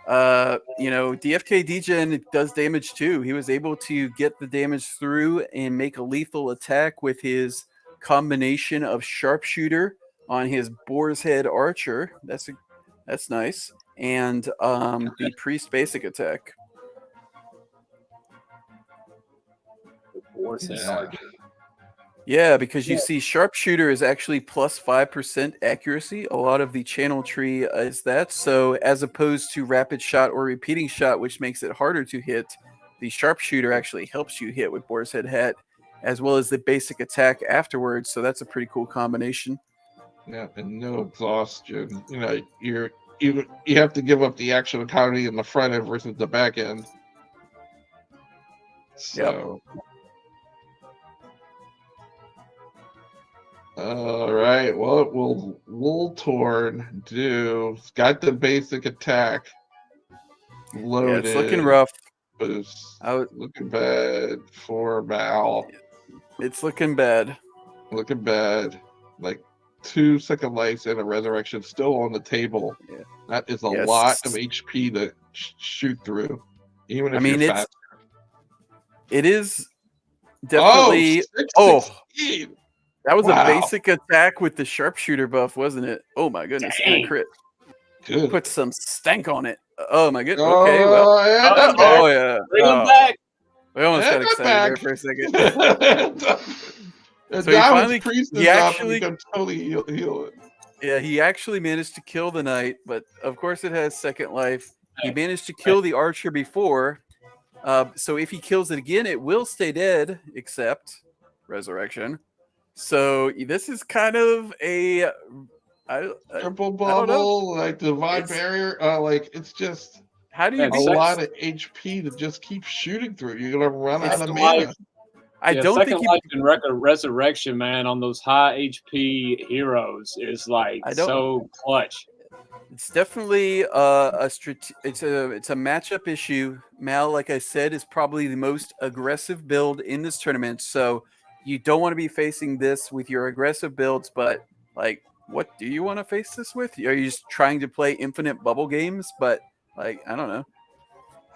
DFK Degen does damage too. He was able to get the damage through and make a lethal attack with his combination of sharpshooter on his boar's head archer. That's nice. And the priest basic attack. Yeah, because you see sharpshooter is actually plus 5% accuracy. A lot of the channel tree is that. So as opposed to rapid shot or repeating shot, which makes it harder to hit, the sharpshooter actually helps you hit with boar's head hat, as well as the basic attack afterwards. So that's a pretty cool combination. Yeah, and no exhaustion. You have to give up the action economy in the front end versus the back end. So All right. What will Voltorn do? It's got the basic attack loaded. Yeah, it's looking rough. Boost. Looking bad for Mal. It's looking bad. Looking bad. Like 2 second lives and a resurrection still on the table. Yeah. That is a lot of HP to shoot through. Even if you're fast. It is definitely. That was a basic attack with the sharpshooter buff, wasn't it? Oh my goodness! And a crit. Good. Put some stank on it. Oh my goodness. Okay, well. Yeah. Bring him back. We almost got excited there for a second. So he actually totally heal it. Yeah, he actually managed to kill the knight, but of course it has second life. He managed to kill the archer before. So if he kills it again, it will stay dead, except resurrection. So this is kind of a triple bubble, like divine barrier. Like it's just how do you a lot of HP to just keep shooting through. You're gonna run out of mana. I don't second think life and resurrection, man, on those high HP heroes is like so clutch. It's definitely it's a matchup issue. Mal, like I said, is probably the most aggressive build in this tournament. So you don't want to be facing this with your aggressive builds, but like, what do you want to face this with? Are you just trying to play infinite bubble games? But like, I don't know.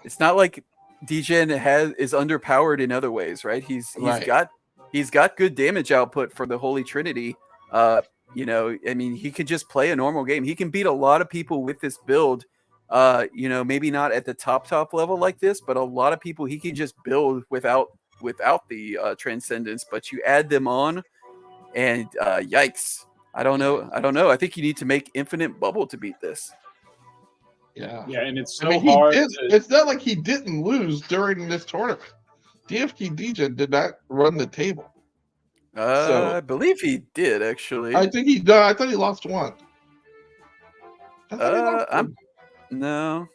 It's not like Degen is underpowered in other ways, right? He's got good damage output for the Holy Trinity. You know, I mean, he could just play a normal game. He can beat a lot of people with this build. You know, maybe not at the top level like this, but a lot of people he can just build without the transcendence. But you add them on, and yikes! I don't know. I think you need to make infinite bubble to beat this. Yeah, and it's so hard. It's not like he didn't lose during this tournament. DFK Degen did not run the table. I believe he did actually. I think he did. I thought he lost one. No.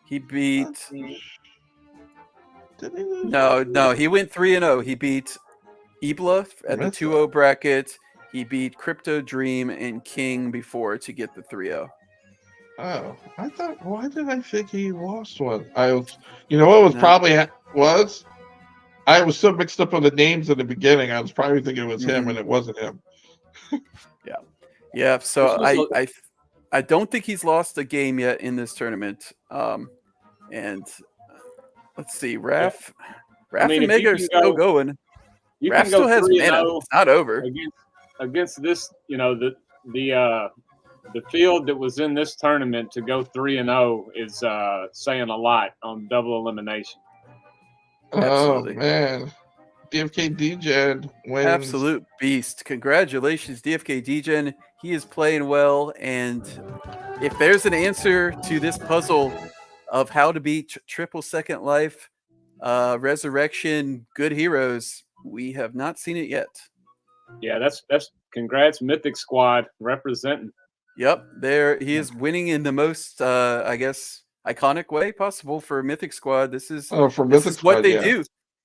He beat. No. He went 3-0. He beat Ibla at the 2-0 bracket. He beat Crypto Dream and King before to get the 3-0. Oh, I thought. Why did I think he lost one? You know what was probably was. I was so mixed up on the names in the beginning. I was probably thinking it was him, and it wasn't him. Yeah. So I don't think he's lost a game yet in this tournament. And let's see, Raph and Mega are still going. Raph still has mana. It's not over against this. You know the field that was in this tournament to go 3-0 is saying a lot on double elimination. Absolutely. Oh man, DFK Degen wins. Absolute beast! Congratulations, DFK Degen. He is playing well, and if there's an answer to this puzzle of how to beat triple second life, resurrection, good heroes, we have not seen it yet. Yeah, that's congrats, Mythic Squad representing. Yep, he is winning in the most, I guess, iconic way possible for Mythic Squad. This is what they do.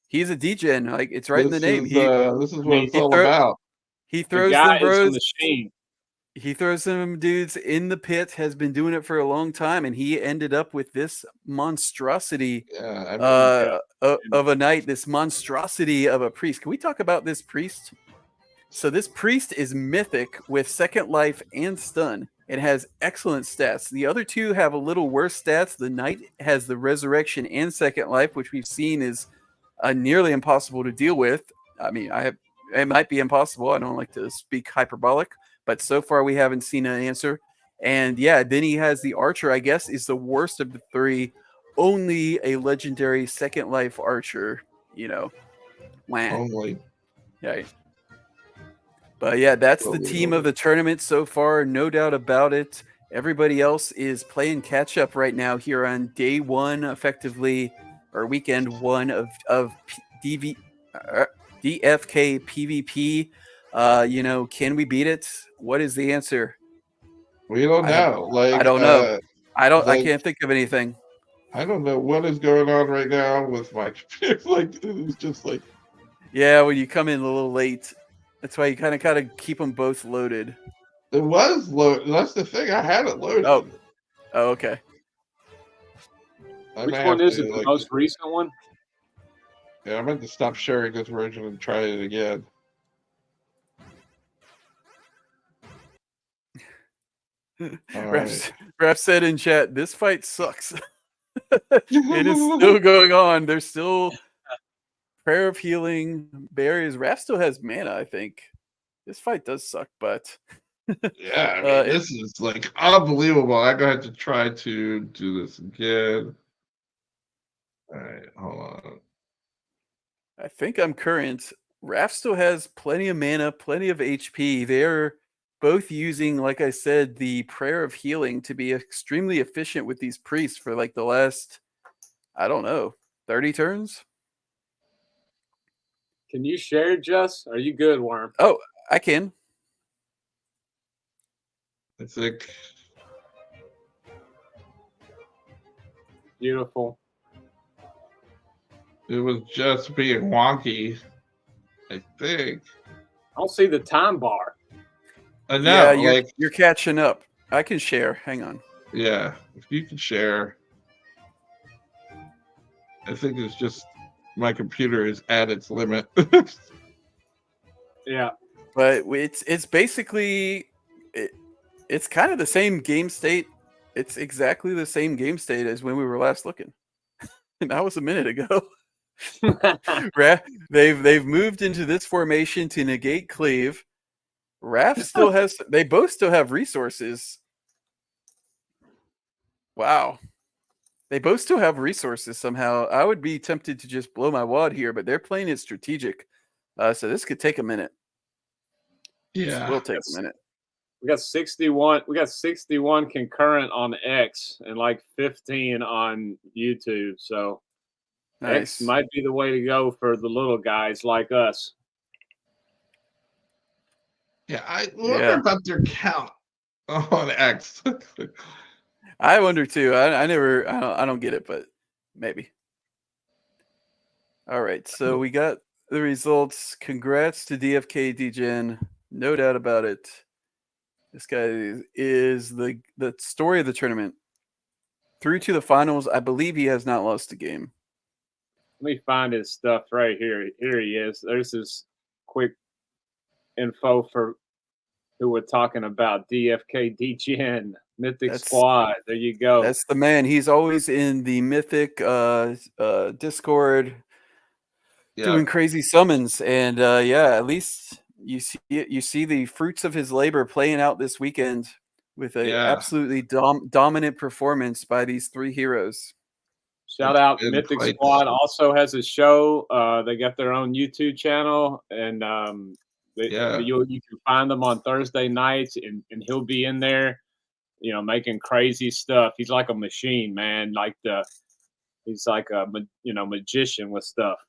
He's a Degen, like it's right in the name. This is what it's all about. He throws them bros. He throws them dudes in the pit. Has been doing it for a long time, and he ended up with this monstrosity of a knight. This monstrosity of a priest. Can we talk about this priest? So this priest is mythic with second life and stun. It has excellent stats. The other two have a little worse stats. The knight has the resurrection and second life, which we've seen is nearly impossible to deal with. I mean, it might be impossible. I don't like to speak hyperbolic, but so far we haven't seen an answer. And yeah, then he has the archer, I guess, is the worst of the three. Only a legendary second life archer, you know. Only. Yeah. But yeah, that's the team of the tournament so far, no doubt about it. Everybody else is playing catch up right now here on day one, effectively, or weekend one of DFK PvP. You know, can we beat it? What is the answer? We don't know. I don't know. I can't think of anything. I don't know what is going on right now with my like. It's just like. Yeah, when you come in a little late. That's why you kind of gotta keep them both loaded. It was loaded. That's the thing. I had it loaded. Oh, okay. I Which may one have is to, it? The like, most recent one? yeah, I meant to stop sharing this version and try it again. Raph said in chat, "This fight sucks." It is still going on. There's still prayer of healing barriers. Raph still has mana, I think. This fight does suck, but Yeah, I mean, this is like unbelievable. I'm going to have to try to do this again. All right, hold on. I think I'm current. Raph still has plenty of mana, plenty of HP. They're both using, like I said, the prayer of healing to be extremely efficient with these priests for like the last, I don't know, 30 turns? Can you share, Jess? Are you good, Worm? Oh, I can. I think. Beautiful. It was just being wonky, I think. I don't see the time bar. I know, Yeah, you're catching up. I can share. Hang on. Yeah, if you can share. I think it's just my computer is at its limit. Yeah. But it's basically it's kind of the same game state. It's exactly the same game state as when we were last looking. And that was a minute ago. They've moved into this formation to negate cleave. Raph still has. They both still have resources. Wow. They both still have resources somehow. I would be tempted to just blow my wad here, but they're playing it strategic. So this could take a minute. Yeah. This will take a minute. We got 61. We got 61 concurrent on X and like 15 on YouTube. So Nice. X might be the way to go for the little guys like us. Yeah, I wonder about their count on X. I wonder too. I don't get it, but maybe. All right, so we got the results. Congrats to DFK Degen. No doubt about it. This guy is the story of the tournament. Through to the finals. I believe he has not lost a game. Let me find his stuff right here. Here he is. There's his quick info for who we're talking about. DFK Degen, Mythic Squad. There you go. That's the man. He's always in the Mythic Discord doing crazy summons. And at least you see the fruits of his labor playing out this weekend with a absolutely dominant performance by these three heroes. Shout out Mythic Squad also has a show. They got their own YouTube channel, and you can find them on Thursday nights, and he'll be in there, making crazy stuff. He's like a machine, man. He's like a magician with stuff.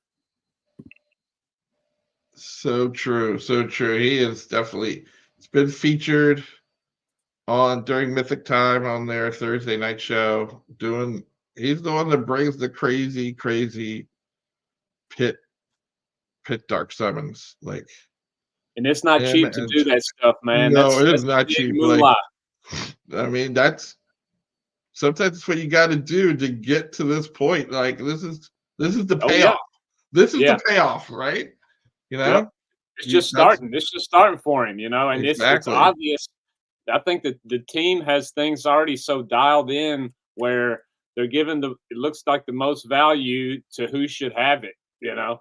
So true, so true. He is definitely. It's been featured during Mythic Time on their Thursday night show. He's the one that brings the crazy pit dark summons. And it's not cheap to do that stuff, man. No, it is not cheap. I mean, sometimes it's what you got to do to get to this point. Like this is the payoff. This is the payoff, right? It's just starting. It's just starting for him, and it's obvious. I think that the team has things already so dialed in where they're giving it looks like the most value to who should have it, Yeah,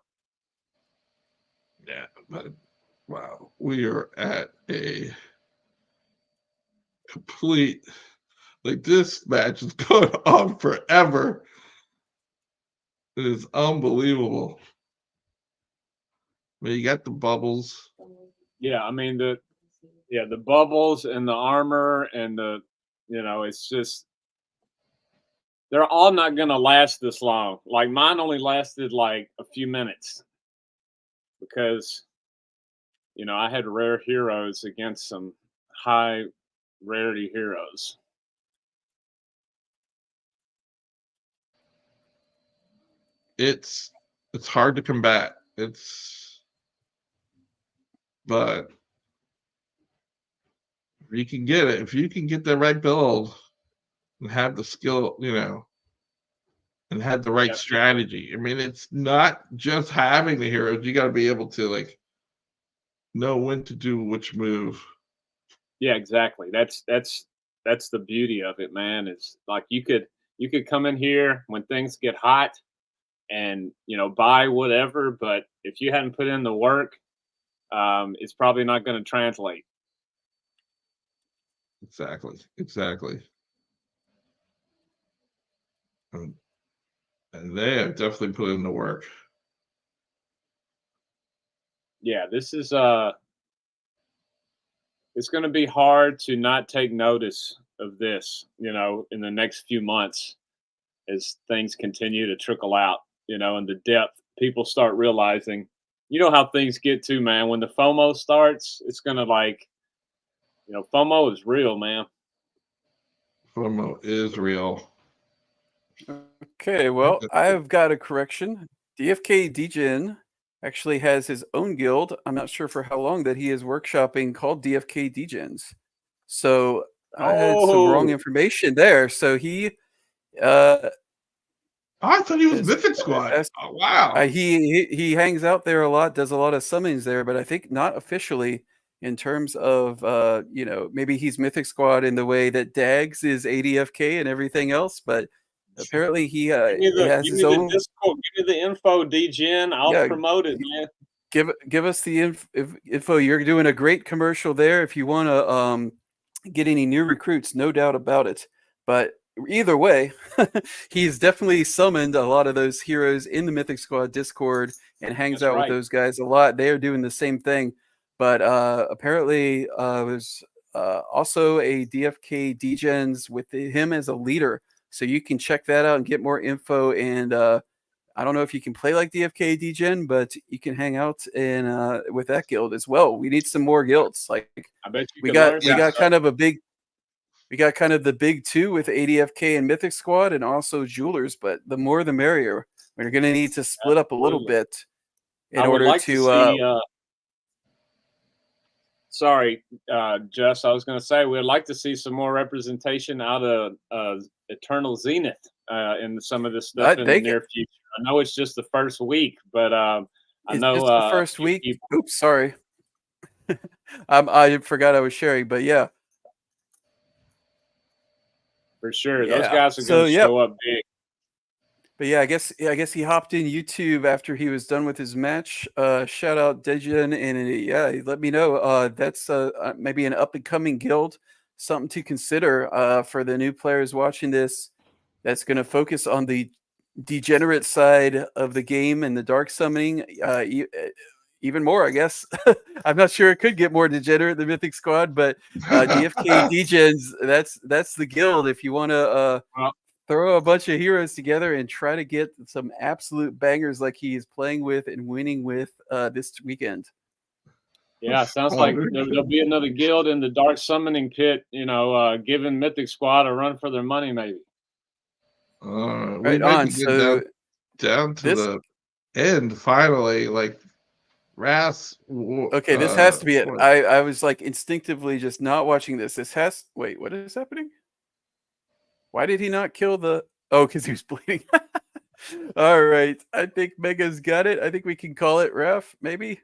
but wow, we are at a complete, this match is going on forever. It is unbelievable. I mean, you got the bubbles. Yeah, I mean the bubbles and the armor and it's just they're all not gonna last this long. Like mine only lasted like a few minutes because I had rare heroes against some high rarity heroes. It's hard to combat. But if you can get it, if you can get the right build and have the skill, and have the right strategy. I mean, it's not just having the heroes. You got to be able to know when to do which move. Yeah, exactly. That's the beauty of it, man. It's like you could come in here when things get hot and buy whatever, but if you hadn't put in the work, it's probably not going to translate. Exactly. And they have definitely put in the work. Yeah, this is it's going to be hard to not take notice of this, in the next few months as things continue to trickle out, and the depth. People start realizing, how things get to, man. When the FOMO starts, it's going to FOMO is real, man. FOMO is real. Okay, well, I've got a correction. DFK Degen actually has his own guild. I'm not sure for how long that he is workshopping called DFK Degens. So I had some wrong information there. So he I thought he was Mythic Squad. Oh, wow. He hangs out there a lot, does a lot of summonings there, but I think not officially in terms of maybe he's Mythic Squad in the way that Dags is ADFK and everything else, but apparently he has his own Discord. Give me the info, Degen. I'll promote it, man. Give us the info. You're doing a great commercial there. If you want to get any new recruits, no doubt about it. But either way, he's definitely summoned a lot of those heroes in the Mythic Squad Discord and hangs out with those guys a lot. They are doing the same thing. But apparently there's also a DFK Degens with him as a leader. So you can check that out and get more info. And I don't know if you can play like DFK Degen, but you can hang out in with that guild as well. We need some more guilds. Like I bet you we got kind of the big two with ADFK and Mythic Squad and also Jewelers, but the more the merrier. We're going to need to split up a little bit in order to see, sorry, Jess, I was going to say we'd like to see some more representation out of Eternal Zenith in some of this stuff in the near future. I know it's just the first week, but I know just the first week. Oops, sorry. I forgot I was sharing, but yeah. For sure. Those guys are going to show up big. But yeah, I guess he hopped in YouTube after he was done with his match. Shout out Degen, and let me know. That's maybe an up and coming guild, something to consider for the new players watching this. That's going to focus on the degenerate side of the game and the dark summoning even more, I guess. I'm not sure it could get more degenerate than Mythic Squad, but DFK Degens, that's the guild if you want to throw a bunch of heroes together and try to get some absolute bangers like he is playing with and winning with this weekend. Yeah, sounds like there'll be another guild in the dark summoning pit, giving Mythic Squad a run for their money, maybe. Right on. So down to the end finally, like Raph. Okay, this has to be it. I was like instinctively just not watching this. Wait, what is happening? Why did he not kill the? Oh, because he was bleeding. All right, I think Mega's got it. I think we can call it Raph. Maybe.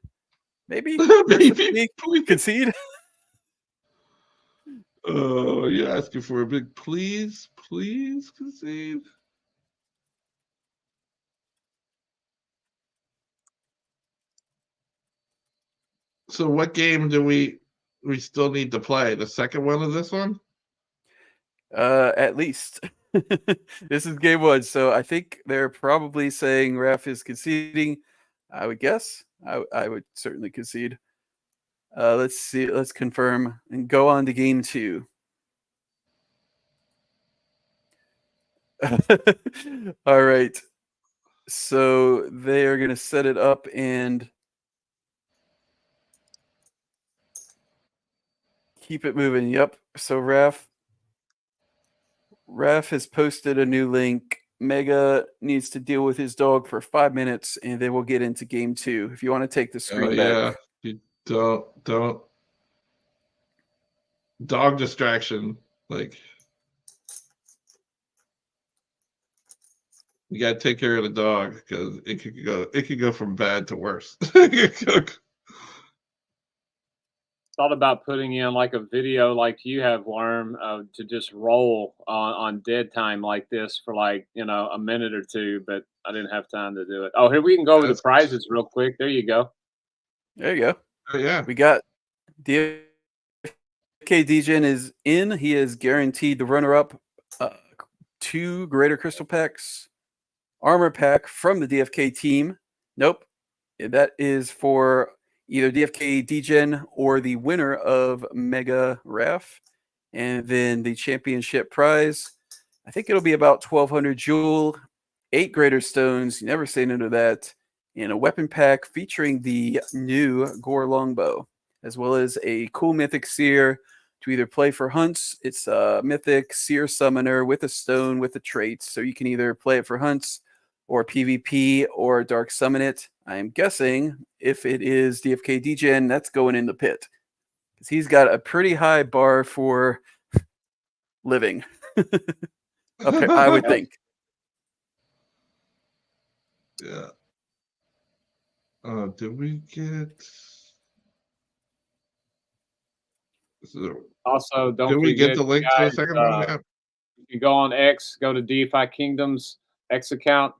Maybe concede. Oh, you're asking for a big please concede. So what game do we still need to play? The second one of this one? At least. This is game one, so I think they're probably saying Raph is conceding. I would guess. I would certainly concede. Let's see. Let's confirm and go on to game two. All right. So they are going to set it up and keep it moving. Yep. So Raph has posted a new link. Mega needs to deal with his dog for 5 minutes, and then we'll get into game two. If you want to take the screen back. Yeah. Don't. Dog distraction. Like, you gotta take care of the dog because it could go from bad to worse. Thought about putting in like a video like you have, Worm, to just roll on dead time like this for like, a minute or two, but I didn't have time to do it. Oh, here we can go over the prizes real quick. There you go. There you go. Oh, yeah. We got DFK Degen is in. He is guaranteed the runner-up 2 Greater Crystal Packs, Armor Pack from the DFK team. Nope. That is for either DFK Degen or the winner of Mega Raph. And then the championship prize, I think it'll be about 1,200 jewel, 8 Greater Stones, you never say no to that, and a weapon pack featuring the new Gore Longbow, as well as a cool Mythic Seer to either play for hunts. It's a Mythic Seer Summoner with a stone with a trait, so you can either play it for hunts or PvP or Dark Summon it. I'm guessing if it is DFK Degen, that's going in the pit, because he's got a pretty high bar for living, I would think. Yeah. Did we get? Also, don't Did we forget, get the link to the second one? Yeah. You go on X, go to DeFi Kingdoms X account,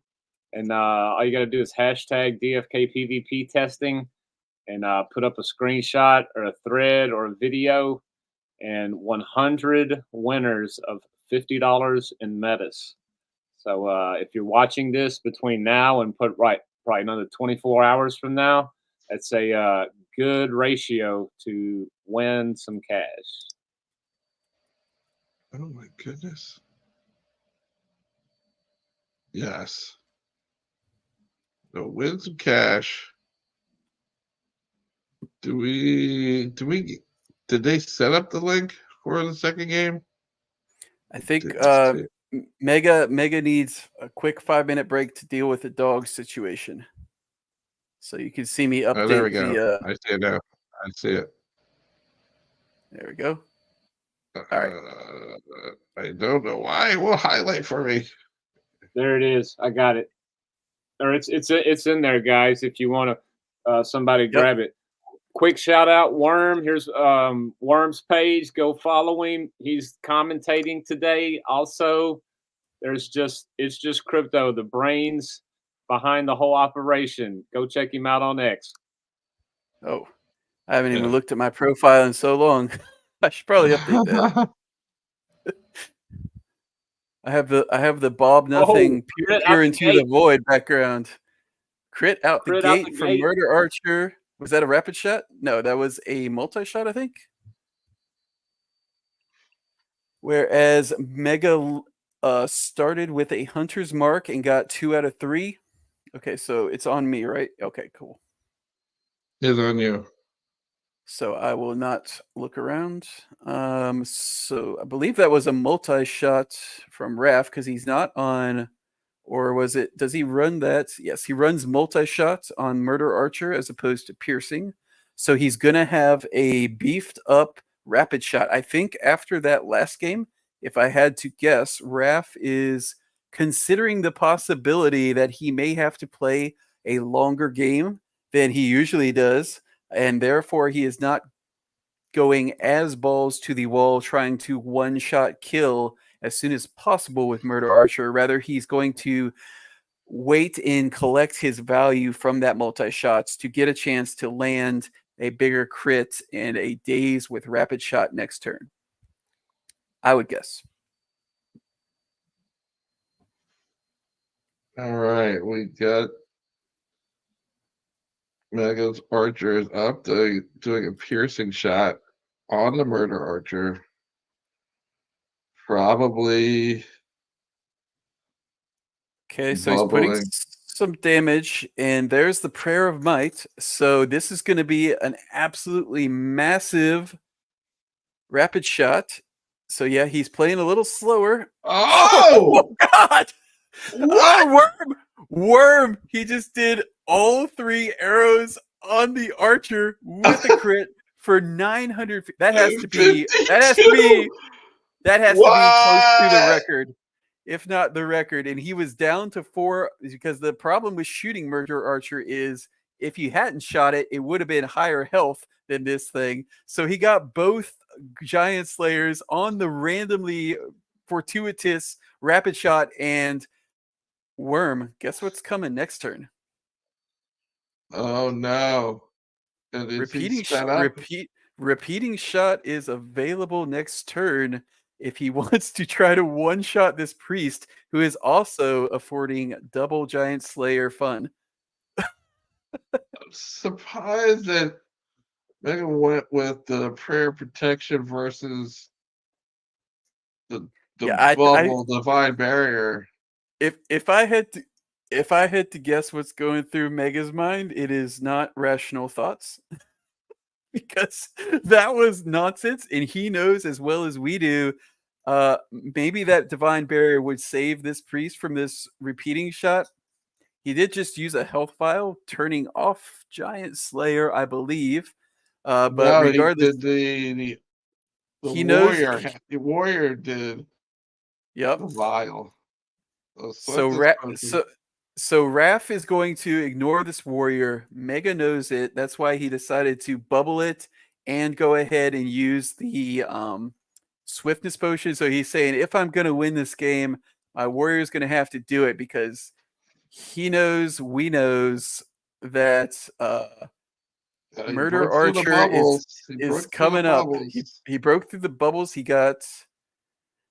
and all you got to do is hashtag DFK PvP testing, and put up a screenshot or a thread or a video, and 100 winners of $50 in metas. So if you're watching this between now and probably another 24 hours from now, that's a good ratio to win some cash. Oh my goodness. Yes. So win some cash. Did they set up the link for the second game? I think Mega needs a quick 5-minute break to deal with the dog situation. So you can see me update. Oh, there we go. I see it now. I see it. There we go. All right. I don't know why it will highlight for me. There it is. I got it. Or it's in there, guys. If you want to, somebody grab it. Quick shout out, Worm. Here's Worm's page. Go follow him. He's commentating today. Also, it's just crypto, the brains behind the whole operation. Go check him out on X. Oh, I haven't even looked at my profile in so long. I should probably update that. I have the Bob Nothing peer into the void background. Crit out the gate from Murder Archer. Was that a rapid shot? No, that was a multi-shot, I think. Whereas Mega started with a Hunter's Mark and got 2 out of 3. Okay, so it's on me, right? Okay, cool. It's on you. So I will not look around. So I believe that was a multi-shot from Raph, because he's not on, or was it, does he run that? Yes, he runs multi-shot on Murder Archer as opposed to Piercing. So he's going to have a beefed up rapid shot. I think after that last game, if I had to guess, Raph is considering the possibility that he may have to play a longer game than he usually does. And therefore, he is not going as balls to the wall, trying to one-shot kill as soon as possible with Murder Archer. Rather, he's going to wait and collect his value from that multi-shots to get a chance to land a bigger crit and a daze with rapid shot next turn. I would guess. All right, we got Mega's Archer is up to doing a piercing shot on the Murder Archer. Probably. Okay, so he's putting some damage, and there's the Prayer of Might. So this is going to be an absolutely massive rapid shot. So yeah, he's playing a little slower. Oh God! What? Oh, Worm! He just did all 3 arrows on the archer with a crit for 900. That has to be 52. That has to be close to the What? record, if not the record. And he was down to 4 because the problem with shooting Murder Archer is if you hadn't shot it, it would have been higher health than this thing. So he got both Giant Slayers on the randomly fortuitous rapid shot. And Worm, guess what's coming next turn? Oh no. And is he set up? Repeating shot is available next turn if he wants to try to one-shot this priest, who is also affording double Giant Slayer fun. I'm surprised that Megan went with the prayer protection versus the bubble divine barrier. If I had to guess what's going through Mega's mind, it is not rational thoughts. Because that was nonsense, and he knows as well as we do. Maybe that divine barrier would save this priest from this repeating shot. He did just use a health vial, turning off Giant Slayer, I believe. But No, regardless, the he knows. The warrior did. Yep. The vial. So Raph is going to ignore this warrior. Mega knows it. That's why he decided to bubble it and go ahead and use the swiftness potion. So he's saying, if I'm going to win this game, my warrior is going to have to do it because he knows, we knows that Murder Archer is coming up. He broke through the bubbles. He got,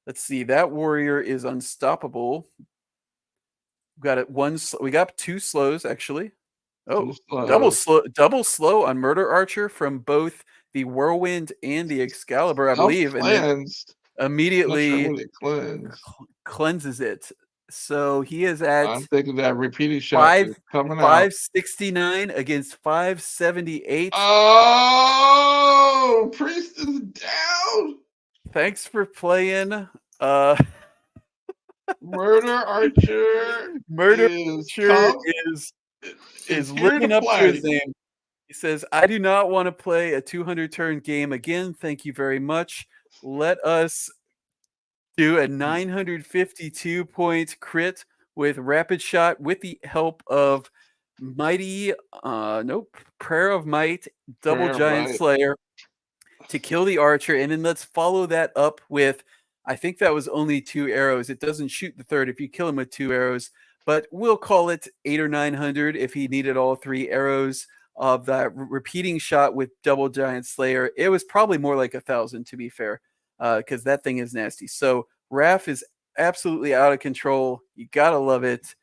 let's see, that warrior is unstoppable. We got 2 slows actually. Oh, double slow on Murder Archer from both the Whirlwind and the Excalibur, I believe, and then immediately cleanses it. So he is at. I'm thinking that repeating shot is coming out. 569 against 578. Oh, Priest is down. Thanks for playing. Murder Archer is living up to his name. He says, I do not want to play a 200 turn game again. Thank you very much. Let us do a 952 point crit with rapid shot with the help of Prayer of Might, double Giant Slayer to kill the archer. And then let's follow that up with, I think that was only 2 arrows. It doesn't shoot the third if you kill him with 2 arrows, but we'll call it 800 or 900 if he needed all 3 arrows of that repeating shot with double Giant Slayer. It was probably more like 1,000 to be fair, because that thing is nasty. So Raph is absolutely out of control. You gotta love it.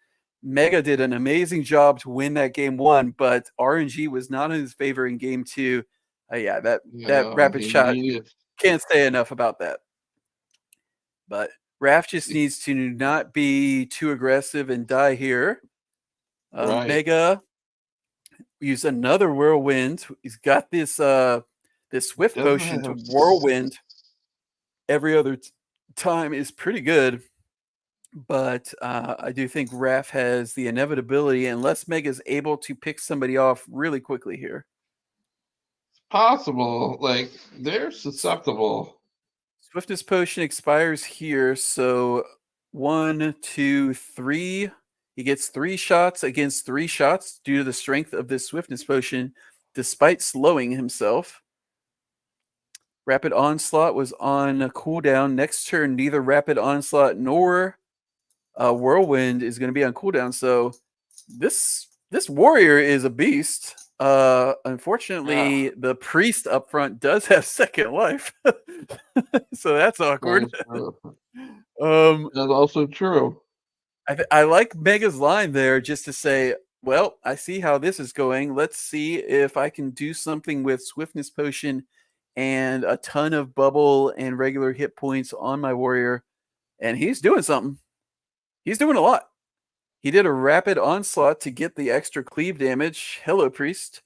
Mega did an amazing job to win that game 1, but RNG was not in his favor in game 2. That rapid shot, can't say enough about that. But Raph just needs to not be too aggressive and die here. Mega use another Whirlwind. He's got this this Swift Potion to Whirlwind every other time is pretty good. But I do think Raph has the inevitability unless Mega's able to pick somebody off really quickly here. It's possible. Like, they're susceptible. Swiftness Potion expires here, so 1, 2, 3. He gets 3 shots against 3 shots due to the strength of this Swiftness Potion, despite slowing himself. Rapid Onslaught was on a cooldown. Next turn, neither Rapid Onslaught nor Whirlwind is going to be on cooldown. So this warrior is a beast. Unfortunately, the priest up front does have second life, so that's awkward. That's also true. I like Mega's line there, just to say, well, I see how this is going. Let's see if I can do something with Swiftness Potion and a ton of bubble and regular hit points on my warrior. And he's doing something. He's doing a lot. He did a Rapid Onslaught to get the extra cleave damage. Hello, priest.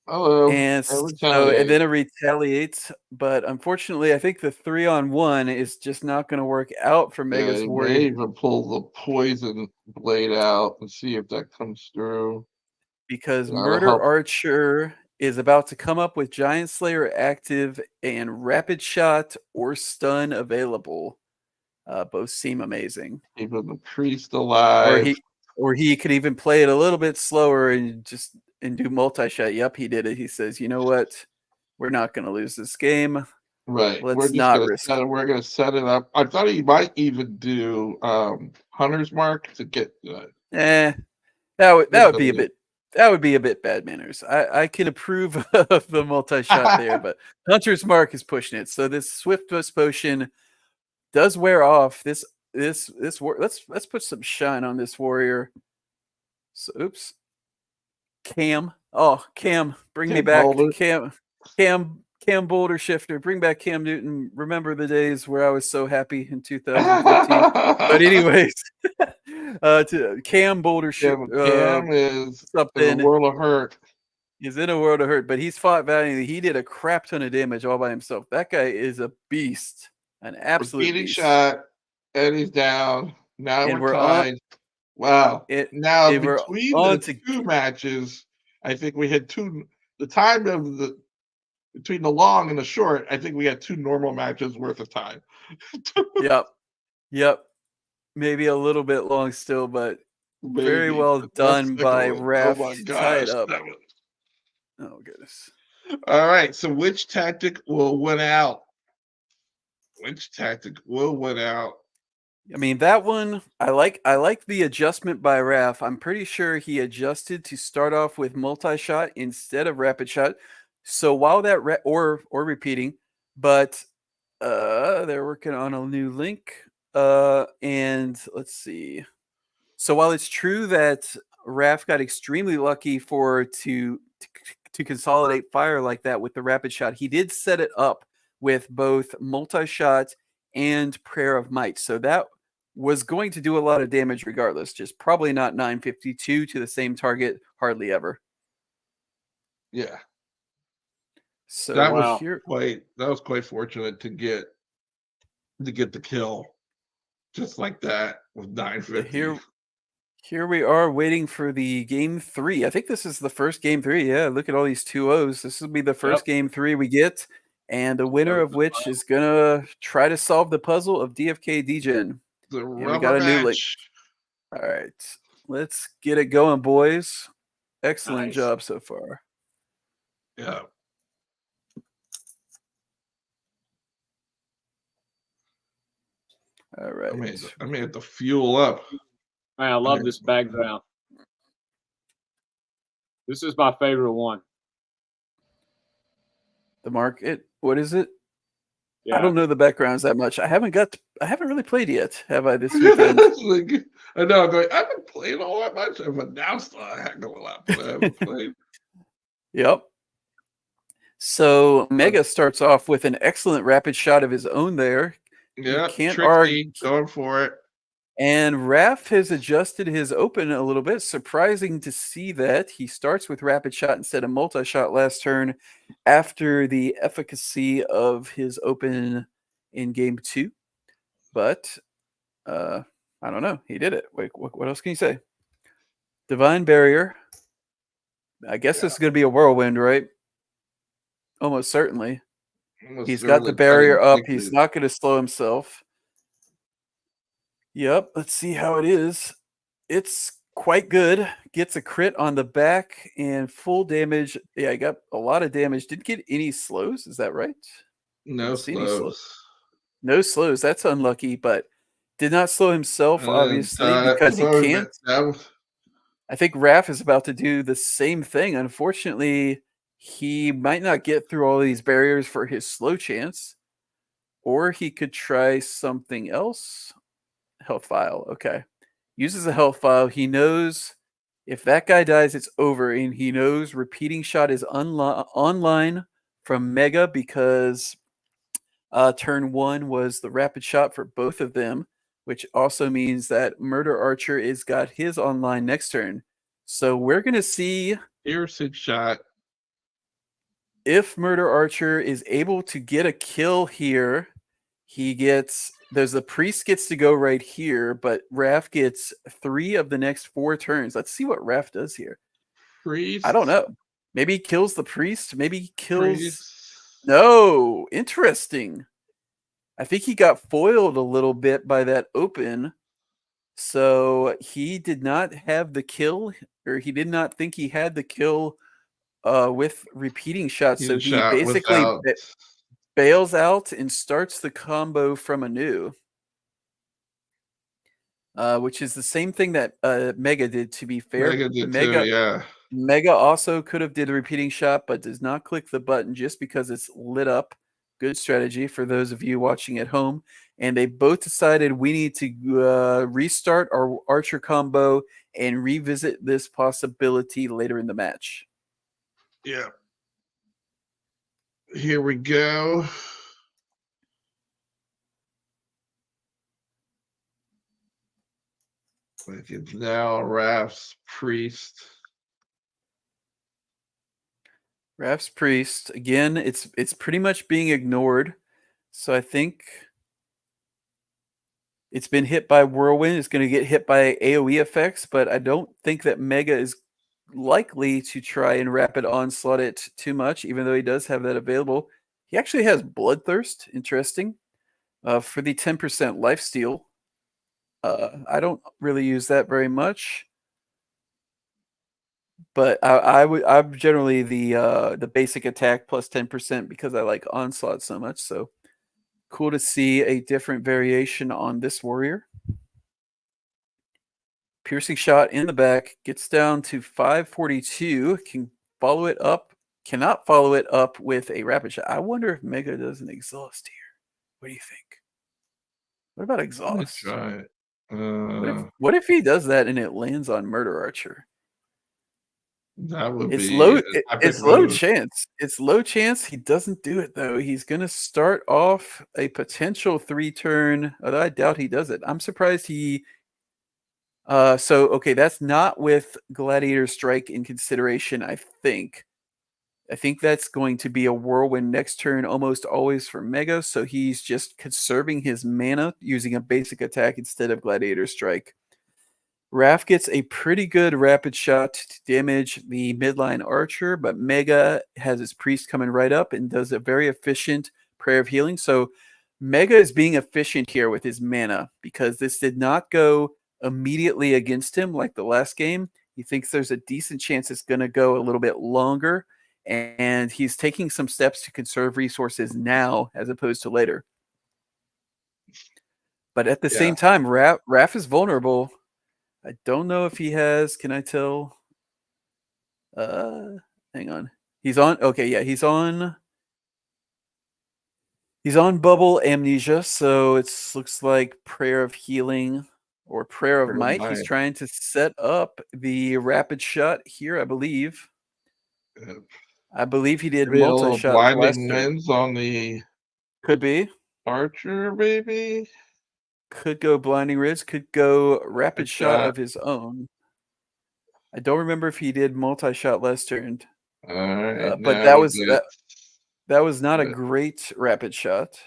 Hello. And then it retaliates. But unfortunately, I think the 3-on-1 is just not going to work out for Mega's warrior. They even pull the poison blade out and see if that comes through. because That'll Murder help. Archer is about to come up with Giant Slayer active and Rapid Shot or Stun available. Both seem amazing. Keeping the priest alive. Or he could even play it a little bit slower and do multi-shot. Yep, he did it. He says, you know what? We're not going to lose this game. Right. Let's We're just not gonna risk set it. We're gonna set it up. I thought he might even do Hunter's Mark to get that would be a bit bad manners. I can approve of the multi-shot there, but Hunter's Mark is pushing it. So this Swift Twist Potion does wear off. Let's put some shine on this warrior. So oops. Cam. Oh, Cam, bring me back. Boulder. Cam Boulder Shifter. Bring back Cam Newton. Remember the days where I was so happy in 2015. But anyways, to Cam Boulder Shifter. Cam is in a world of hurt. He's in a world of hurt, but he's fought valiantly. He did a crap ton of damage all by himself. That guy is a beast. An absolute beast. Shot, and he's down. Now we're tied. Wow. Now between the two matches, I think we had the time of between the long and the short, I think we had 2 normal matches worth of time. Yep. Maybe a little bit long still, but very well done by Raph. Oh my to gosh. tie it up. Oh goodness. All right. So which tactic will win out? Which tactic will win out? I mean, that one, I like the adjustment by Raph. I'm pretty sure he adjusted to start off with multi-shot instead of rapid shot. So while that or repeating, but they're working on a new link. And let's see. So while it's true that Raph got extremely lucky to consolidate fire like that with the rapid shot, he did set it up with both multi-shot and Prayer of Might. So that was going to do a lot of damage regardless, just probably not 952 to the same target, hardly ever. Yeah. So that was quite fortunate to get the kill just like that with 950. Here we are waiting for the game 3. I think this is the first game 3. Yeah, look at all these 2-0s. This will be the first game 3 we get, and the winner of which is gonna try to solve the puzzle of DFK Degen. We got a new link. All right, let's get it going, boys. Excellent job so far. Yeah. All right. I may have to fuel up. Man, I love this background. This is my favorite one. The market. What is it? Yeah. I don't know the backgrounds that much. I haven't really played yet, have I, this weekend? I know. I'm going, I haven't played all that much. I've announced a heck of a lot, but I haven't played. Yep. So Mega starts off with an excellent rapid shot of his own there. Yeah, can't argue. Going for it. And Raph has adjusted his open a little bit. Surprising to see that. He starts with rapid shot instead of multi-shot last turn after the efficacy of his open in game 2. But I don't know. He did it. Wait, what else can you say? Divine Barrier. I guess this is going to be a whirlwind, right? Almost certainly. He's got the barrier up. He's not going to slow himself. Yep. Let's see how it is. It's quite good. Gets a crit on the back and full damage. Yeah, I got a lot of damage. Didn't get any slows. Is that right? No slows. No slows. That's unlucky, but did not slow himself, obviously, because he can't. I think Raph is about to do the same thing. Unfortunately, he might not get through all these barriers for his slow chance, or he could try something else. Health file. Okay. Uses a health file. He knows if that guy dies, it's over, and he knows repeating shot is online from Mega because turn 1 was the rapid shot for both of them, which also means that Murder Archer is got his online next turn. So we're going to see piercing shot. If Murder Archer is able to get a kill here, the priest gets to go right here, but Raph gets 3 of the next 4 turns. Let's see what Raph does here. Priest. I don't know. Maybe he kills the priest. Maybe he kills. Priest. No, interesting. I think he got foiled a little bit by that open. So he did not have the kill, or he did not think he had the kill with repeating shots. So he basically bails out and starts the combo from anew. Which is the same thing that Mega did, to be fair. Mega did too, yeah. Mega also could have did a repeating shot, but does not click the button just because it's lit up. Good strategy for those of you watching at home. And they both decided we need to restart our Archer combo and revisit this possibility later in the match. Yeah. Here we go. Like it's now Raph's Priest. Raph's Priest. Again, it's pretty much being ignored. So I think it's been hit by Whirlwind. It's going to get hit by AoE effects, but I don't think that Mega is likely to try and rapid onslaught it too much, even though he does have that available. He actually has Bloodthirst. Interesting. For the 10% lifesteal. I don't really use that very much, but I'm generally the basic attack plus 10% because I like onslaught so much. So cool to see a different variation on this warrior. Piercing shot in the back, gets down to 542. Can follow it up, cannot follow it up with a rapid shot. I wonder if Mega does an exhaust here. What do you think? What about exhaust? Let's try it. What if he does that and it lands on Murder Archer? That would it's be low. It's low move. chance. It's low chance he doesn't do it though. He's gonna start off a potential 3-turn. Although I doubt he does it. I'm surprised he. So okay, that's not with Gladiator Strike in consideration. I think that's going to be a Whirlwind next turn, almost always for Mega. So he's just conserving his mana using a basic attack instead of Gladiator Strike. Raph gets a pretty good rapid shot to damage the midline Archer, but Mega has his Priest coming right up and does a very efficient Prayer of Healing. So Mega is being efficient here with his mana because this did not go immediately against him like the last game. He thinks there's a decent chance it's going to go a little bit longer. And he's taking some steps to conserve resources now as opposed to later. But at the same time, Raph is vulnerable. I don't know if he has. Can I tell? Hang on. He's on. Okay, yeah, he's on. He's on Bubble Amnesia, so it looks like Prayer of Healing or Prayer of Might. He's trying to set up the rapid shot here, I believe. I believe he did multi-shot. Blinding Winds on the could be Archer, maybe. Could go Blinding Ridge. Could go rapid shot of his own. I don't remember if he did multi-shot last turn. All right, but that was not a great rapid shot.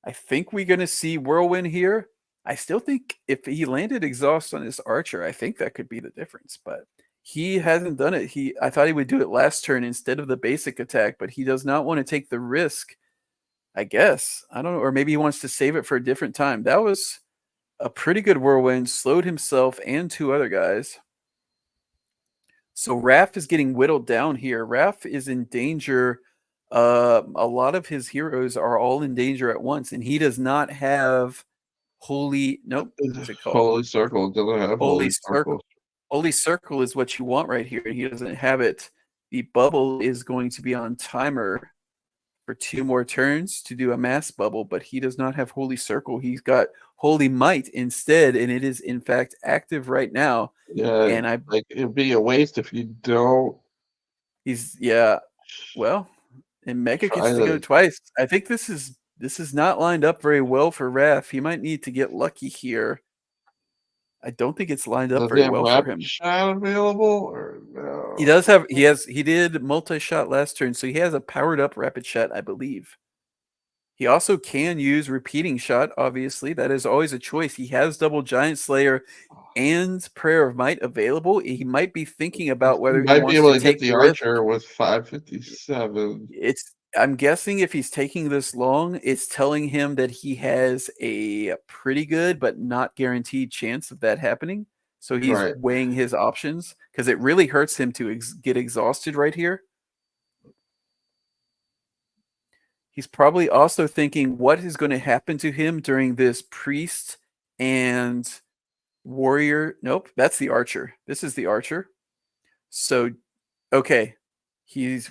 I think we're going to see Whirlwind here. I still think if he landed exhaust on his Archer, I think that could be the difference. But he hasn't done it. I thought he would do it last turn instead of the basic attack, but he does not want to take the risk, I guess. I don't know. Or maybe he wants to save it for a different time. That was a pretty good Whirlwind. Slowed himself and 2 other guys. So Raph is getting whittled down here. Raph is in danger. A lot of his heroes are all in danger at once, and he does not have Holy... Nope. What's it called? Holy Circle. Doesn't have Holy Circle. Holy Circle is what you want right here. He doesn't have it. The bubble is going to be on timer for 2 more turns to do a mass bubble, but he does not have Holy Circle. He's got Holy Might instead, and it is in fact active right now. Yeah, and it'd be a waste if you don't. Well, and Mega gets to go twice. I think this is not lined up very well for Raph. He might need to get lucky here. I don't think it's lined up very well for him. Shot available or no? He does have. He did multi-shot last turn, so he has a powered up rapid shot, I believe. He also can use repeating shot, obviously. That is always a choice. He has double Giant Slayer and Prayer of Might available. He might be thinking about whether he Might be wants able to to get take the the risk. archer with 557. I'm guessing if he's taking this long, it's telling him that he has a pretty good but not guaranteed chance of that happening. So he's Right. weighing his options because it really hurts him to get exhausted right here. He's probably also thinking what is going to happen to him during this priest and warrior. Nope, that's the archer. This is the archer. So, okay.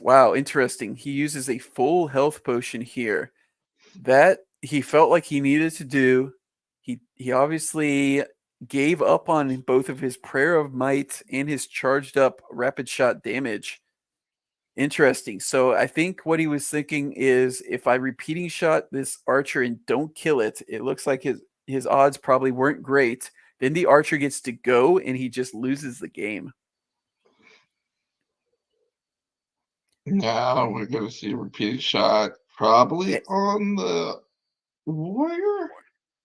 Wow, interesting. He uses a full health potion here. That he felt like he needed to do. He obviously gave up on both of his Prayer of Might and his charged up rapid shot damage. Interesting. So I think what he was thinking is if I repeating shot this archer and don't kill it, it looks like his odds probably weren't great. Then the archer gets to go and he just loses the game. Now we're going to see a repeating shot, probably on the warrior.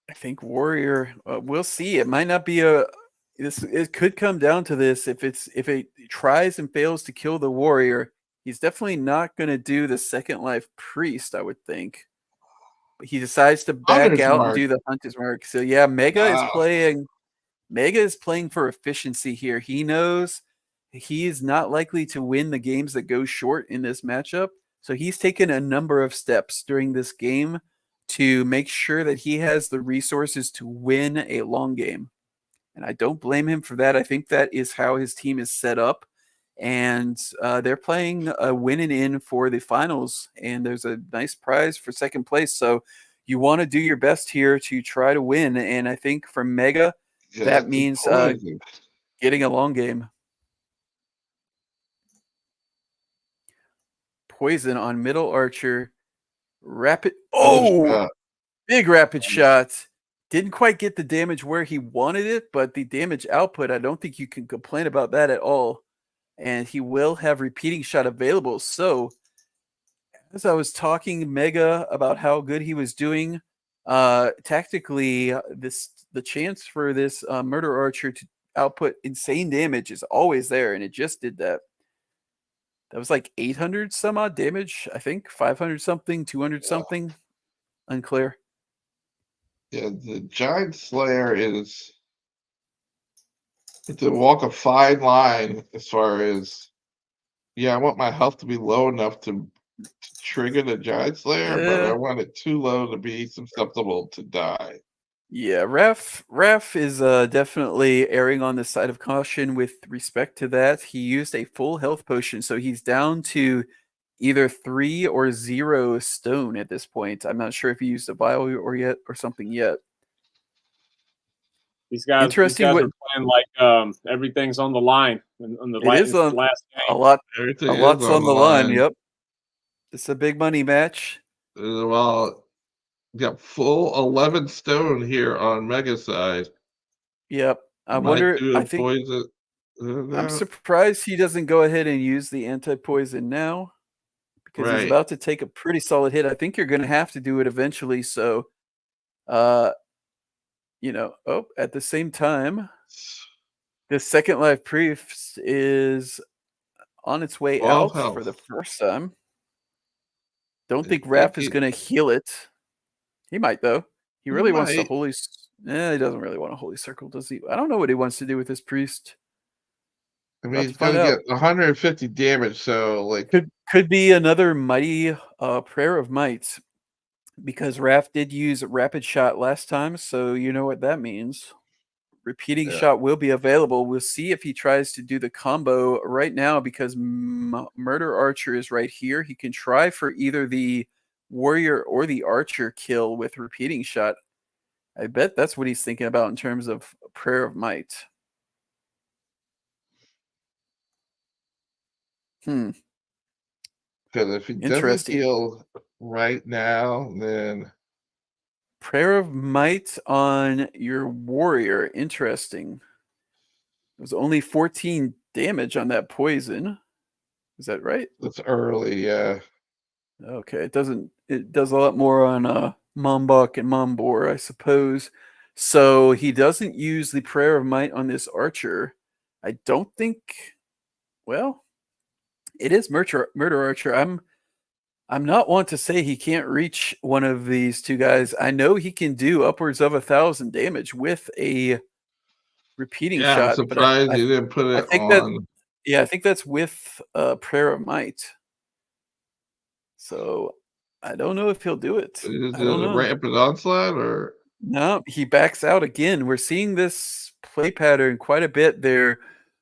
I think warrior. We'll see. It might not be it could come down to this. If it tries and fails to kill the warrior, he's definitely not going to do the second life priest, I would think. But he decides to back Hunter's out Mark. and do the hunter's mark. So yeah, Mega is playing for efficiency here. He knows he is not likely to win the games that go short in this matchup. So he's taken a number of steps during this game to make sure that he has the resources to win a long game. And I don't blame him for that. I think that is how his team is set up. And they're playing a winning in for the finals. And there's a nice prize for second place. So you want to do your best here to try to win. And I think for Mega, that means getting a long game. Poison on middle archer. Rapid. Oh, big rapid shot. Didn't quite get the damage where he wanted it, but the damage output, I don't think you can complain about that at all. And he will have repeating shot available. So as I was talking Mega about how good he was doing, tactically, the chance for this murder archer to output insane damage is always there, and it just did that. That was like 800 some odd damage, I think 500 something, 200 something, unclear. Yeah, the Giant Slayer it's to walk a fine line as far as I want my health to be low enough to trigger the Giant Slayer, but I want it too low to be susceptible to die. Yeah, Raph is definitely erring on the side of caution with respect to that. He used a full health potion, so he's down to either 3 or 0 stone at this point. I'm not sure if he used a vial or something yet. These guys are playing like everything's on the line. On the last game. A lot's on the line. Yep, it's a big money match. Well, got full 11 stone here on Mega side. Yep. I'm surprised he doesn't go ahead and use the anti-poison now because he's about to take a pretty solid hit. I think you're going to have to do it eventually. So, at the same time, the second life priest is on its way out for the first time. Don't think Raph is going to heal it. He might, though. He really wants to holy... he doesn't really want a holy circle, does he? I don't know what he wants to do with this priest. I mean, he's going to get 150 damage, so like... Could be another mighty prayer of might, because Raph did use rapid shot last time, so you know what that means. Repeating shot will be available. We'll see if he tries to do the combo right now, because Murder Archer is right here. He can try for either the warrior or the archer kill with repeating shot. I bet that's what he's thinking about in terms of prayer of might. Because if he doesn't heal right now, then prayer of might on your warrior. Interesting. It was only 14 damage on that poison. Is that right? That's early, yeah. Okay, it doesn't It does a lot more on Mombok and Mombor, I suppose. So he doesn't use the Prayer of Might on this archer. I don't think. Well, it is Murder Archer. I'm not one to say he can't reach one of these two guys. I know he can do upwards of 1,000 damage with a repeating Yeah, shot. I'm surprised you didn't put it on. I think that's with Prayer of Might. So I don't know if he'll do it. Is I don't it a know. rapid onslaught or? No, he backs out again. We're seeing this play pattern quite a bit. They're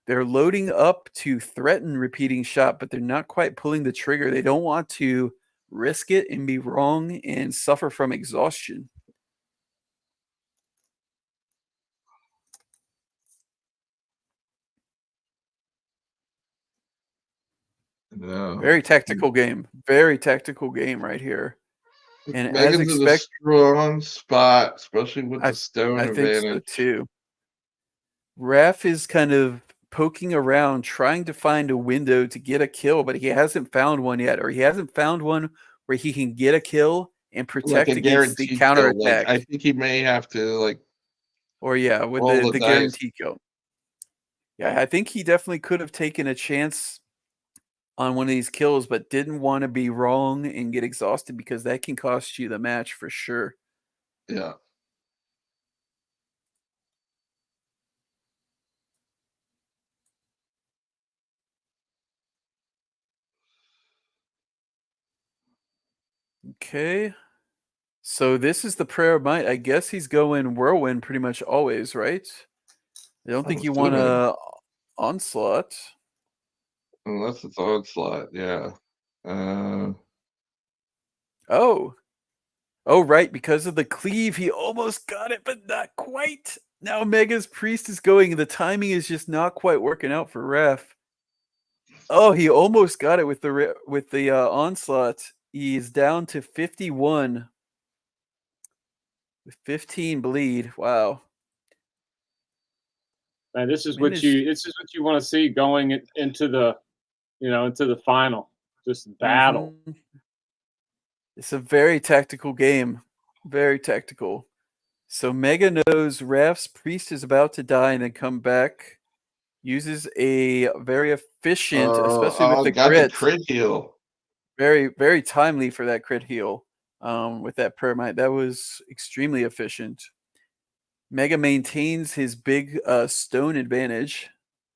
loading up to threaten repeating shot, but they're not quite pulling the trigger. They don't want to risk it and be wrong and suffer from exhaustion. No. Very tactical game. Very tactical game right here. And Megan's as in a strong spot, especially with the stone I advantage. think so too. Raph is kind of poking around, trying to find a window to get a kill, but he hasn't found one yet, or he hasn't found one where he can get a kill and protect against the counterattack. I think he may have to with the guarantee kill. Yeah, I think he definitely could have taken a chance on one of these kills, but didn't want to be wrong and get exhausted because that can cost you the match for sure. Yeah. Okay. So this is the Prayer of Might. I guess he's going Whirlwind pretty much always, right? I don't think you want a Onslaught. Unless it's Onslaught, yeah. Oh, right. Because of the cleave, he almost got it, but not quite. Now Mega's Priest is going. The timing is just not quite working out for Raph. Oh, he almost got it with the Onslaught. He's down to 51 with 15 bleed. Wow. Man, this is what you want to see going into the final. Just battle. Mm-hmm. It's a very tactical game. Very tactical. So Mega knows Raph's Priest is about to die and then come back. Uses a very efficient, especially with the crit heal. Very, very timely for that crit heal. With that Prayer Might. That was extremely efficient. Mega maintains his big stone advantage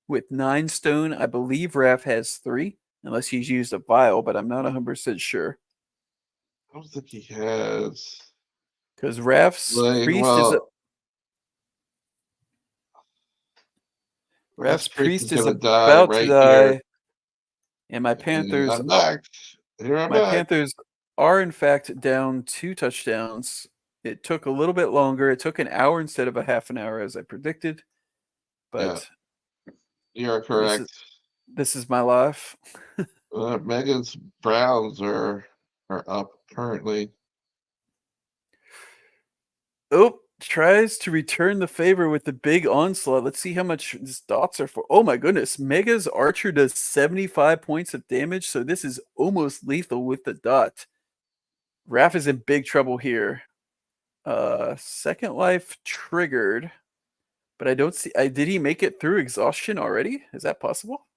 with 9 stone. I believe Raph has 3, unless he's used a vial, but I'm not 100% sure. I don't think he has. Because Raph's Priest is about to die. Here. And my Panthers Panthers are in fact down 2 touchdowns. It took a little bit longer. It took an hour instead of a half an hour as I predicted. But you're correct. This is my life. Megan's Browns are up currently. Oh, tries to return the favor with the big onslaught. Let's see how much these dots are for. Oh my goodness. Mega's Archer does 75 points of damage, so this is almost lethal with the dot. Raph is in big trouble here. Second life triggered, but I don't see. Did he make it through exhaustion already? Is that possible?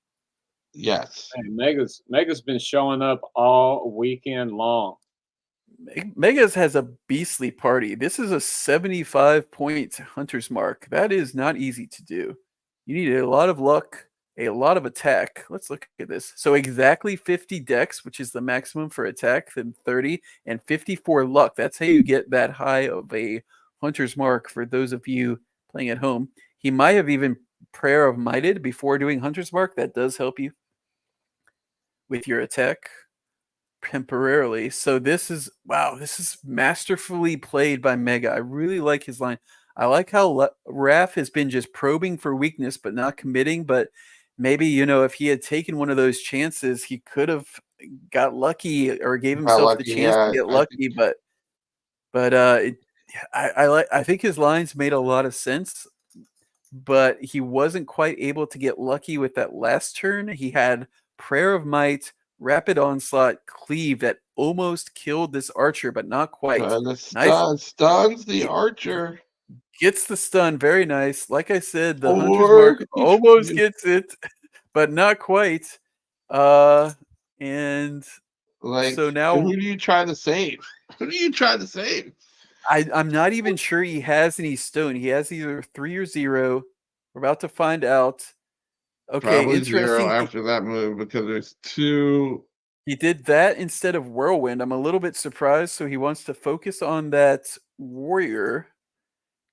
Yes. Man, Mega's been showing up all weekend long. Megas has a beastly party. This is a 75-point hunter's mark. That is not easy to do. You need a lot of luck, a lot of attack. Let's look at this. So exactly 50 dex, which is the maximum for attack, then 30, and 54 luck. That's how you get that high of a hunter's mark for those of you playing at home. He might have even Prayer of Mighted before doing hunter's mark. That does help you with your attack temporarily. So this is masterfully played by Mega. I really like his line. I like how Raph has been just probing for weakness but not committing, but maybe if he had taken one of those chances he could have got lucky or gave himself the chance to get lucky. I think his lines made a lot of sense, but he wasn't quite able to get lucky with that last turn. He had Prayer of Might, rapid onslaught cleave that almost killed this archer, but not quite. The stuns the archer. Gets the stun, very nice. Like I said, the hunter's Or mark almost gets it, but not quite. And like, so now, who do you try to save? Who do you try to save? I'm not even sure he has any stone. He has either 3 or 0. We're about to find out. Okay, Probably interesting. 0 after that move because there's 2. He did that instead of whirlwind. I'm a little bit surprised. So he wants to focus on that warrior,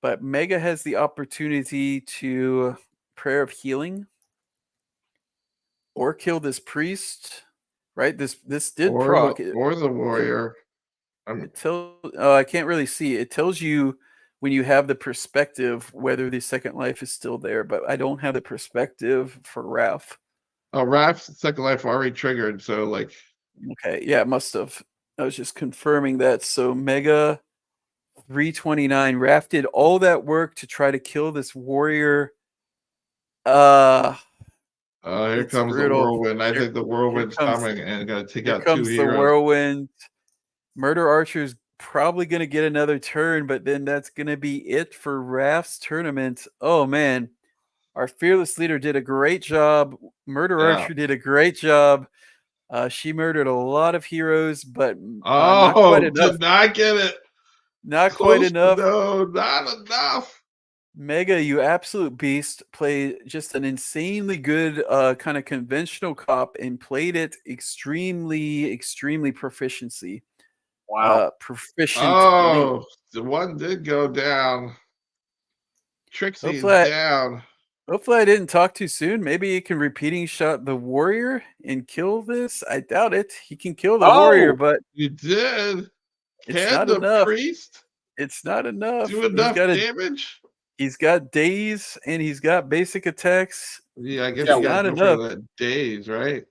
but Mega has the opportunity to prayer of healing or kill this priest. Right? This did proc or the warrior. I can't really see. It tells you when you have the perspective whether the second life is still there, but I don't have the perspective for Raph. Oh, Raph's second life already triggered, so like. Okay, yeah, it must have. I was just confirming that. So Mega 329. Raph did all that work to try to kill this warrior. Here comes brutal. The whirlwind. I think the whirlwind's coming and gonna take out 2 comes heroes. The whirlwind. Murder Archer's probably going to get another turn, but then that's going to be it for Raph's tournament. Oh, man. Our fearless leader did a great job. Murder Archer did a great job. She murdered a lot of heroes, but not quite enough. Did not get it. Not quite enough. No, not enough. Mega, you absolute beast, played just an insanely good kind of conventional cop and played it extremely, extremely proficiency. Wow. Proficient. Oh, the one did go down. Trixie is down. Hopefully I didn't talk too soon. Maybe he can repeating shot the warrior and kill this. I doubt it. He can kill the warrior, but you did. It's not enough. Priest it's not enough. Do enough damage. He's got daze and he's got basic attacks. Yeah, I guess you got that daze, right?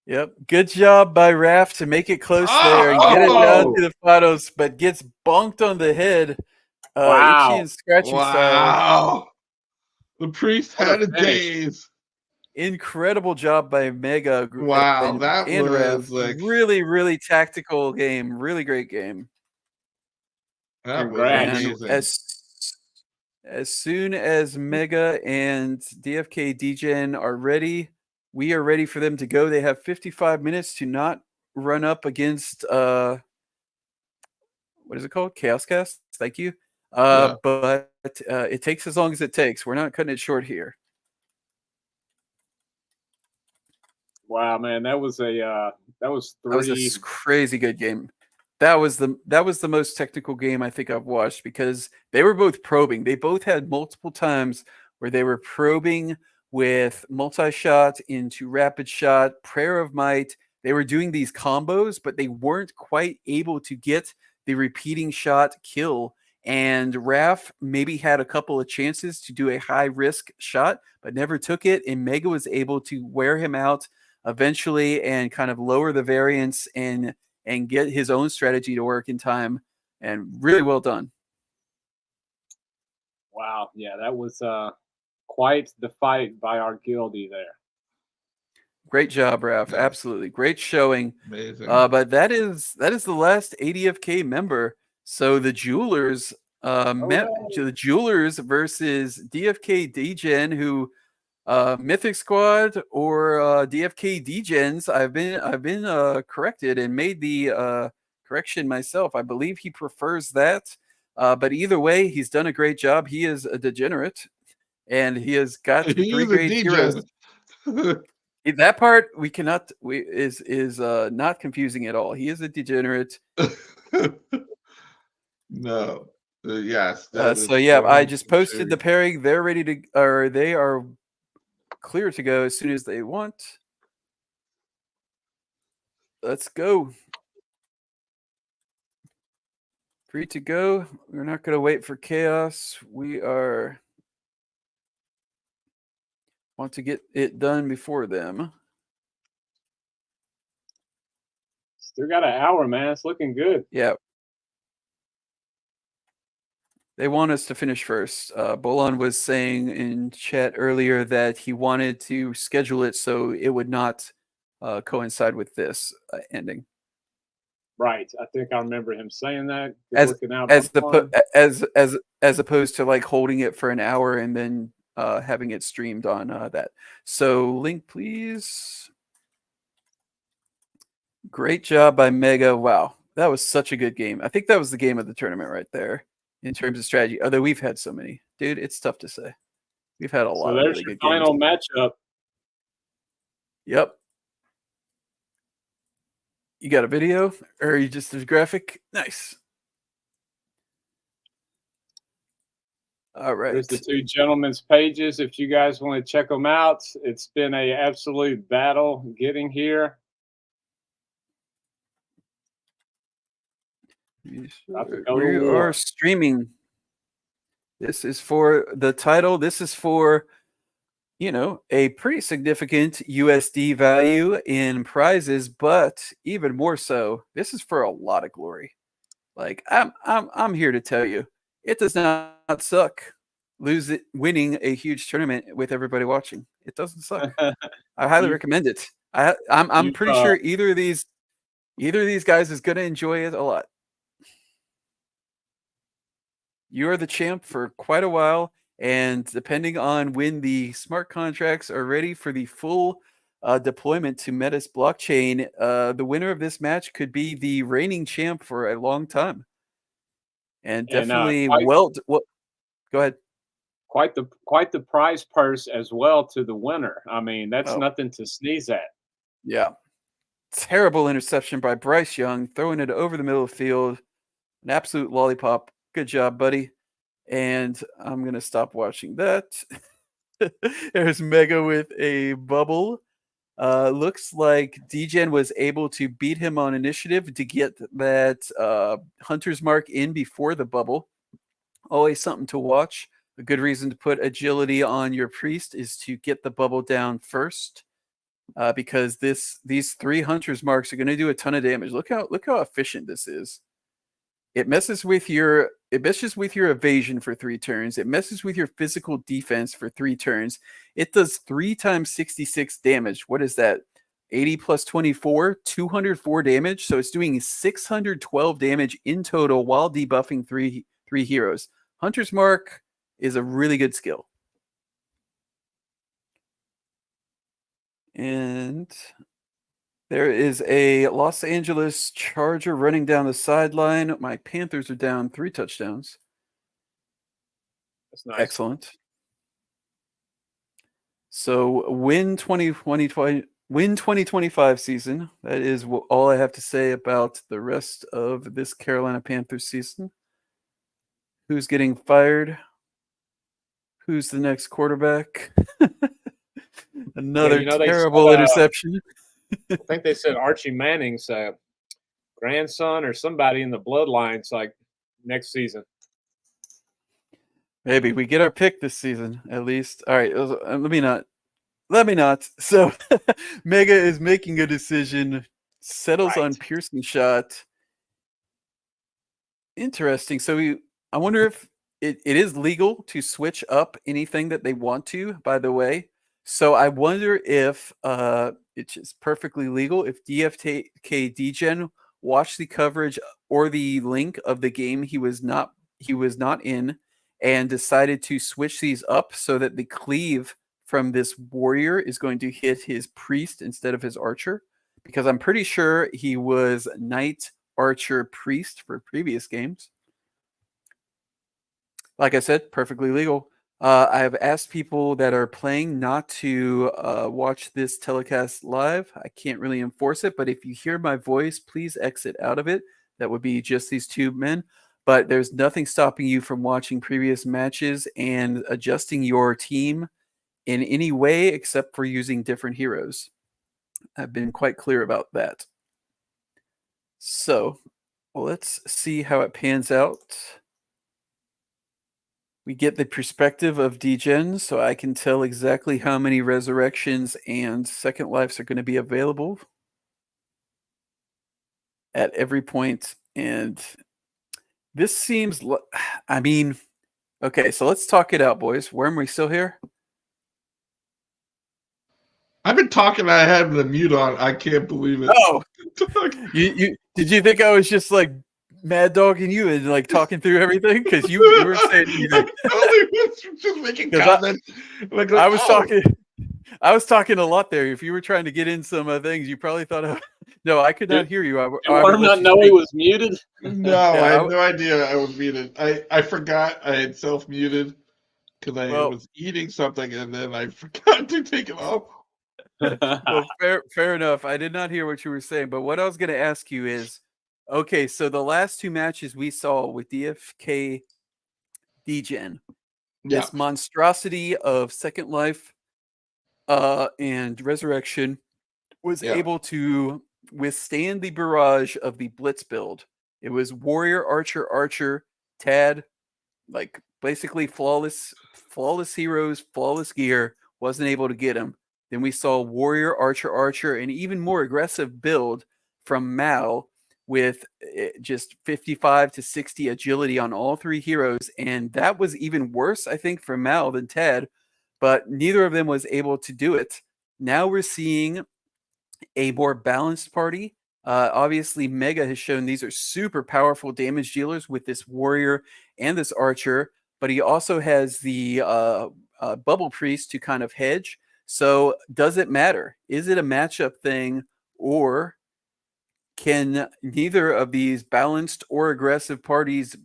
Yep. Good job by Raph to make it close there and get it down to the finals, but gets bonked on the head. Itchy and scratchy style. The priest had a daze. Incredible job by Mega. Wow, that was like really, really tactical game. Really great game. That was amazing. As soon as Mega and DFK Degen are ready, we are ready for them to go. They have 55 minutes to not run up against what is it called? Chaos Cast. Thank you. But it takes as long as it takes. We're not cutting it short here. Wow, man, that was a crazy good game. That was the most technical game I think I've watched because they were both probing. They both had multiple times where they were probing with multi-shot into rapid shot, prayer of might. They were doing these combos, but they weren't quite able to get the repeating shot kill. And Raph maybe had a couple of chances to do a high risk shot, but never took it. And Mega was able to wear him out eventually and kind of lower the variance and get his own strategy to work in time. And really well done. Wow. Yeah, that was quite the fight by our guildie there. Great job, Raph. Yeah. Absolutely. Great showing. Amazing. But that is the last ADFK member. So the Jewelers the Jewelers versus DFK Degen, who Mythic Squad or DFK Degens. I've been corrected and made the correction myself. I believe he prefers that. But either way, he's done a great job. He is a degenerate, and he has got 3 great heroes. That part we cannot is not confusing at all. He is a degenerate. No. Yes. So yeah, I just posted the pairing. They're ready to, or they are clear to go as soon as they want. Let's go. Free to go. We're not going to wait for chaos. We want to get it done before them. Still got an hour, man. It's looking good. Yeah. They want us to finish first. Bolon was saying in chat earlier that he wanted to schedule it so it would not coincide with this ending. Right. I think I remember him saying that. Good As looking out as for the fun. as opposed to like holding it for an hour and then having it streamed on that. So link, please. Great job by Mega. Wow, that was such a good game. I think that was the game of the tournament right there in terms of strategy. Although we've had so many, dude, it's tough to say. We've had a lot So of there's really your good games. final matchup. Yep. You got a video or you just a graphic? Nice. All right. There's the two gentlemen's pages. If you guys want to check them out, it's been an absolute battle getting here. We are streaming. This is for the title. This is for, you know, a pretty significant USD value in prizes, but even more so, this is for a lot of glory. Like I'm here to tell you, it does not suck winning a huge tournament with everybody watching. It doesn't suck. I highly recommend it. I'm pretty sure either of these guys is going to enjoy it a lot. You are the champ for quite a while, and depending on when the smart contracts are ready for the full deployment to Meta's blockchain, the winner of this match could be the reigning champ for a long time. And definitely, go ahead. Quite the prize purse as well to the winner. I mean, that's nothing to sneeze at. Yeah. Terrible interception by Bryce Young, throwing it over the middle of the field. An absolute lollipop. Good job, buddy. And I'm going to stop watching that. There's Mega with a bubble. Looks like Degen was able to beat him on initiative to get that Hunter's Mark in before the bubble. Always something to watch. A good reason to put agility on your priest is to get the bubble down first. Because these 3 Hunter's Marks are going to do a ton of damage. Look how efficient this is. It messes with your evasion for 3 turns. It messes with your physical defense for 3 turns. It does 3 times 66 damage. What is that? 80 plus 24, 204 damage. So it's doing 612 damage in total while debuffing three heroes. Hunter's Mark is a really good skill. And there is a Los Angeles Charger running down the sideline. My Panthers are down 3 touchdowns. That's nice. Excellent. So win 2025 season. That is all I have to say about the rest of this Carolina Panthers season. Who's getting fired? Who's the next quarterback? Another terrible interception. I think they said Archie Manning's grandson or somebody in the bloodlines like next season. Maybe we get our pick this season at least. All right, let me not. So Mega is making a decision, settles on Pearson shot. Interesting. So I wonder if it is legal to switch up anything that they want to, by the way. So I wonder if it's just perfectly legal if DFK Degen watched the coverage or the link of the game he was not in and decided to switch these up so that the cleave from this warrior is going to hit his priest instead of his archer, because I'm pretty sure he was knight, archer, priest for previous games. Like I said, perfectly legal. I have asked people that are playing not to watch this telecast live. I can't really enforce it, but if you hear my voice, please exit out of it. That would be just these 2 men. But there's nothing stopping you from watching previous matches and adjusting your team in any way except for using different heroes. I've been quite clear about that. So let's see how it pans out. We get the perspective of Degen, so I can tell exactly how many resurrections and second lives are going to be available at every point. And this seems, I mean, okay, so let's talk it out, boys. Worm, we still here? I've been talking. I had the mute on. I can't believe it. Oh, you did you think I was just like mad dogging you and like talking through everything? Because you were saying anything. I was just making comments. I was talking. I was talking a lot there. If you were trying to get in some things, you probably thought, no, I could not hear you. Did Worm not know he was muted? No, yeah, I had no idea I was muted. I forgot I had self-muted because I was eating something and then I forgot to take it off. Well, fair enough. I did not hear what you were saying, but what I was going to ask you is, okay, so the last two matches we saw with DFK Degen, this monstrosity of Second Life and Resurrection was able to withstand the barrage of the Blitz build. It was Warrior, Archer, Tad, like basically flawless heroes, flawless gear, wasn't able to get him. Then we saw Warrior, Archer, and even more aggressive build from Mal with just 55 to 60 agility on all three heroes. And that was even worse, I think, for Mal than Tad, but neither of them was able to do it. Now we're seeing a more balanced party. Obviously, Mega has shown these are super powerful damage dealers with this Warrior and this Archer, but he also has the Bubble Priest to kind of hedge. So does it matter? Is it a matchup thing, or can neither of these balanced or aggressive parties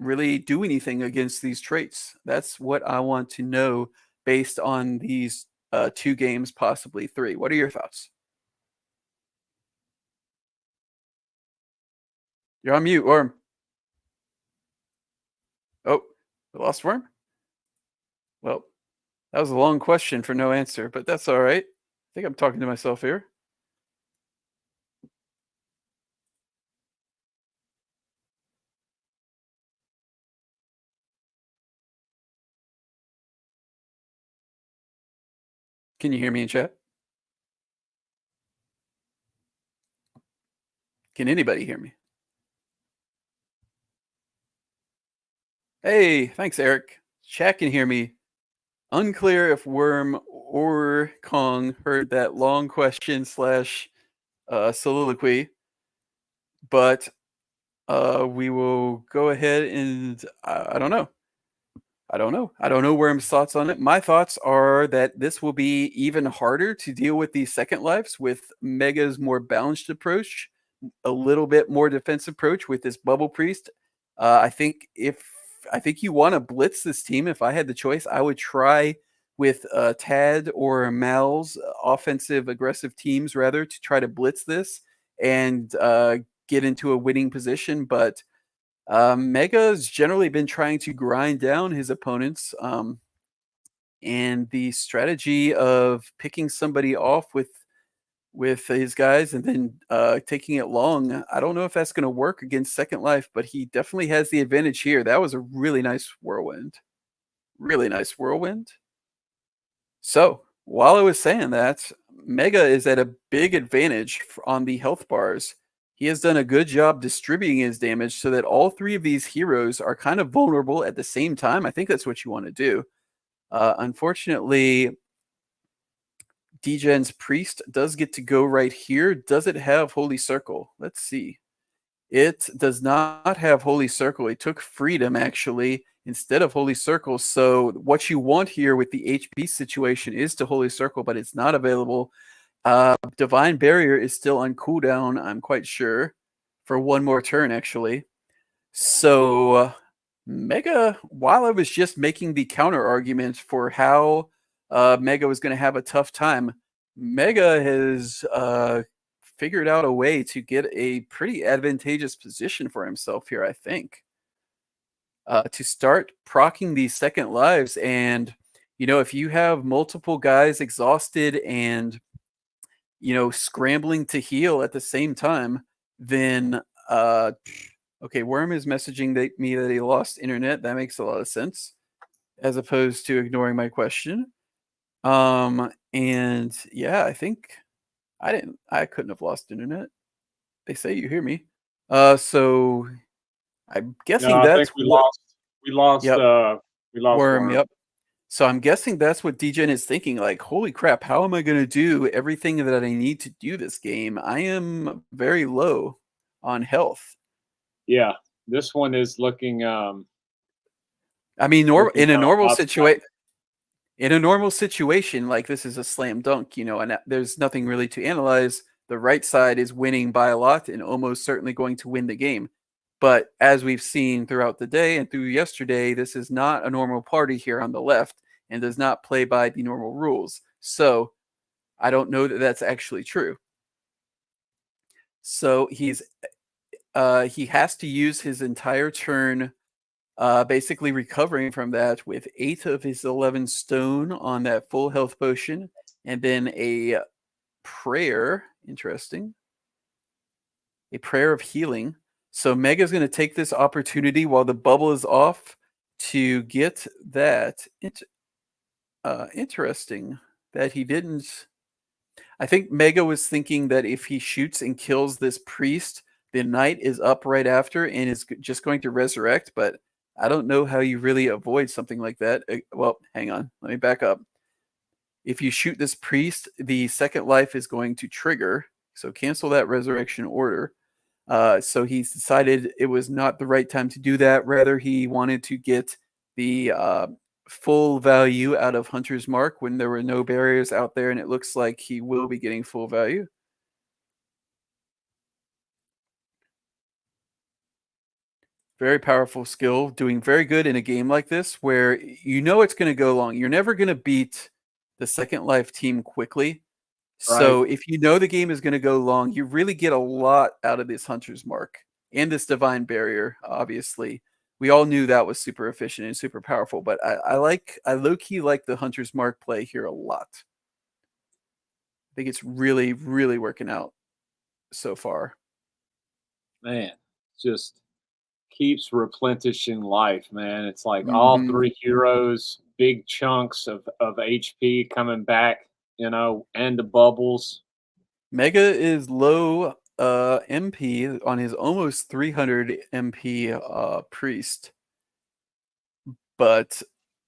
really do anything against these traits? That's what I want to know based on these 2 games, possibly 3. What are your thoughts? You're on mute, Worm. Oh, we lost Worm? Well, that was a long question for no answer, but that's all right. I think I'm talking to myself here. Can you hear me in chat? Can anybody hear me? Hey, thanks, Eric. Chat can hear me. Unclear if Worm or Kong heard that long question / soliloquy, but we will go ahead and I don't know. I don't know Worm's thoughts on it. My thoughts are that this will be even harder to deal with these Second Lives with Mega's more balanced approach, a little bit more defensive approach with this Bubble Priest. I think you want to blitz this team. If I had the choice, I would try with Tad or Mal's offensive aggressive teams rather to try to blitz this and get into a winning position. But Mega's generally been trying to grind down his opponents. And the strategy of picking somebody off with his guys and then taking it long, I don't know if that's going to work against Second Life, but he definitely has the advantage here. That was a really nice whirlwind. Really nice whirlwind. So while I was saying that, Mega is at a big advantage on the health bars. He has done a good job distributing his damage so that all 3 of these heroes are kind of vulnerable at the same time. I think that's what you want to do. Unfortunately, Degen's Priest does get to go right here. Does it have Holy Circle? Let's see. It does not have Holy Circle. It took Freedom, actually, instead of Holy Circle. So what you want here with the HP situation is to Holy Circle, but it's not available. Divine Barrier is still on cooldown, I'm quite sure, for 1 more turn, actually. So Mega, while I was just making the counter argument for how Mega was going to have a tough time, Mega has figured out a way to get a pretty advantageous position for himself here, I think. To start proccing these Second Lives, and if you have multiple guys exhausted and scrambling to heal at the same time, then okay, Worm is messaging me that he lost internet. That makes a lot of sense, as opposed to ignoring my question. And yeah, I think I couldn't have lost internet. They say you hear me. So I'm guessing no, that's we lost Worm. Yep. So I'm guessing that's what Degen is thinking. Like, holy crap, how am I going to do everything that I need to do this game? I am very low on health. Yeah, this one is looking. I mean, looking in a kinda normal lopsided. situation, like this is a slam dunk, and there's nothing really to analyze. The right side is winning by a lot and almost certainly going to win the game. But as we've seen throughout the day and through yesterday, this is not a normal party here on the left and does not play by the normal rules. So I don't know that that's actually true. So he has to use his entire turn basically recovering from that with 8 of his 11 stone on that full health potion, and then a prayer. Interesting. A prayer of healing. So Mega's going to take this opportunity while the bubble is off to get that. Interesting that he didn't. I think Mega was thinking that if he shoots and kills this priest, the knight is up right after and is just going to resurrect, but I don't know how you really avoid something like that. Well, hang on. Let me back up. If you shoot this priest, the second life is going to trigger. So cancel that resurrection order. So he's decided it was not the right time to do that. Rather, he wanted to get the full value out of Hunter's Mark when there were no barriers out there, and it looks like he will be getting full value. Very powerful skill, doing very good in a game like this where it's going to go long. You're never going to beat the second life team quickly. So if you know the game is going to go long, you really get a lot out of this Hunter's Mark and this Divine Barrier, obviously. We all knew that was super efficient and super powerful, but I low-key like the Hunter's Mark play here a lot. I think it's really, really working out so far. Man, just keeps replenishing life, man. It's like all 3 heroes, big chunks of HP coming back, and the bubbles. Mega is low MP on his almost 300 MP priest. But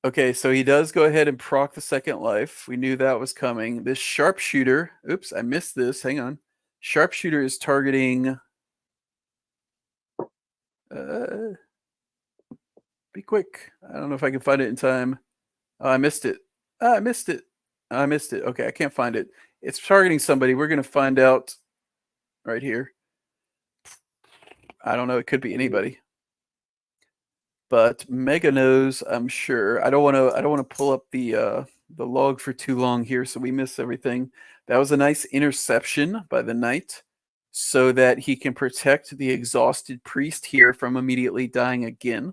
okay, so he does go ahead and proc the second life. We knew that was coming. This sharpshooter, oops, I missed this. Hang on. Sharpshooter is targeting be quick. I don't know if I can find it in time. Oh, I missed it. I missed it. Okay, I can't find it. It's targeting somebody. We're going to find out right here. I don't know. It could be anybody. But Mega knows, I'm sure. I don't want to pull up the log for too long here, so we miss everything. That was a nice interception by the knight, so that he can protect the exhausted priest here from immediately dying again.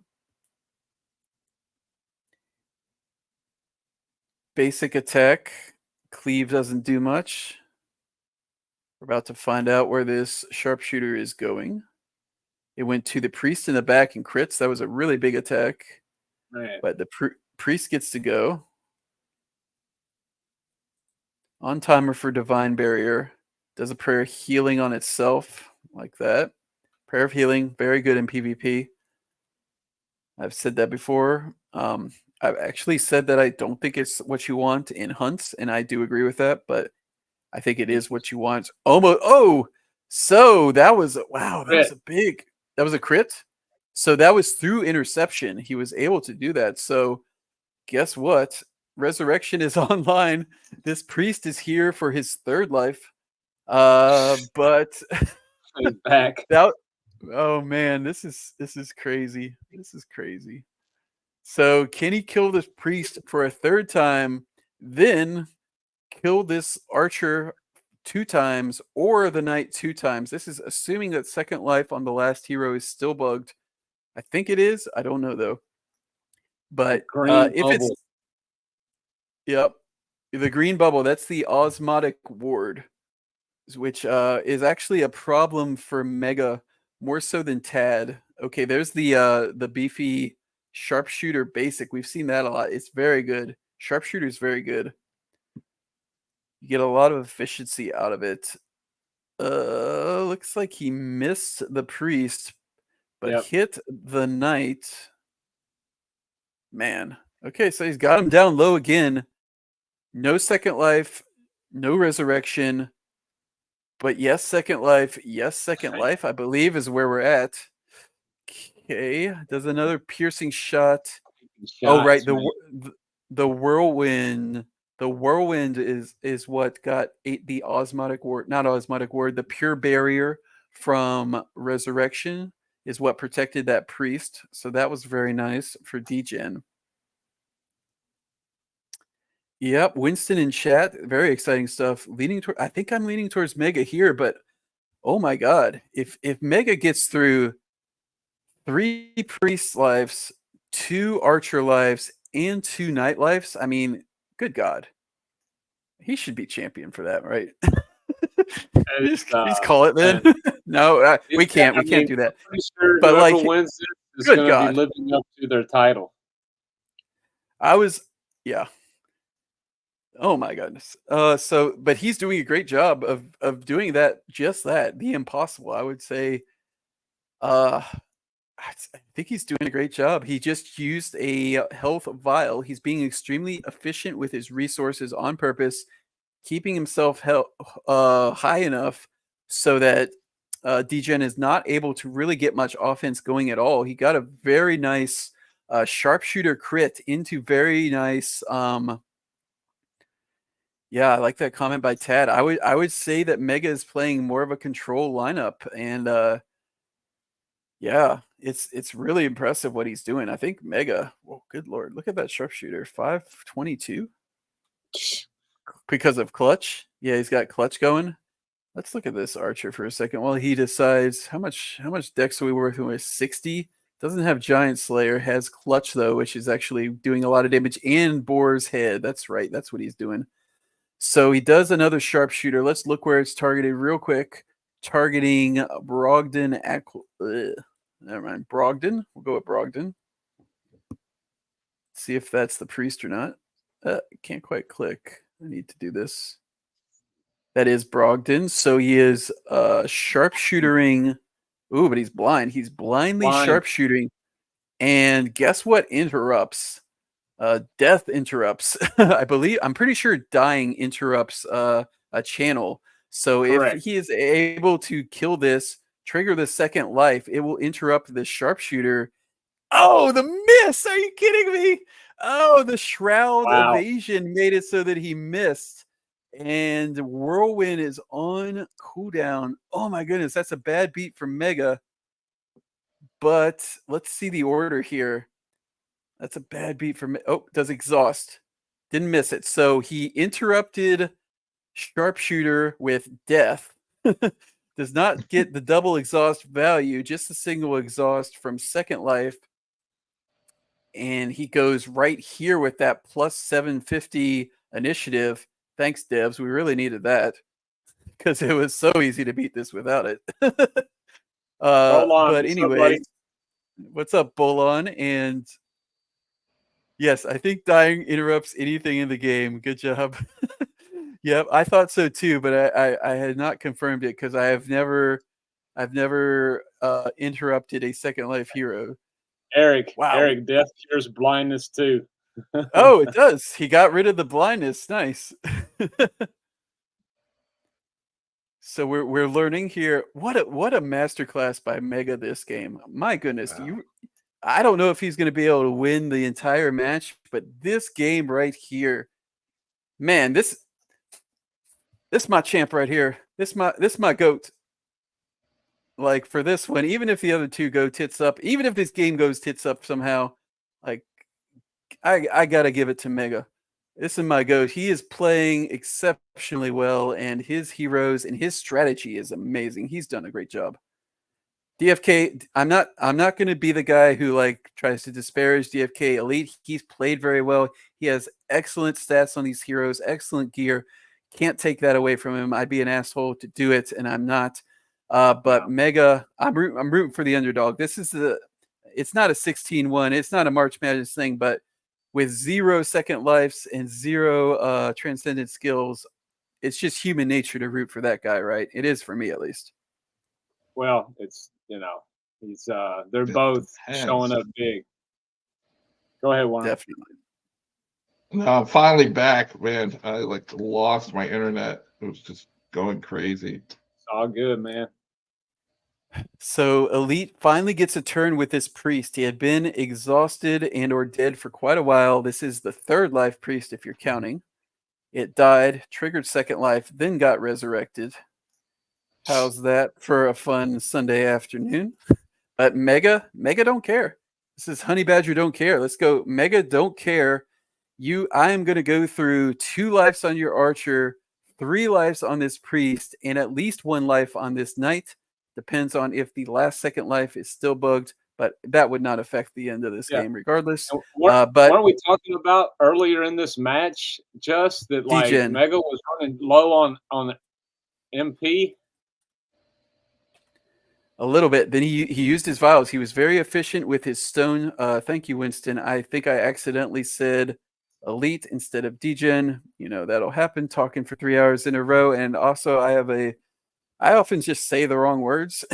Basic attack. Cleave doesn't do much. We're about to find out where this sharpshooter is going. It went to the priest in the back and crits. That was a really big attack. Man. But the priest gets to go. On timer for Divine Barrier. Does a prayer healing on itself like that. Prayer of healing, very good in PvP. I've said that before. I've actually said that I don't think it's what you want in hunts, and I do agree with that, but I think it is what you want. Almost. Oh, so that was, wow, that was a big, that was a crit. So that was through interception. He was able to do that. So guess what? Resurrection is online. This priest is here for his third life. But he's back. Oh man, this is crazy. This is crazy. So can he kill this priest for a third time, then kill this archer 2 times or the knight 2 times? This is assuming that second life on the last hero is still bugged. I think it is. I don't know though. But if it's, yep, the green bubble, that's the osmotic ward, which is actually a problem for Mega more so than Tad. Okay, there's the beefy sharpshooter basic. We've seen that a lot. It's very good. Sharpshooter is very good. You get a lot of efficiency out of it. Looks like he missed the priest, but hit the knight. Man, Okay, so he's got him down low again. No second life, no resurrection. But yes, second life. Yes, second life, I believe, is where we're at. Okay, does another piercing shot. Oh, right. The whirlwind. The whirlwind is what got the osmotic ward, not osmotic ward, the pure barrier from resurrection is what protected that priest. So that was very nice for Degen. Yep, Winston in chat, very exciting stuff. I think I'm leaning towards Mega here, but oh my god, if Mega gets through 3 priest lives, 2 archer lives, and 2 knight lives, I mean, good god, he should be champion for that, right? Just call it then. No, we can't do that. Pretty sure but whoever like, wins this is good going to god, be living up to their title. Yeah. Oh my goodness. But he's doing a great job of doing that, just that, the impossible. I would say, I think he's doing a great job. He just used a health vial. He's being extremely efficient with his resources on purpose, keeping himself high enough so that Degen is not able to really get much offense going at all. He got a very nice sharpshooter crit into very nice. Yeah, I like that comment by Tad. I would say that Mega is playing more of a control lineup, and yeah, it's really impressive what he's doing. I think Mega. Well, good lord, look at that sharpshooter, 522, because of clutch. Yeah, he's got clutch going. Let's look at this archer for a second while he decides how much dex are we working with. 60. Doesn't have giant slayer. Has clutch though, which is actually doing a lot of damage. And boar's head. That's right. That's what he's doing. So he does another sharpshooter. Let's look where it's targeted real quick. Targeting Brogdon. Never mind. Brogdon. We'll go with Brogdon. See if that's the priest or not. Can't quite click. I need to do this. That is Brogdon. So he is sharpshootering. Ooh, but he's blind. He's blindly sharpshooting. And guess what interrupts? Death interrupts. I'm pretty sure dying interrupts a channel. So Correct. If he is able to kill this, trigger the second life, it will interrupt the sharpshooter. Oh, the miss! Are you kidding me? Oh, the shroud evasion made it so that he missed. And whirlwind is on cooldown. Oh my goodness, that's a bad beat from Mega. But let's see the order here. That's a bad beat for me. Oh, does exhaust. Didn't miss it. So he interrupted sharpshooter with death. Does not get the double exhaust value, just a single exhaust from second life. And he goes right here with that plus 750 initiative. Thanks, devs. We really needed that because it was so easy to beat this without it. But anyway, what's up, Bolon? And yes, I think dying interrupts anything in the game. Good job. Yep, I thought so too, but I had not confirmed it because I've never interrupted a second life hero. Eric, death cures blindness too. Oh, it does. He got rid of the blindness. Nice. So we're learning here. What a masterclass by Mega this game. My goodness, I don't know if he's going to be able to win the entire match, but this game right here, man, this my champ right here. This my goat. Like for this one, even if the other two go tits up, even if this game goes tits up somehow, like I gotta give it to Mega. This is my goat. He is playing exceptionally well, and his heroes and his strategy is amazing. He's done a great job. DFK, I'm not going to be the guy who like tries to disparage DFK Elite. He's played very well. He has excellent stats on these heroes, excellent gear. Can't take that away from him. I'd be an asshole to do it, and I'm not. But Mega, I'm rooting for the underdog. It's not a 16-1. It's not a March Madness thing, but with 0 second lives and 0 transcendent skills, it's just human nature to root for that guy, right? It is for me, at least. Well, it's, he's they're both showing up big. Go ahead, Warren. Definitely. No, I'm finally back, man. I like lost my internet. It was just going crazy. It's all good, man. So Elite finally gets a turn with this priest. He had been exhausted and or dead for quite a while. This is the third life priest if you're counting. It died, triggered second life, then got resurrected. How's that for a fun Sunday afternoon? But Mega don't care. This is Honey Badger don't care. Let's go. Mega don't care. I am going to go through 2 lives on your archer, 3 lives on this priest, and at least 1 life on this knight. Depends on if the last second life is still bugged, but that would not affect the end of this game regardless. What are we talking about earlier in this match? Just that like Degen. Mega was running low on MP. A little bit. Then he used his vials. He was very efficient with his stone. Thank you, Winston. I think I accidentally said Elite instead of Degen. You know, that'll happen talking for 3 hours in a row. And also I often just say the wrong words,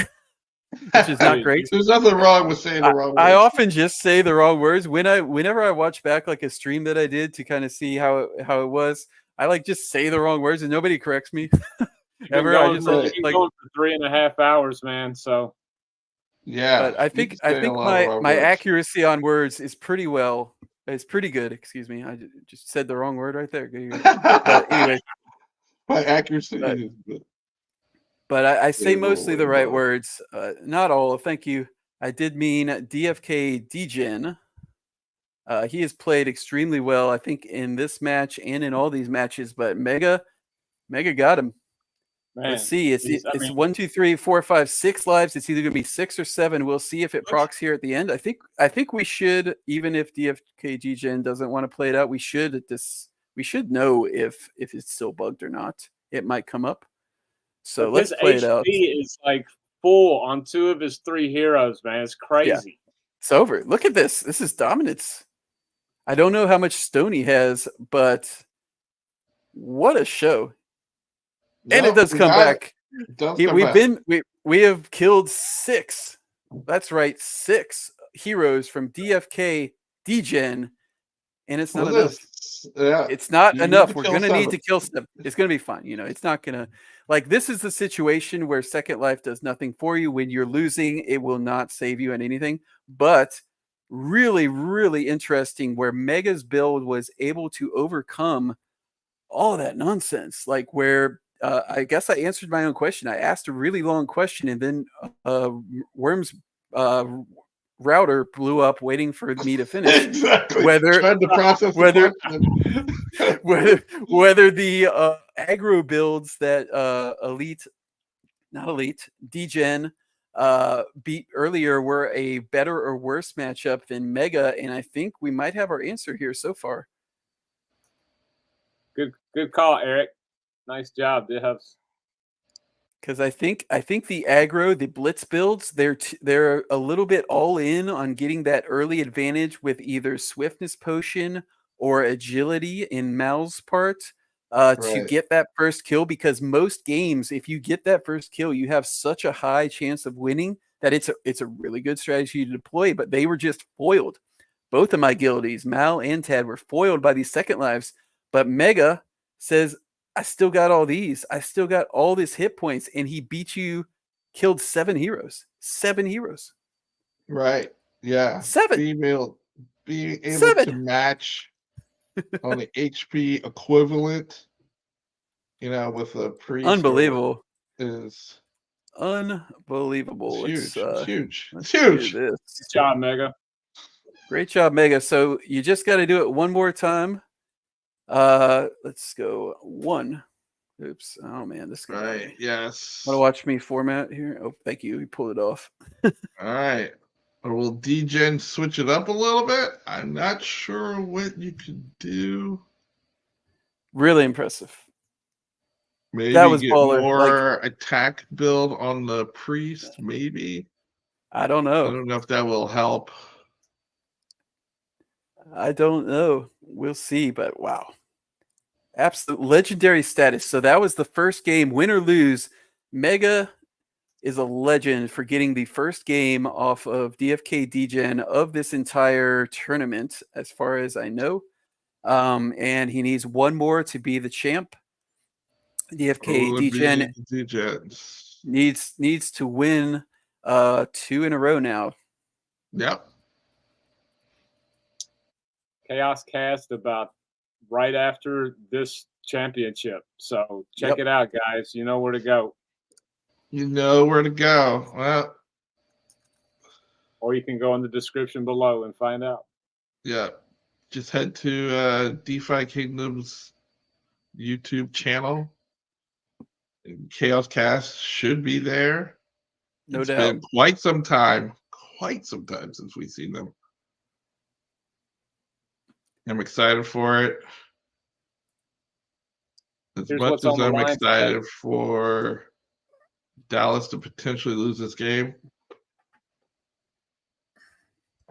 which is not great. There's nothing wrong with saying the wrong words. I often just say the wrong words. Whenever I watch back like a stream that I did to kind of see how it was, I like just say the wrong words and nobody corrects me. Ever. I just going for 3.5 hours, man. So yeah, but I think my accuracy on words is pretty good. Excuse me, I just said the wrong word right there. But anyway, my accuracy is good. But I say mostly the right words, not all. Thank you. I did mean DFK Degen. He has played extremely well, I think, in this match and in all these matches. But Mega got him. Man, let's see. It's 1, 2, 3, 4, 5, 6 lives. It's either going to be 6 or 7. We'll see if it procs here at the end. I think we should, even if DFK Degen doesn't want to play it out, we should know if it's still bugged or not. It might come up. So let's play it out. His HP is like full on 2 of his 3 heroes, man. It's crazy. Yeah. It's over. Look at this. This is dominance. I don't know how much stone he has, but what a show. And it does come back. We have killed 6. That's right, 6 heroes from DFK Degen, and it's not enough. Yeah, it's not enough. We're gonna need to kill 7. It's gonna be fine. You know, it's not gonna this is the situation where second life does nothing for you. When you're losing, it will not save you at anything. But really, really interesting where Mega's build was able to overcome all that nonsense. Like where I guess I answered my own question. I asked a really long question, and then Worm's router blew up, waiting for me to finish. Exactly. Whether the aggro builds that Degen beat earlier were a better or worse matchup than Mega, and I think we might have our answer here so far. Good call, Eric. Nice job, Dibs. Because I think the aggro, the blitz builds, they're a little bit all in on getting that early advantage with either swiftness potion or agility in Mal's part to get that first kill. Because most games, if you get that first kill, you have such a high chance of winning that it's a really good strategy to deploy. But they were just foiled. Both of my guildies, Mal and Tad, were foiled by these second lives. But Mega says, I still got all these. I still got all this hit points. And he killed 7 heroes. 7 heroes. Right. Yeah. 7. Being able to match on the HP equivalent, with a priest. Unbelievable. Is unbelievable. It's huge. It's huge. Good job, Mega. Great job, Mega. So you just got to do it one more time. Let's go 1. Oops. Oh man, this guy. Right. Yes. Want to watch me format here? Oh, thank you. He pulled it off. All right. Or will Degen switch it up a little bit? I'm not sure what you could do. Really impressive. Maybe that was get baller. More attack build on the priest. Maybe. I don't know. I don't know if that will help. I don't know. We'll see, but wow. Absolute legendary status. So that was the first game, win or lose. Mega is a legend for getting the first game off of DFK Degen of this entire tournament, as far as I know. And he needs one more to be the champ. DFK Degen needs to win 2 in a row now. Yep. Chaos Cast about right after this championship. So check it out, guys. You know where to go. You know where to go. Well, or you can go in the description below and find out. Yeah. Just head to DeFi Kingdoms YouTube channel. Chaos Cast should be there. No It's doubt. been quite some time since we've seen them. I'm excited for it. As Here's much what's as on the I'm line excited today. for Dallas to potentially lose this game.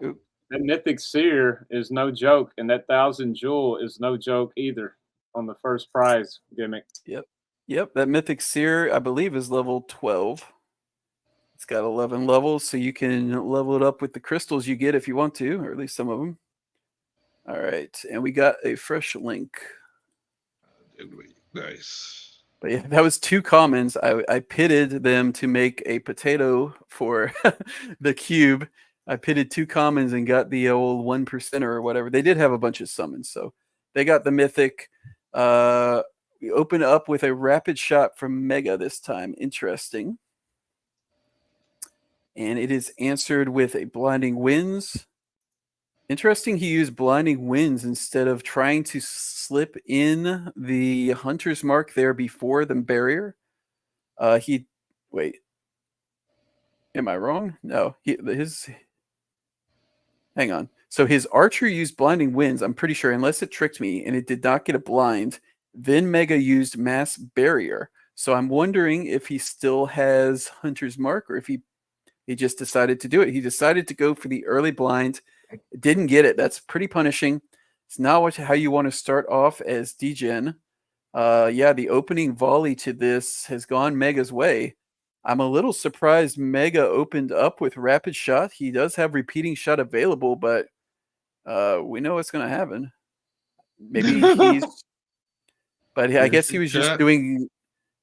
That Mythic Seer is no joke, and that 1,000 Jewel is no joke either on the first prize gimmick. Yep. That Mythic Seer, I believe, is level 12. It's got 11 levels, so you can level it up with the crystals you get if you want to, or at least some of them. All right, and we got a fresh link. Did we? Nice. But yeah, that was 2 commons. I pitted them to make a potato for the cube. I pitted 2 commons and got the old 1% or whatever. They did have a bunch of summons, so they got the mythic. We open up with a rapid shot from Mega this time. Interesting. And it is answered with a blinding winds. Interesting, he used blinding winds instead of trying to slip in the hunter's mark there before the barrier. Wait. Am I wrong? No, hang on. So his archer used blinding winds, I'm pretty sure, unless it tricked me, and it did not get a blind. Then Mega used mass barrier. So I'm wondering if he still has hunter's mark or if he just decided to do it. He decided to go for the early blind. Didn't get it. That's pretty punishing. It's not how you want to start off as Degen. Yeah, the opening volley to this has gone Mega's way. I'm a little surprised Mega opened up with rapid shot. He does have repeating shot available, but we know what's going to happen. Maybe but I guess he was just doing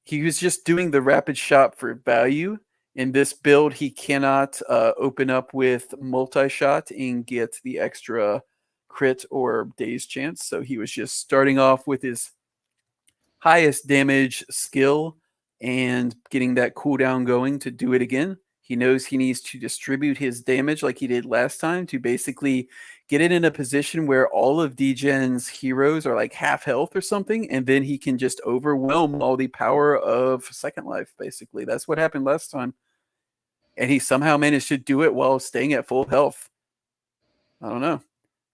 the rapid shot for value. In this build, he cannot open up with multi-shot and get the extra crit or daze chance. So he was just starting off with his highest damage skill and getting that cooldown going to do it again. He knows he needs to distribute his damage like he did last time to basically get it in a position where all of Degen's heroes are like half health or something, and then he can just overwhelm all the power of Second Life, basically. That's what happened last time. And he somehow managed to do it while staying at full health. I don't know.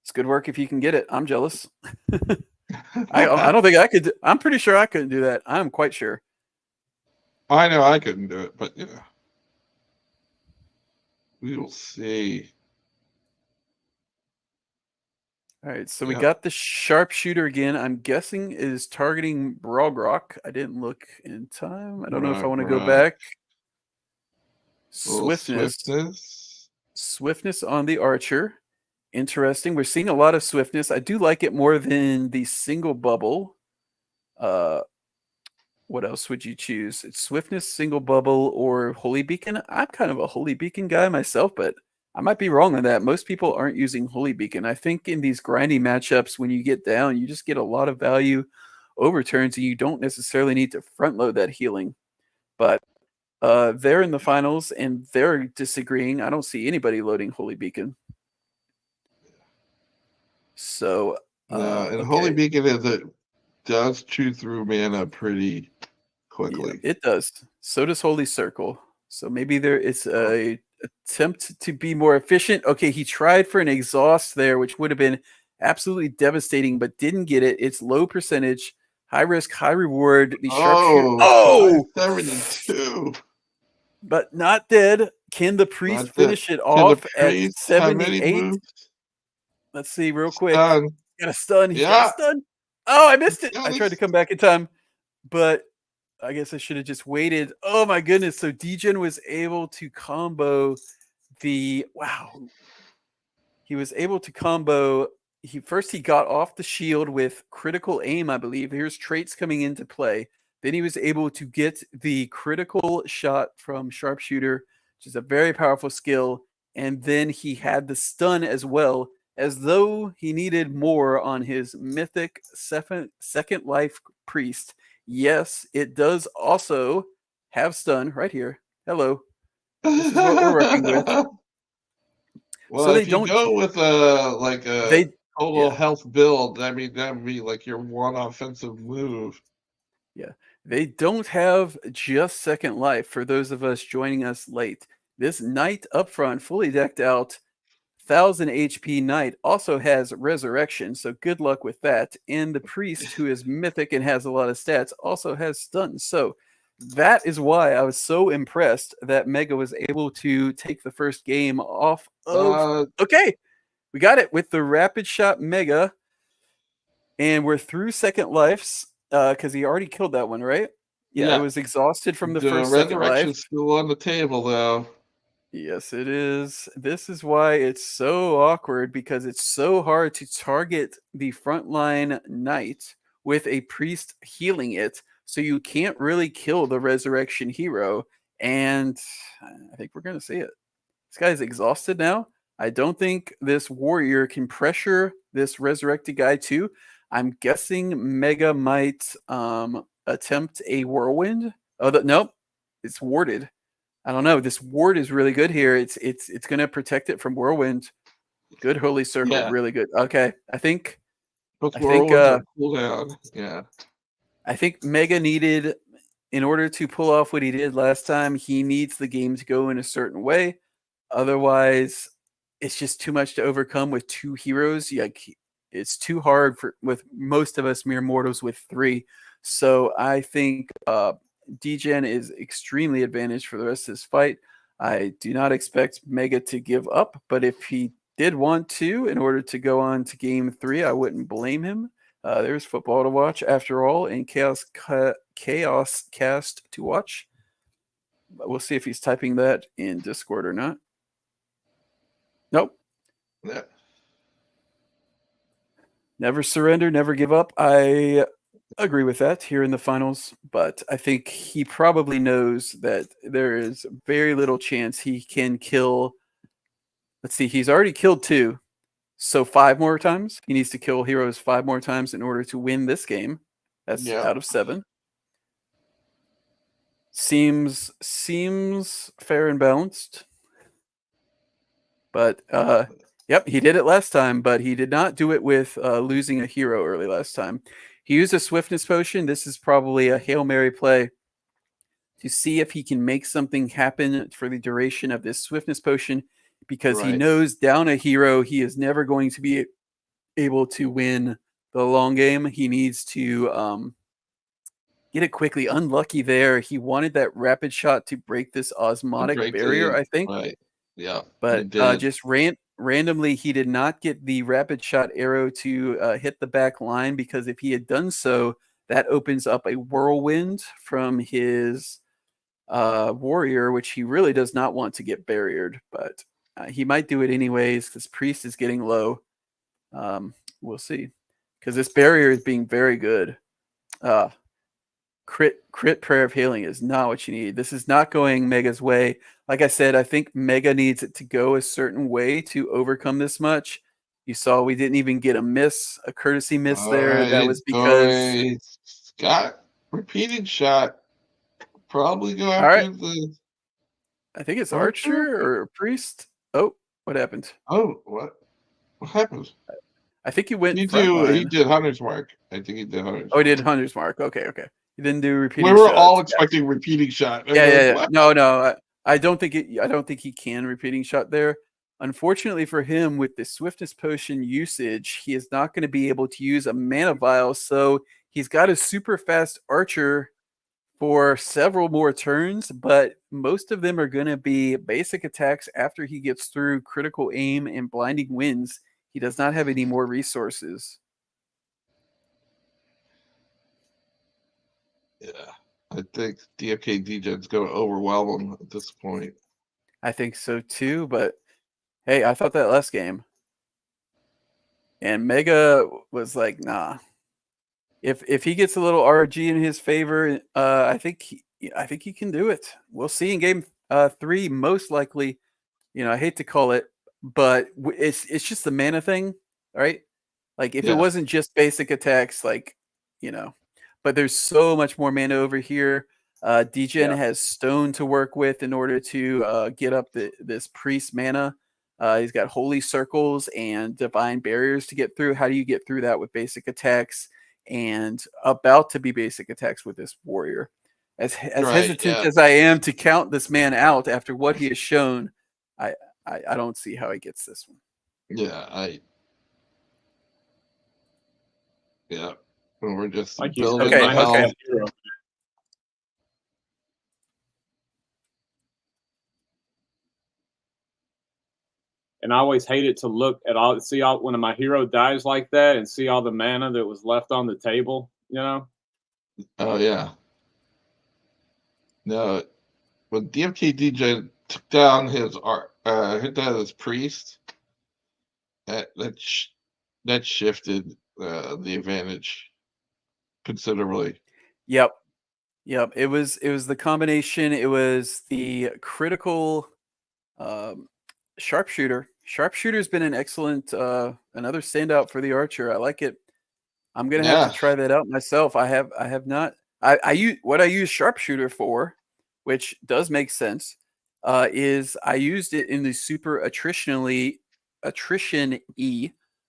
It's good work if you can get it. I'm jealous. I don't think I could. I'm pretty sure I couldn't do that. I'm quite sure. I know I couldn't do it, but you know. We will see. All right, so we got the sharpshooter again. I'm guessing it is targeting Brogrock. I didn't look in time. I don't know if I want to go back. Swiftness on the archer. Interesting. We're seeing a lot of swiftness. I do like it more than the single bubble. What else would you choose? It's swiftness, single bubble, or holy beacon. I'm kind of a holy beacon guy myself, but I might be wrong on that. Most people aren't using holy beacon. I think in these grindy matchups, when you get down, you just get a lot of value overturns, and you don't necessarily need to front load that healing. But they're in the finals, and they're disagreeing. I don't see anybody loading holy beacon. So, and holy beacon does chew through mana pretty quickly. Yeah, it does. So does holy circle. So maybe there is a attempt to be more efficient. Okay, he tried for an exhaust there, which would have been absolutely devastating, but didn't get it. It's low percentage, high risk, high reward. The sharpshooter. 72. But not dead. Can the priest finish it off at 78? Let's see real quick. Got a stun. He's got a stun. Oh, I missed it. I tried to come back in time, but I guess I should have just waited. Oh my goodness. So Degen was able to combo he was able to combo he got off the shield with critical aim, I believe. Here's traits coming into play. Then he was able to get the critical shot from sharpshooter, which is a very powerful skill. And then he had the stun as well, as though he needed more on his mythic second life priest. Yes, it does also have stun right here. Hello. This is what we're working with. Well, So they if you don't go with a they total yeah. health build, that would be like your one offensive move. Yeah, they don't have just second life for those of us joining us late. This knight up front, fully decked out, 1000 HP knight also has resurrection, so good luck with that. And the priest, who is mythic and has a lot of stats, also has stun. So that is why I was so impressed that Mega was able to take the first game off of. Okay, we got it with the rapid shot Mega, and we're through second lives because he already killed that one, right? Yeah, it was exhausted from the first second life. Resurrection's still on the table, though. Yes, it is. This is why it's so awkward, because it's so hard to target the frontline knight with a priest healing it, so you can't really kill the resurrection hero. And I think we're going to see it. This guy's exhausted now. I don't think this warrior can pressure this resurrected guy too. I'm guessing Mega might attempt a whirlwind. Oh, nope, it's warded. I don't know. This ward is really good here. It's going to protect it from whirlwind. Good holy circle, really good. Okay, I think cooldown. Yeah, I think Mega needed, in order to pull off what he did last time, he needs the game to go in a certain way. Otherwise, it's just too much to overcome with two heroes. It's too hard with most of us mere mortals with three. So I think Degen is extremely advantaged for the rest of this fight. I do not expect Mega to give up, but if he did want to, in order to go on to game 3, I wouldn't blame him. There's football to watch after all, and chaos cast to watch. But we'll see if he's typing that in Discord or not. Nope. Yeah. Never surrender, never give up. I agree with that here in the finals, but I think he probably knows that there is very little chance he can kill. Let's see, he's already killed 2, so 5 more times. He needs to kill heroes 5 more times in order to win this game. That's out of 7. Seems fair and balanced. But yep, he did it last time, but he did not do it with losing a hero early last time. He used a swiftness potion. This is probably a Hail Mary play to see if he can make something happen for the duration of this swiftness potion, because he knows down a hero, he is never going to be able to win the long game. He needs to get it quickly. Unlucky there. He wanted that rapid shot to break this osmotic barrier, I think. Right. Yeah. But just randomly, he did not get the rapid shot arrow to hit the back line, because if he had done so, that opens up a whirlwind from his warrior, which he really does not want to get barriered. But he might do it anyways, because priest is getting low. We'll see, because this barrier is being very good. Crit prayer of healing is not what you need. This is not going Mega's way. Like I said, I think Mega needs it to go a certain way to overcome this much. You saw we didn't even get a courtesy miss there. That was because Scott repeating shot. Probably go after the. I think it's Archer or Priest. Oh, what happened? Oh, what happened? I think he went. He did Hunter's Mark. I think he did Hunter's. Oh, he did Hunter's Mark. Okay. He didn't do repeating. We were all expecting repeating shot. Yeah. No. I don't think he can repeating shot there. Unfortunately for him, with the swiftness potion usage, he is not going to be able to use a mana vial. So he's got a super fast Archer for several more turns, but most of them are going to be basic attacks after he gets through critical aim and blinding winds. He does not have any more resources. Yeah, I think DFK Degen's going to overwhelm him at this point. I think so too, but hey, I thought that last game. And Mega was like, nah. If he gets a little RG in his favor, I think he can do it. We'll see in game 3, most likely. I hate to call it, but it's just the mana thing, right? Like if it wasn't just basic attacks, like but there's so much more mana over here. Degen has stone to work with in order to get up this priest mana. He's got holy circles and divine barriers to get through. How do you get through that with basic attacks and about to be basic attacks with this warrior? As hesitant as I am to count this man out after what he has shown, I don't see how he gets this one. Yeah, we're just like building said, the hell. And I always hated to look at see when my hero dies like that and see all the mana that was left on the table, Oh yeah. No, when DFK Degen took down his priest, that shifted the advantage considerably. Yep. It was the combination. It was the critical sharpshooter. Sharpshooter's been an excellent another standout for the archer. I like it. I'm gonna have to try that out myself. I have not. I use sharpshooter for, which does make sense, is I used it in the super attrition-y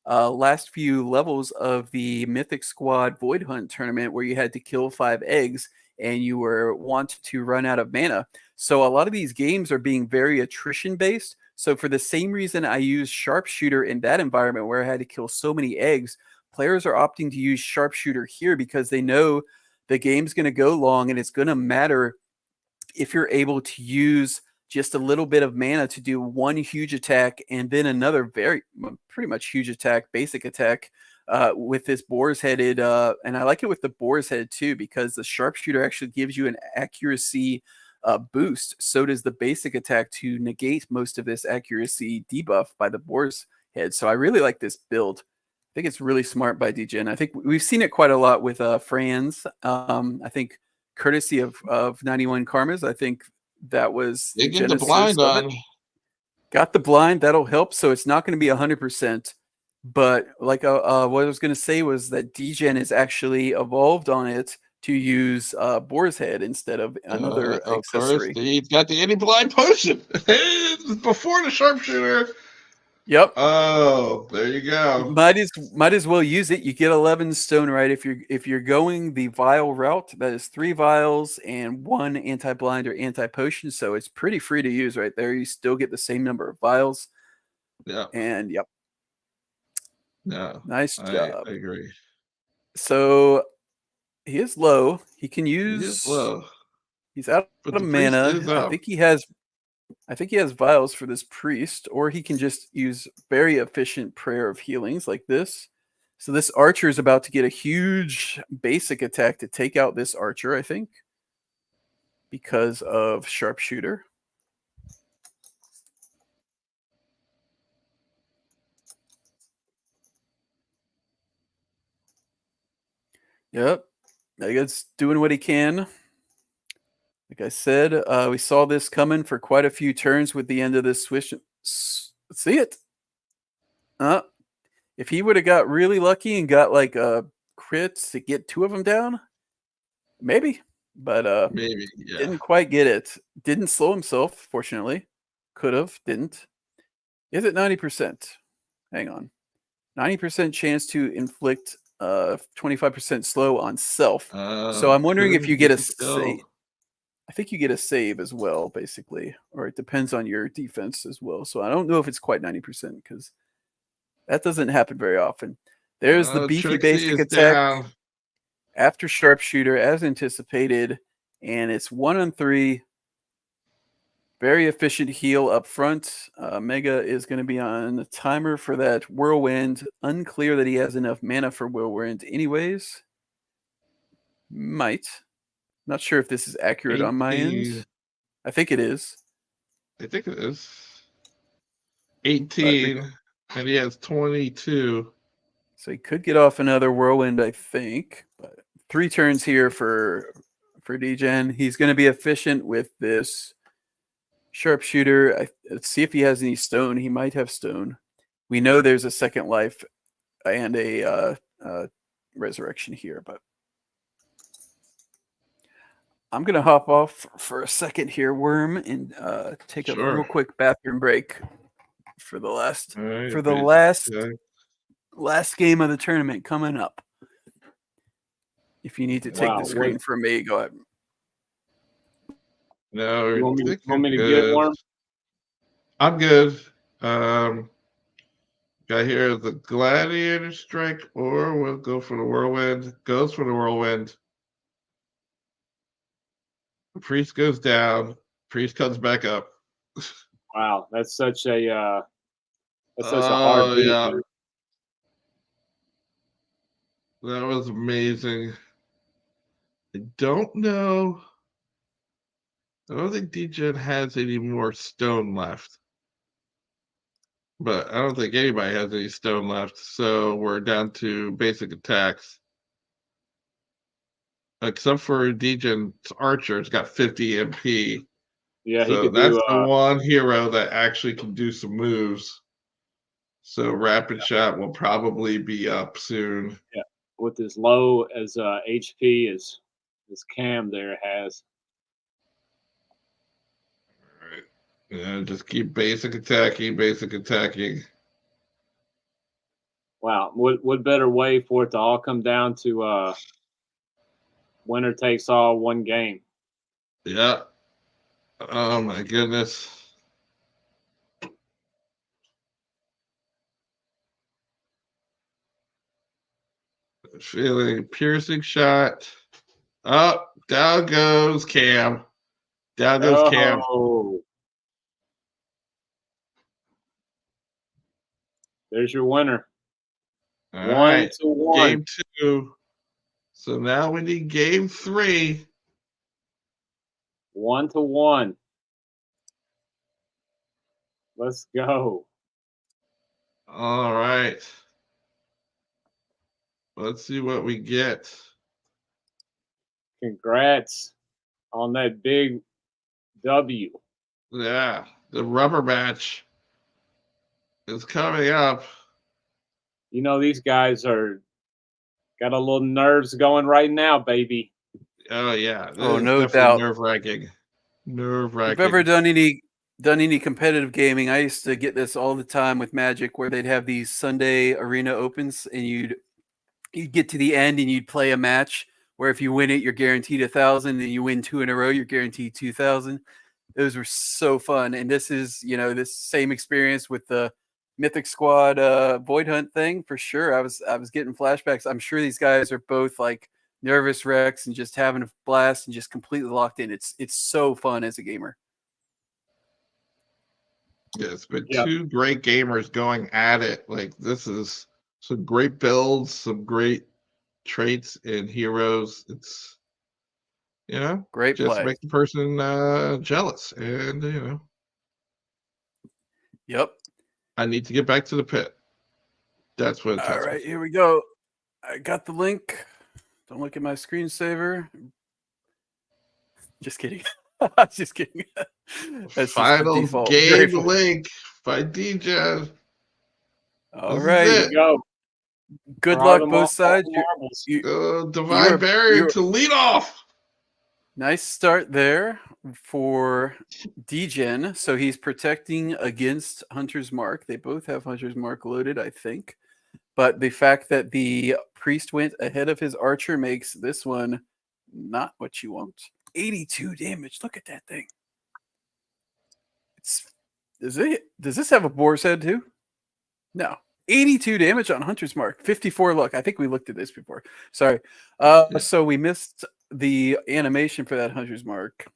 last few levels of the Mythic Squad Void Hunt tournament where you had to kill 5 eggs and you were want to run out of mana. So a lot of these games are being very attrition based. So for the same reason I use sharpshooter in that environment where I had to kill so many eggs, players are opting to use sharpshooter here because they know the game's going to go long and it's going to matter if you're able to use just a little bit of mana to do one huge attack and then another pretty much huge attack, basic attack with this boar's headed. And I like it with the boar's head too, because the sharpshooter actually gives you an accuracy boost. So does the basic attack to negate most of this accuracy debuff by the boar's head. So I really like this build. I think it's really smart by Degen. I think we've seen it quite a lot with Franz. I think courtesy of 91 Karmas, I think that was they get the blind on. Got the blind, that'll help. So it's not going to be 100%. But like what I was going to say was that Degen is actually evolved on it to use Boar's Head instead of another accessory. He's got the anti-blind potion before the sharpshooter. Yep. Oh, there you go. Might as well use it. You get 11 stone, right? If you're going the vial route, that is 3 vials and 1 anti-blind or anti-potion. So it's pretty free to use right there. You still get the same number of vials. Yeah. And yep. Yeah. Nice job. I agree. So he is low. He can use. He is low. He's out of mana. I think he has vials for this priest, or he can just use very efficient prayer of healings like this. So this archer is about to get a huge basic attack to take out this archer, I think, because of sharpshooter. Yep. Mega's doing what he can. Like I said, we saw this coming for quite a few turns with the end of this switch. Let's see it. If he would have got really lucky and got like a crit to get 2 of them down, maybe. But maybe, yeah. Didn't quite get it. Didn't slow himself, fortunately. Could have, didn't. Is it 90%? Hang on. 90% chance to inflict 25% slow on self. So I'm wondering if you get a save. I think you get a save as well, basically, or it depends on your defense as well. So I don't know if it's quite 90% because that doesn't happen very often. There's the beefy basic attack after sharpshooter as anticipated, and it's 1 on 3. Very efficient heal up front. Mega is going to be on the timer for that whirlwind. Unclear that he has enough mana for whirlwind anyways. Might. Not sure if this is accurate on my end. I think it is. I think it is. 18, and he has 22. So he could get off another whirlwind, I think. But 3 turns here for Degen. He's going to be efficient with this sharpshooter. Let's see if he has any stone. He might have stone. We know there's a second life and a resurrection here, but I'm going to hop off for a second here, Worm, and take a real quick bathroom break for the last last game of the tournament coming up. If you need to take the screen from me, go ahead. No, you want me to get one? I'm good. Got here the gladiator strike, or we'll go for the whirlwind. Goes for the whirlwind. The priest goes down. Priest comes back up. Wow, that's such a hard beat. Yeah. That was amazing. I don't know. I don't think Degen has any more stone left. But I don't think anybody has any stone left. So we're down to basic attacks. Except for Degen's archer, it's got 50 MP. Yeah, so that's the one hero that actually can do some moves. So rapid shot will probably be up soon. Yeah, with as low as HP as Cam there has. All right. Yeah, just keep basic attacking. Wow, what better way for it to all come down to winner takes all, one game? Yeah. Oh my goodness. Feeling piercing shot. Oh, down goes Cam. Down goes Cam. There's your winner. All right. 1-1. Game 2. So now we need game 3. 1-1. Let's go. All right. Let's see what we get. Congrats on that big W. Yeah, the rubber match is coming up. You know, these guys are got a little nerves going right now, baby. Oh yeah. No doubt. Nerve-wracking. If you've ever done any competitive gaming, I used to get this all the time with Magic, where they'd have these Sunday arena opens, and you'd get to the end and you'd play a match where if you win it, you're guaranteed 1,000, and you win 2 in a row, you're guaranteed 2,000. Those were so fun. And this is, this same experience with the Mythic Squad Void Hunt thing for sure. I was getting flashbacks. I'm sure these guys are both like nervous wrecks and just having a blast and just completely locked in. It's so fun as a gamer. Yeah, it's been 2 great gamers going at it. Like, this is some great builds, some great traits and heroes. It's great just play. make the person jealous, and Yep. I need to get back to the pit. That's what it's all right. Here we go. I got the link. Don't look at my screensaver. Just kidding. Just kidding. That's final game link by Degen. All right. Here we go. Good luck, both sides. Divine Barrier to lead off. Nice start there for Degen. So he's protecting against Hunter's Mark. They both have Hunter's Mark loaded, I think. But the fact that the priest went ahead of his archer makes this one not what you want. 82 damage. Look at that thing. Does this have a boar's head too? No. 82 damage on Hunter's Mark. 54 luck. I think we looked at this before. Sorry. So we missed the animation for that Hunter's Mark.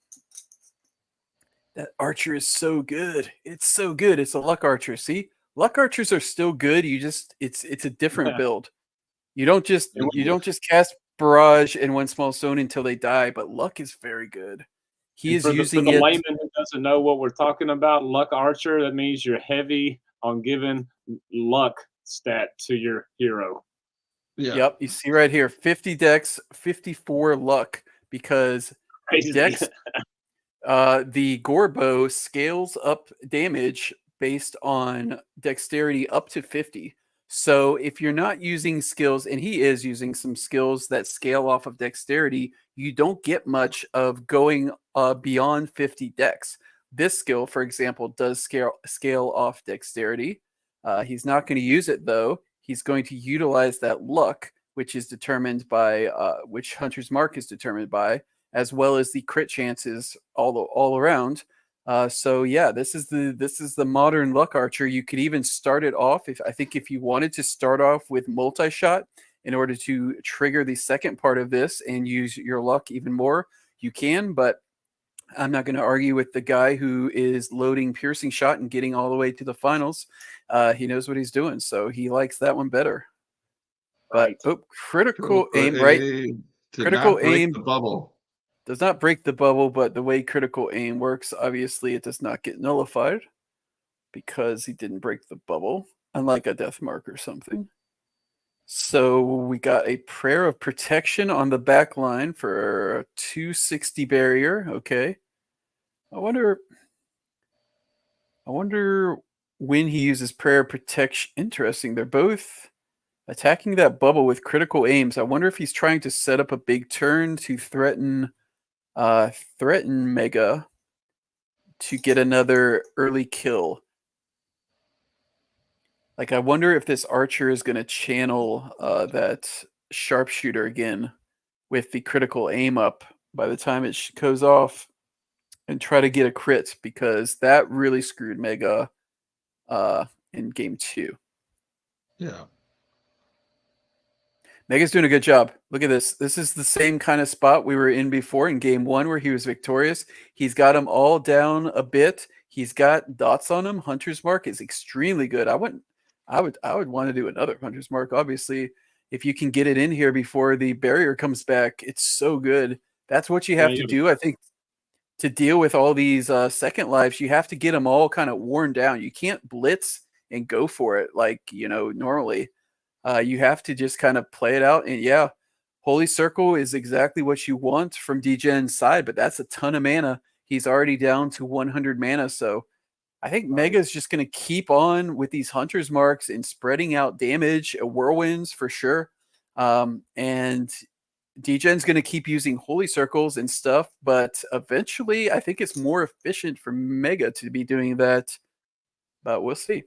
That archer is so good. It's so good. It's a luck archer. See? Luck archers are still good. It's a different build. You don't just cast barrage and 1 small stone until they die, but luck is very good. He is using it. For the layman who doesn't know what we're talking about, luck archer, that means you're heavy on giving luck stat to your hero. Yeah. Yep, you see right here, 50 dex, 54 luck, because Crazy. dex, the Gorbo scales up damage based on dexterity up to 50. So if you're not using skills, and he is using some skills that scale off of dexterity, you don't get much of going beyond 50 dex. This skill, for example, does scale off dexterity. He's not going to use it, though. He's going to utilize that luck, which is determined by which Hunter's Mark is determined by, as well as the crit chances all around. So yeah, this is the modern luck archer. You could even start it off if you wanted to start off with multi-shot in order to trigger the second part of this and use your luck even more. You can, but I'm not going to argue with the guy who is loading piercing shot and getting all the way to the finals. He knows what he's doing, so he likes that one better. But critical aim, right? Critical aim the bubble. Does not break the bubble, but the way critical aim works, obviously it does not get nullified because he didn't break the bubble, unlike a death mark or something. So we got a prayer of protection on the back line for a 260 barrier. Okay. I wonder when he uses prayer of protection. Interesting. They're both attacking that bubble with critical aims. I wonder if he's trying to set up a big turn to threaten Mega to get another early kill. Like, I wonder if this archer is going to channel that sharpshooter again with the critical aim up by the time it goes off and try to get a crit, because that really screwed Mega in game 2. Yeah. Mega's doing a good job. Look at this. This is the same kind of spot we were in before in game 1 where he was victorious. He's got them all down a bit. He's got dots on him. Hunter's Mark is extremely good. I would want to do another Hunter's Mark. Obviously, if you can get it in here before the barrier comes back, it's so good. That's what you have to do, I think, to deal with all these second lives. You have to get them all kind of worn down. You can't blitz and go for it like, normally. You have to just kind of play it out. And yeah, Holy Circle is exactly what you want from Degen's side, but that's a ton of mana. He's already down to 100 mana. So I think Mega's just going to keep on with these Hunter's Marks and spreading out damage, whirlwinds for sure. And Degen's going to keep using Holy Circles and stuff, but eventually I think it's more efficient for Mega to be doing that. But we'll see.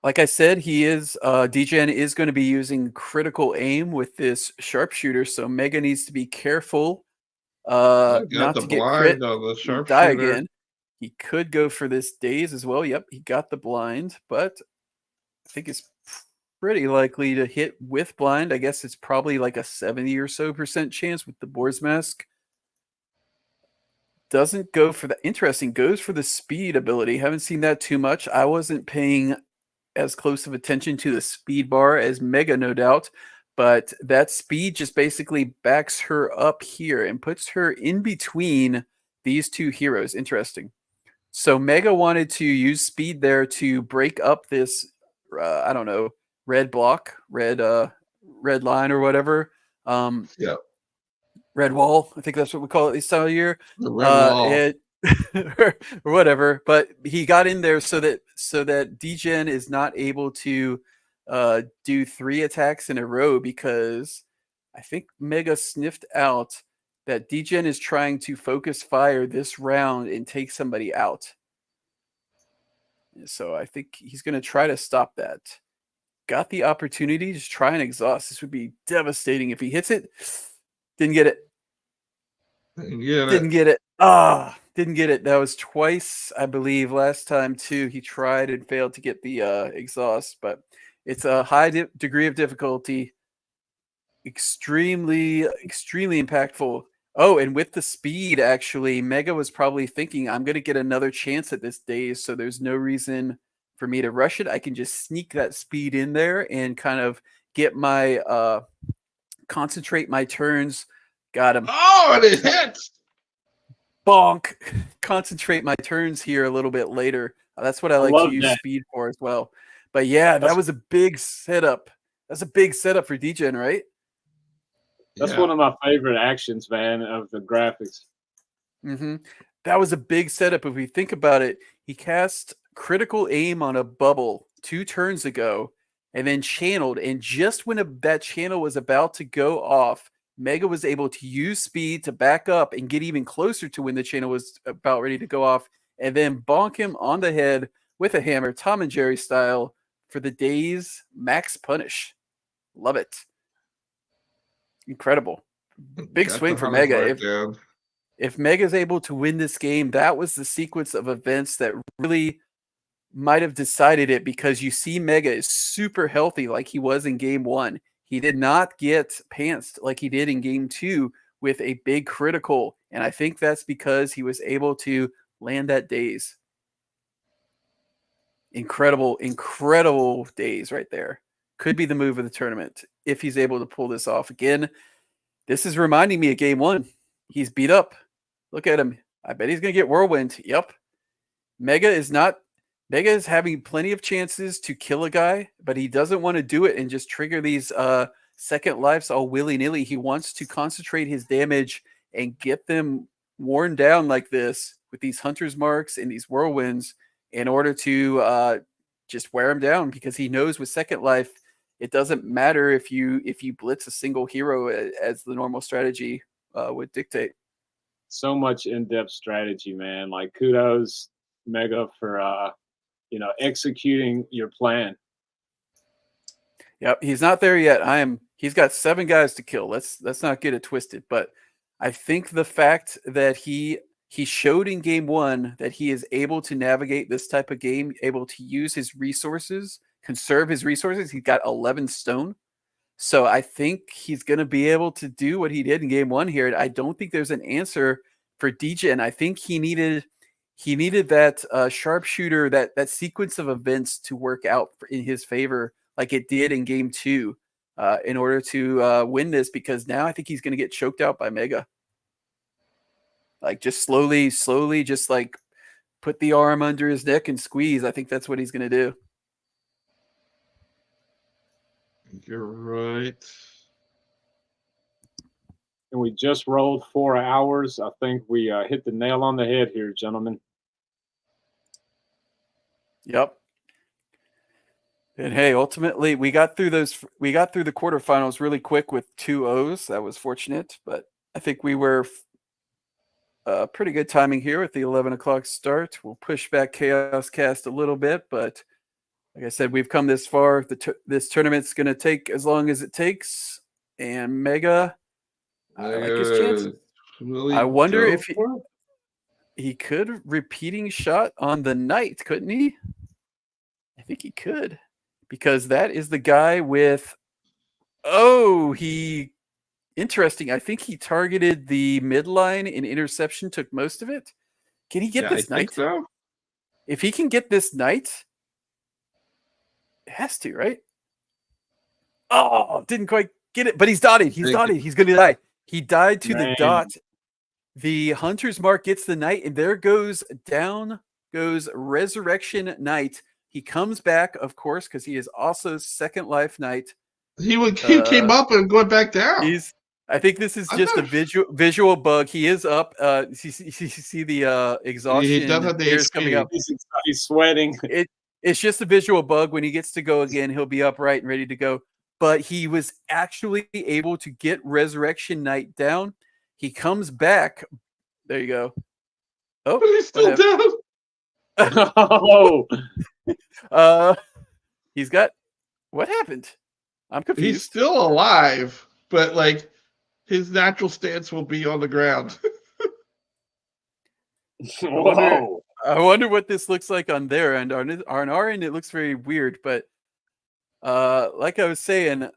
Like I said, Degen is going to be using critical aim with this sharpshooter, so Mega needs to be careful not to get crit on the sharpshooter. Die again. He could go for this daze as well. Yep, he got the blind, but I think it's pretty likely to hit with blind. I guess it's probably like a 70 or so % chance with the Boar's Mask. Doesn't go for the interesting, goes for the speed ability. Haven't seen that too much. I wasn't paying as close of attention to the speed bar as Mega, no doubt, but that speed just basically backs her up here and puts her in between these two heroes. Interesting. So Mega wanted to use speed there to break up this, I don't know, red block, red line or whatever. Yeah. Red wall. I think that's what we call it this time of year. The red wall. Or whatever, but he got in there so that Degen is not able to do 3 attacks in a row, because I think Mega sniffed out that Degen is trying to focus fire this round and take somebody out. So I think he's going to try to stop that. Got the opportunity to try and exhaust. This would be devastating if he hits it. Didn't get it. Didn't get it. Didn't get it. That was twice, I believe, last time too. He tried and failed to get the exhaust, but it's a high degree of difficulty. Extremely impactful. Oh, and with the speed, actually, Mega was probably thinking, I'm going to get another chance at this daze, so there's no reason for me to rush it. I can just sneak that speed in there and kind of get my concentrate my turns. Got him. Oh, and it hits. Bonk. Concentrate my turns here a little bit later. That's what I like to use speed for as well. But yeah, that was a big setup. That's a big setup for Degen, right? That's one of my favorite actions, man, of the graphics. Mm-hmm. That was a big setup. If we think about it, he cast critical aim on a bubble 2 turns ago and then channeled. And just when that channel was about to go off, Mega was able to use speed to back up and get even closer to when the channel was about ready to go off, and then bonk him on the head with a hammer, Tom and Jerry style, for the day's max punish. Love it. Incredible. Big swing for Mega. If Mega's able to win this game, that was the sequence of events that really might have decided it, because you see Mega is super healthy like he was in game 1. He did not get pantsed like he did in game 2 with a big critical. And I think that's because he was able to land that daze. Incredible, incredible daze right there. Could be the move of the tournament if he's able to pull this off. Again, this is reminding me of game 1. He's beat up. Look at him. I bet he's going to get whirlwind. Yep. Mega is having plenty of chances to kill a guy, but he doesn't want to do it and just trigger these second lives all willy-nilly. He wants to concentrate his damage and get them worn down like this with these hunter's marks and these whirlwinds in order to just wear him down, because he knows with second life, it doesn't matter if you blitz a single hero as the normal strategy would dictate. So much in-depth strategy, man. Like, kudos, Mega, for executing your plan. Yep, he's not there yet. He's got 7 guys to kill. Let's not get it twisted. But I think the fact that he showed in game 1 that he is able to navigate this type of game, able to use his resources, conserve his resources. He's got 11 stone. So I think he's going to be able to do what he did in game 1 here. I don't think there's an answer for Degen. I think he needed that sharpshooter, that sequence of events to work out in his favor like it did in game 2 in order to win this, because now I think he's going to get choked out by Mega. Like, just slowly, just like put the arm under his neck and squeeze. I think that's what he's going to do. You're right. And we just rolled 4 hours. I think we hit the nail on the head here, gentlemen. Yep. And hey, ultimately we got through the quarterfinals really quick with 2 O's. That was fortunate, but I think we were pretty good timing here with the 11 o'clock start. We'll push back Chaos Cast a little bit, but like I said, we've come this far. This tournament's going to take as long as it takes. And Mega, I like his chances. I wonder if he could repeating shot on the Knight, couldn't he? I think he could, because that is the guy with. Interesting. I think he targeted the midline and interception, took most of it. Can he get this Knight? I think so. If he can get this Knight. It has to, right? Oh, didn't quite get it, but he's dotted. He's dotted. He's going to die. He died to the dot. The Hunter's Mark gets the Knight, and there goes Resurrection Knight. He comes back, of course, because he is also Second Life Knight. He came up and went back down. I think this is just a visual bug. He is up. You see the exhaustion. He does have the ears coming up. He's sweating. It's just a visual bug. When he gets to go again, he'll be upright and ready to go. But he was actually able to get Resurrection Knight down. He comes back. There you go. Oh, but he's still down. Oh, he's got. What happened? I'm confused. He's still alive, but like his natural stance will be on the ground. I wonder what this looks like on their end. On our end, it looks very weird. But like I was saying,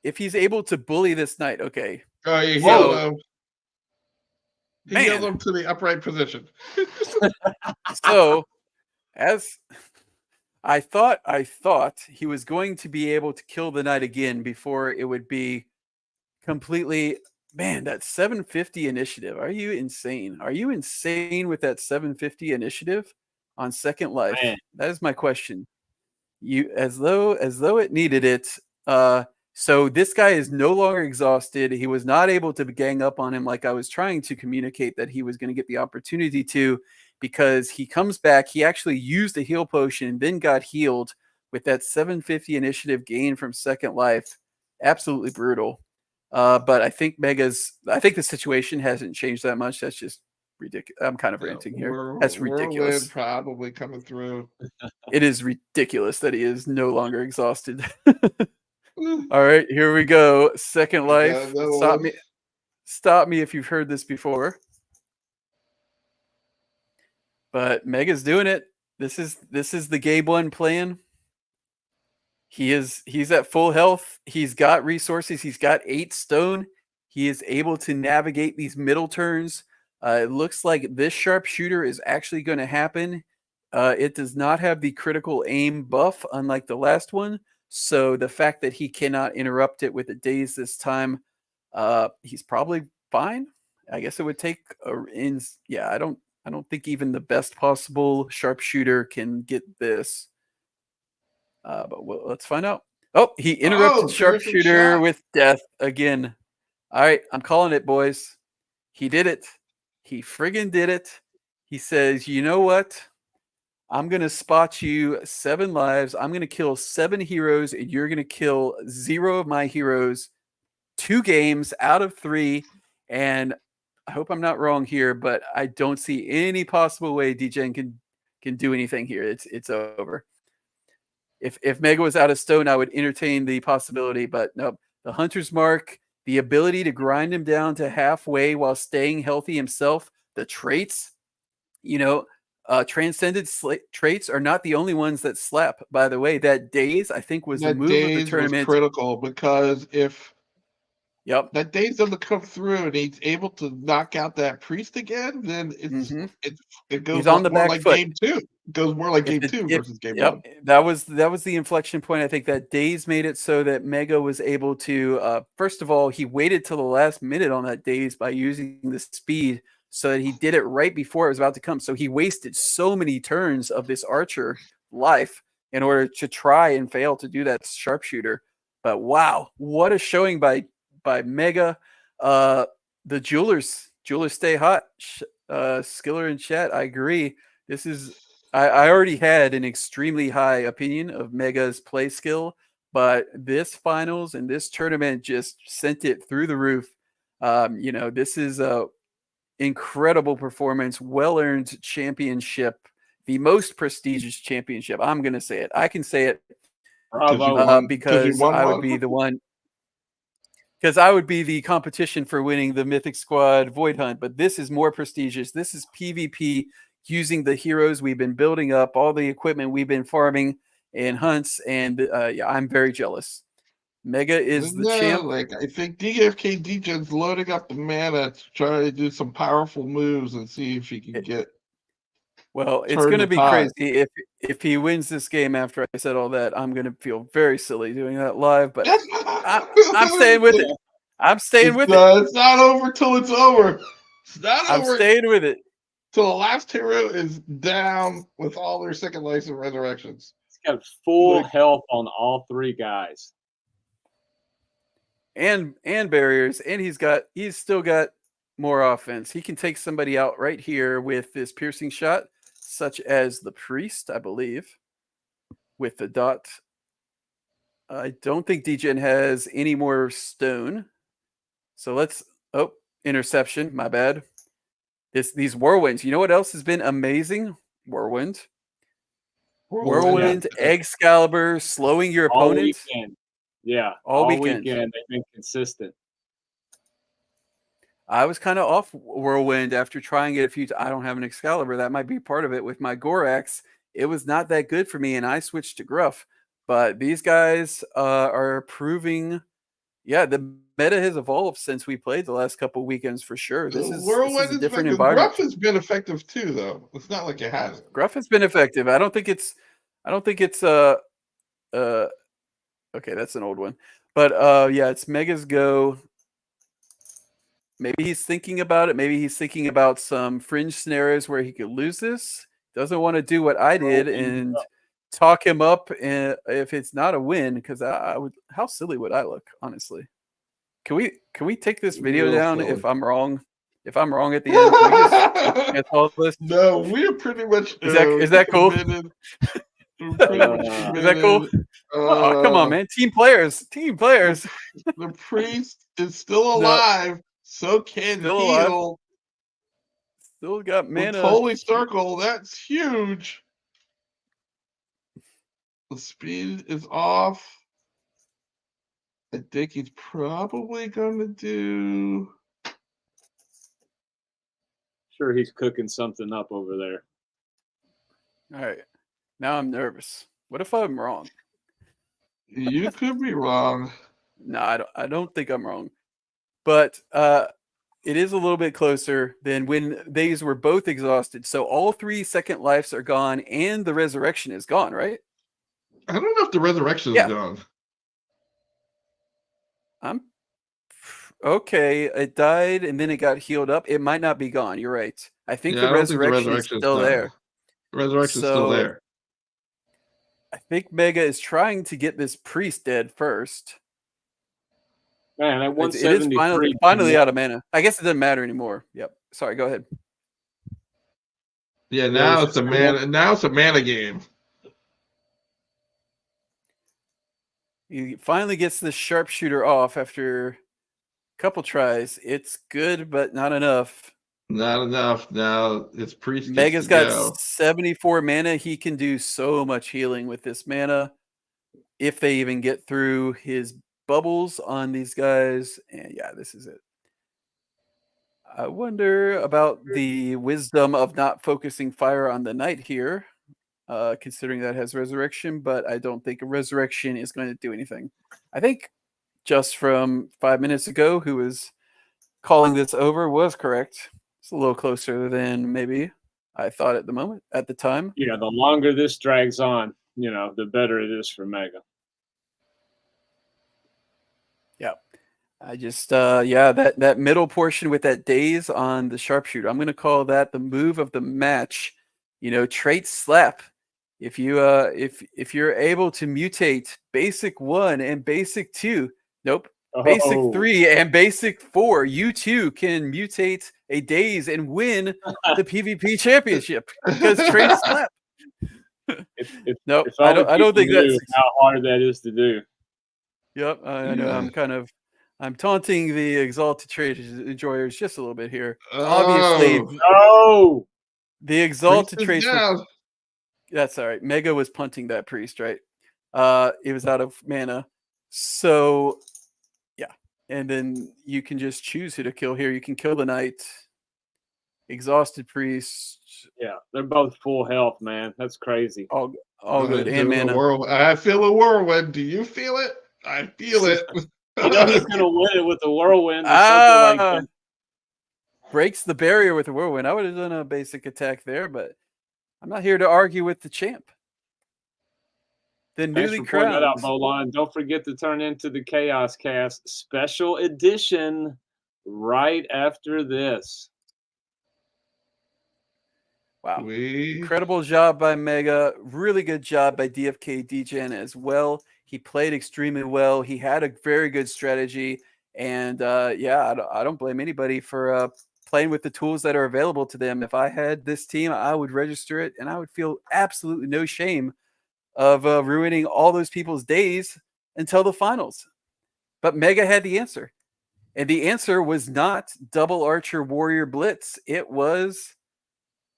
if he's able to bully this Knight, okay. Oh, he healed him to the upright position. So, as I thought he was going to be able to kill the Knight again before it would be completely. Man, that 750 initiative. Are you insane? Are you insane with that 750 initiative on Second Life? Man. That is my question. As though it needed it. So this guy is no longer exhausted. He was not able to gang up on him like I was trying to communicate that he was going to get the opportunity to, because he comes back. He actually used a heal potion and then got healed with that 750 initiative gain from second life. Absolutely brutal. But I think the situation hasn't changed that much. That's just ridiculous. I'm kind of ranting here. That's ridiculous. Probably coming through. It is ridiculous that he is no longer exhausted. All right, here we go. Second life. Stop me if you've heard this before. But Mega's doing it. This is the Gabe one plan. He's at full health. He's got resources. He's got 8 stone. He is able to navigate these middle turns. It looks like this sharpshooter is actually going to happen. It does not have the critical aim buff, unlike the last one. So the fact that he cannot interrupt it with a daze this time, he's probably fine. I guess it would take I don't think even the best possible sharpshooter can get this. But let's find out. Oh, he interrupted sharpshooter with death again. All right, I'm calling it, boys. He did it. He friggin' did it. He says, you know what? I'm going to spot you 7 lives. I'm going to kill 7 heroes, and you're going to kill 0 of my heroes. 2 games out of 3. And I hope I'm not wrong here, but I don't see any possible way Degen can do anything here. It's over. If Mega was out of stone, I would entertain the possibility, but nope. The Hunter's Mark, the ability to grind him down to halfway while staying healthy himself, the traits, transcended traits are not the only ones that slap. By the way, that daze, I think, was the move of the tournament. Was critical, because if that daze doesn't come through and he's able to knock out that priest again, then it goes he's on the back like foot. game 2. It goes more like game 2 versus game 1. That was the inflection point. I think that daze made it so that Mega was able to first of all, he waited till the last minute on that daze by using the speed, so that he did it right before it was about to come. So he wasted so many turns of this archer life in order to try and fail to do that sharpshooter. But wow, what a showing by Mega. The jewelers stay hot. Skiller in chat, I agree. This is I already had an extremely high opinion of Mega's play skill, but this finals and this tournament just sent it through the roof. This is a incredible performance, well-earned championship, the most prestigious championship. I'm going to say it. I can say it because I would be the one. Because I would be the competition for winning the Mythic Squad Void Hunt, but this is more prestigious. This is PvP using the heroes we've been building up, all the equipment we've been farming in hunts, and I'm very jealous. Mega is the champ. I think DFK Degen's loading up the mana to try to do some powerful moves and see if he can get. Well, it's going to be crazy if he wins this game. After I said all that, I'm going to feel very silly doing that live. But I'm staying with it. I'm staying with it. It's not over till it's over. It's not over. I'm staying with it till the last hero is down with all their second lives and resurrections. He's got full health on all 3 guys. And barriers, and he's still got more offense. He can take somebody out right here with this piercing shot, such as the priest, I believe, with the dot. I don't think Degen has any more stone. So let's interception, my bad. These whirlwinds. You know what else has been amazing? Whirlwind, Excalibur, slowing your opponent. Yeah, all weekend they've been consistent. I was kind of off Whirlwind after trying it a few times. I don't have an Excalibur. That might be part of it with my Gorax. It was not that good for me, and I switched to Gruff. But these guys are proving, the meta has evolved since we played the last couple of weekends for sure. This is a different environment. Gruff has been effective too, though. It's not like it hasn't. Gruff has been effective. I don't think it's okay, that's an old one. But it's Mega's go. Maybe he's thinking about it. Maybe he's thinking about some fringe scenarios where he could lose this. Doesn't want to do what I did and talk him up if it's not a win, because I would. How silly would I look, honestly? Can we take this video down if I'm wrong? If I'm wrong at the end, can we just get all this? No, we're pretty much. Is that cool? Committed. Is that cool? Oh, come on, man! Team players. The priest is still alive, so can Still heal. alive. Still got mana. Holy circle, that's huge. The speed is off. I think he's probably gonna do. Sure, he's cooking something up over there. All right, now I'm nervous. What if I'm wrong? You could be wrong. No, I don't think I'm wrong. But it is a little bit closer than when these were both exhausted. So all 3 second lives are gone and the resurrection is gone, right? I don't know if the resurrection is gone. Okay. It died and then it got healed up. It might not be gone. You're right. I think the resurrection is still there. The resurrection is still there. I think Mega is trying to get this priest dead first. Man, at It is finally out of mana. I guess it doesn't matter anymore. Yep. Sorry, go ahead. Yeah, now it's a mana. Now it's a mana game. He finally gets the sharpshooter off after a couple tries. It's good, but not enough. Not enough. Now it's priest. Mega's got 74 mana. He can do so much healing with this mana if they even get through his bubbles on these guys. And yeah, this is it. I wonder about the wisdom of not focusing fire on the knight here, considering that has resurrection, but I don't think a resurrection is going to do anything. I think just from 5 minutes ago, who was calling this over was correct. It's a little closer than maybe I thought at the time. Yeah, the longer this drags on, the better it is for Mega. Yeah. I just that middle portion with that daze on the sharpshooter, I'm going to call that the move of the match. Trait slap. If you if you're able to mutate basic 1 and basic 2, basic 3 and basic 4, you too can mutate a daze and win the PvP championship because trait slap. I don't think that's how hard that is to do. Yep, I know. I'm taunting the Exalted Traders enjoyers just a little bit here. Obviously, the Exalted Traders. That's all right. Mega was punting that priest, right? It was out of mana, so yeah. And then you can just choose who to kill here. You can kill the knight, exhausted priest. Yeah, they're both full health, man. That's crazy. All good. And mana. I feel a whirlwind. Do you feel it? I feel it. He's gonna win it with the whirlwind. Breaks the barrier with the whirlwind. I would have done a basic attack there, but I'm not here to argue with the champ. The newly crowned. That out, Bolon. Don't forget to turn into the Chaos Cast special edition right after this. Wow. Incredible job by Mega. Really good job by DFK Degen as well. He played extremely well. He had a very good strategy. And I don't blame anybody for playing with the tools that are available to them. If I had this team, I would register it, and I would feel absolutely no shame of ruining all those people's days until the finals. But Mega had the answer. And the answer was not double Archer Warrior Blitz. It was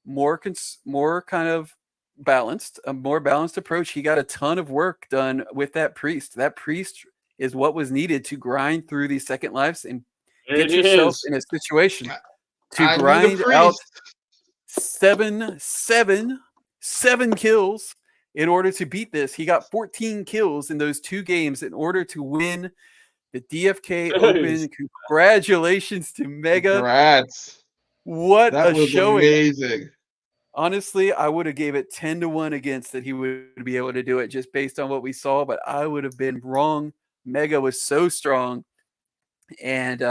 more kind of balanced, a more balanced approach. He got a ton of work done with that priest. That priest is what was needed to grind through these second lives and get yourself in a situation to grind out seven kills in order to beat this. He got 14 kills in those 2 games in order to win the DFK Open. Congratulations to Mega. Congrats. What that a was showing. Amazing. Honestly, I would have gave it 10-1 against that he would be able to do it just based on what we saw, but I would have been wrong. Mega was so strong. And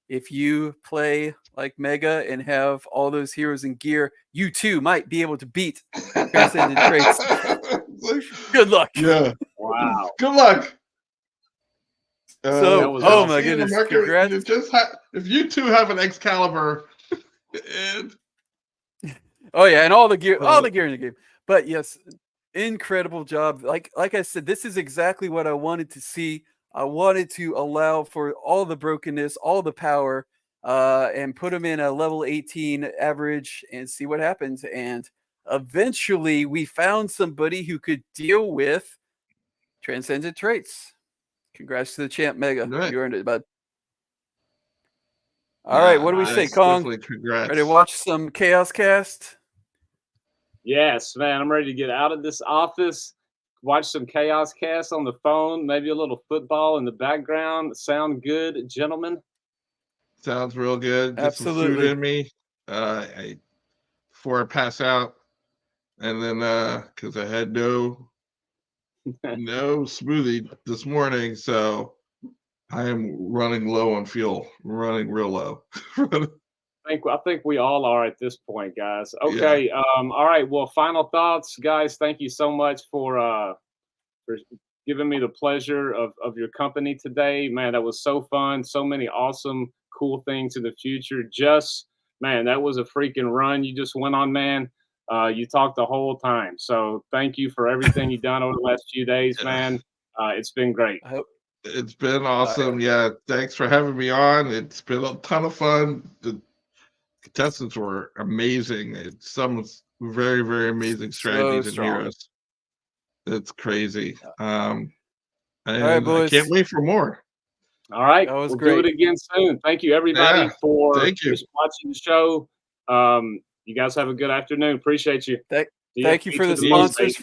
if you play like Mega and have all those heroes and gear, you too might be able to beat Transcendent Traits. like, Good luck. yeah. Wow. Good luck. So, was oh my see the goodness, market, congrats. you just if you two have an Excalibur, and Oh yeah, and all the gear in the game. But yes, incredible job. Like I said, this is exactly what I wanted to see. I wanted to allow for all the brokenness, all the power, and put them in a level 18 average and see what happens. And eventually, we found somebody who could deal with transcendent traits. Congrats to the champ, Mega. Right. You earned it, bud. All right, what do we say, nice. Kong? Definitely congrats. Ready to watch some Chaos Cast? Yes, man. I'm ready to get out of this office, watch some Chaos Cast on the phone, maybe a little football in the background. Sound good, gentlemen? Sounds real good. Get some food Absolutely. in me before I pass out. And then because I had no smoothie this morning, so I am running low on fuel. Running real low. I think we all are at this point, guys. Okay. Yeah. All right. Well, final thoughts, guys. Thank you so much for giving me the pleasure of your company today. Man, that was so fun. So many awesome, cool things in the future. Just, man, that was a freaking run you just went on, man. You talked the whole time. So thank you for everything you've done over the last few days, man. It's been great. It's been awesome. Yeah. Thanks for having me on. It's been a ton of fun. The contestants were amazing. Some very, very amazing strategies and heroes. It's crazy. And all right, boys. I can't wait for more. All right. That was we'll great. do it again soon. Thank you, everybody, for just watching the show. You guys have a good afternoon. Appreciate you. Thank you for the sponsors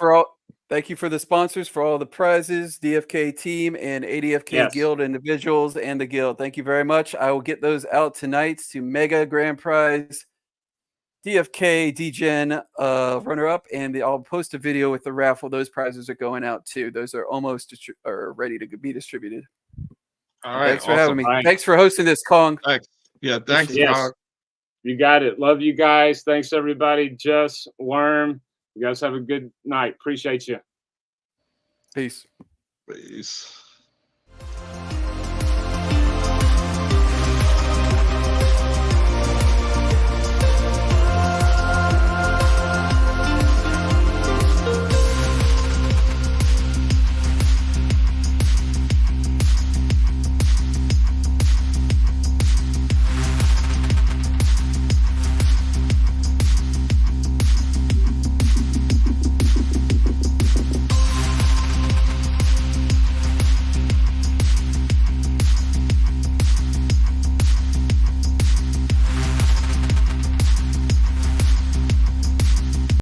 Thank you for the sponsors for all the prizes, DFK team and ADFK guild individuals and the guild. Thank you very much. I will get those out tonight to Mega Grand Prize, DFK Degen runner-up, and I'll post a video with the raffle. Those prizes are going out too. Those are almost ready to be distributed. All right. Thanks for having me. Right. Thanks for hosting this, Kong. Thanks. Yeah, thanks, Kong. You got it. Love you guys. Thanks, everybody. Just Worm. You guys have a good night. Appreciate you. Peace. Peace.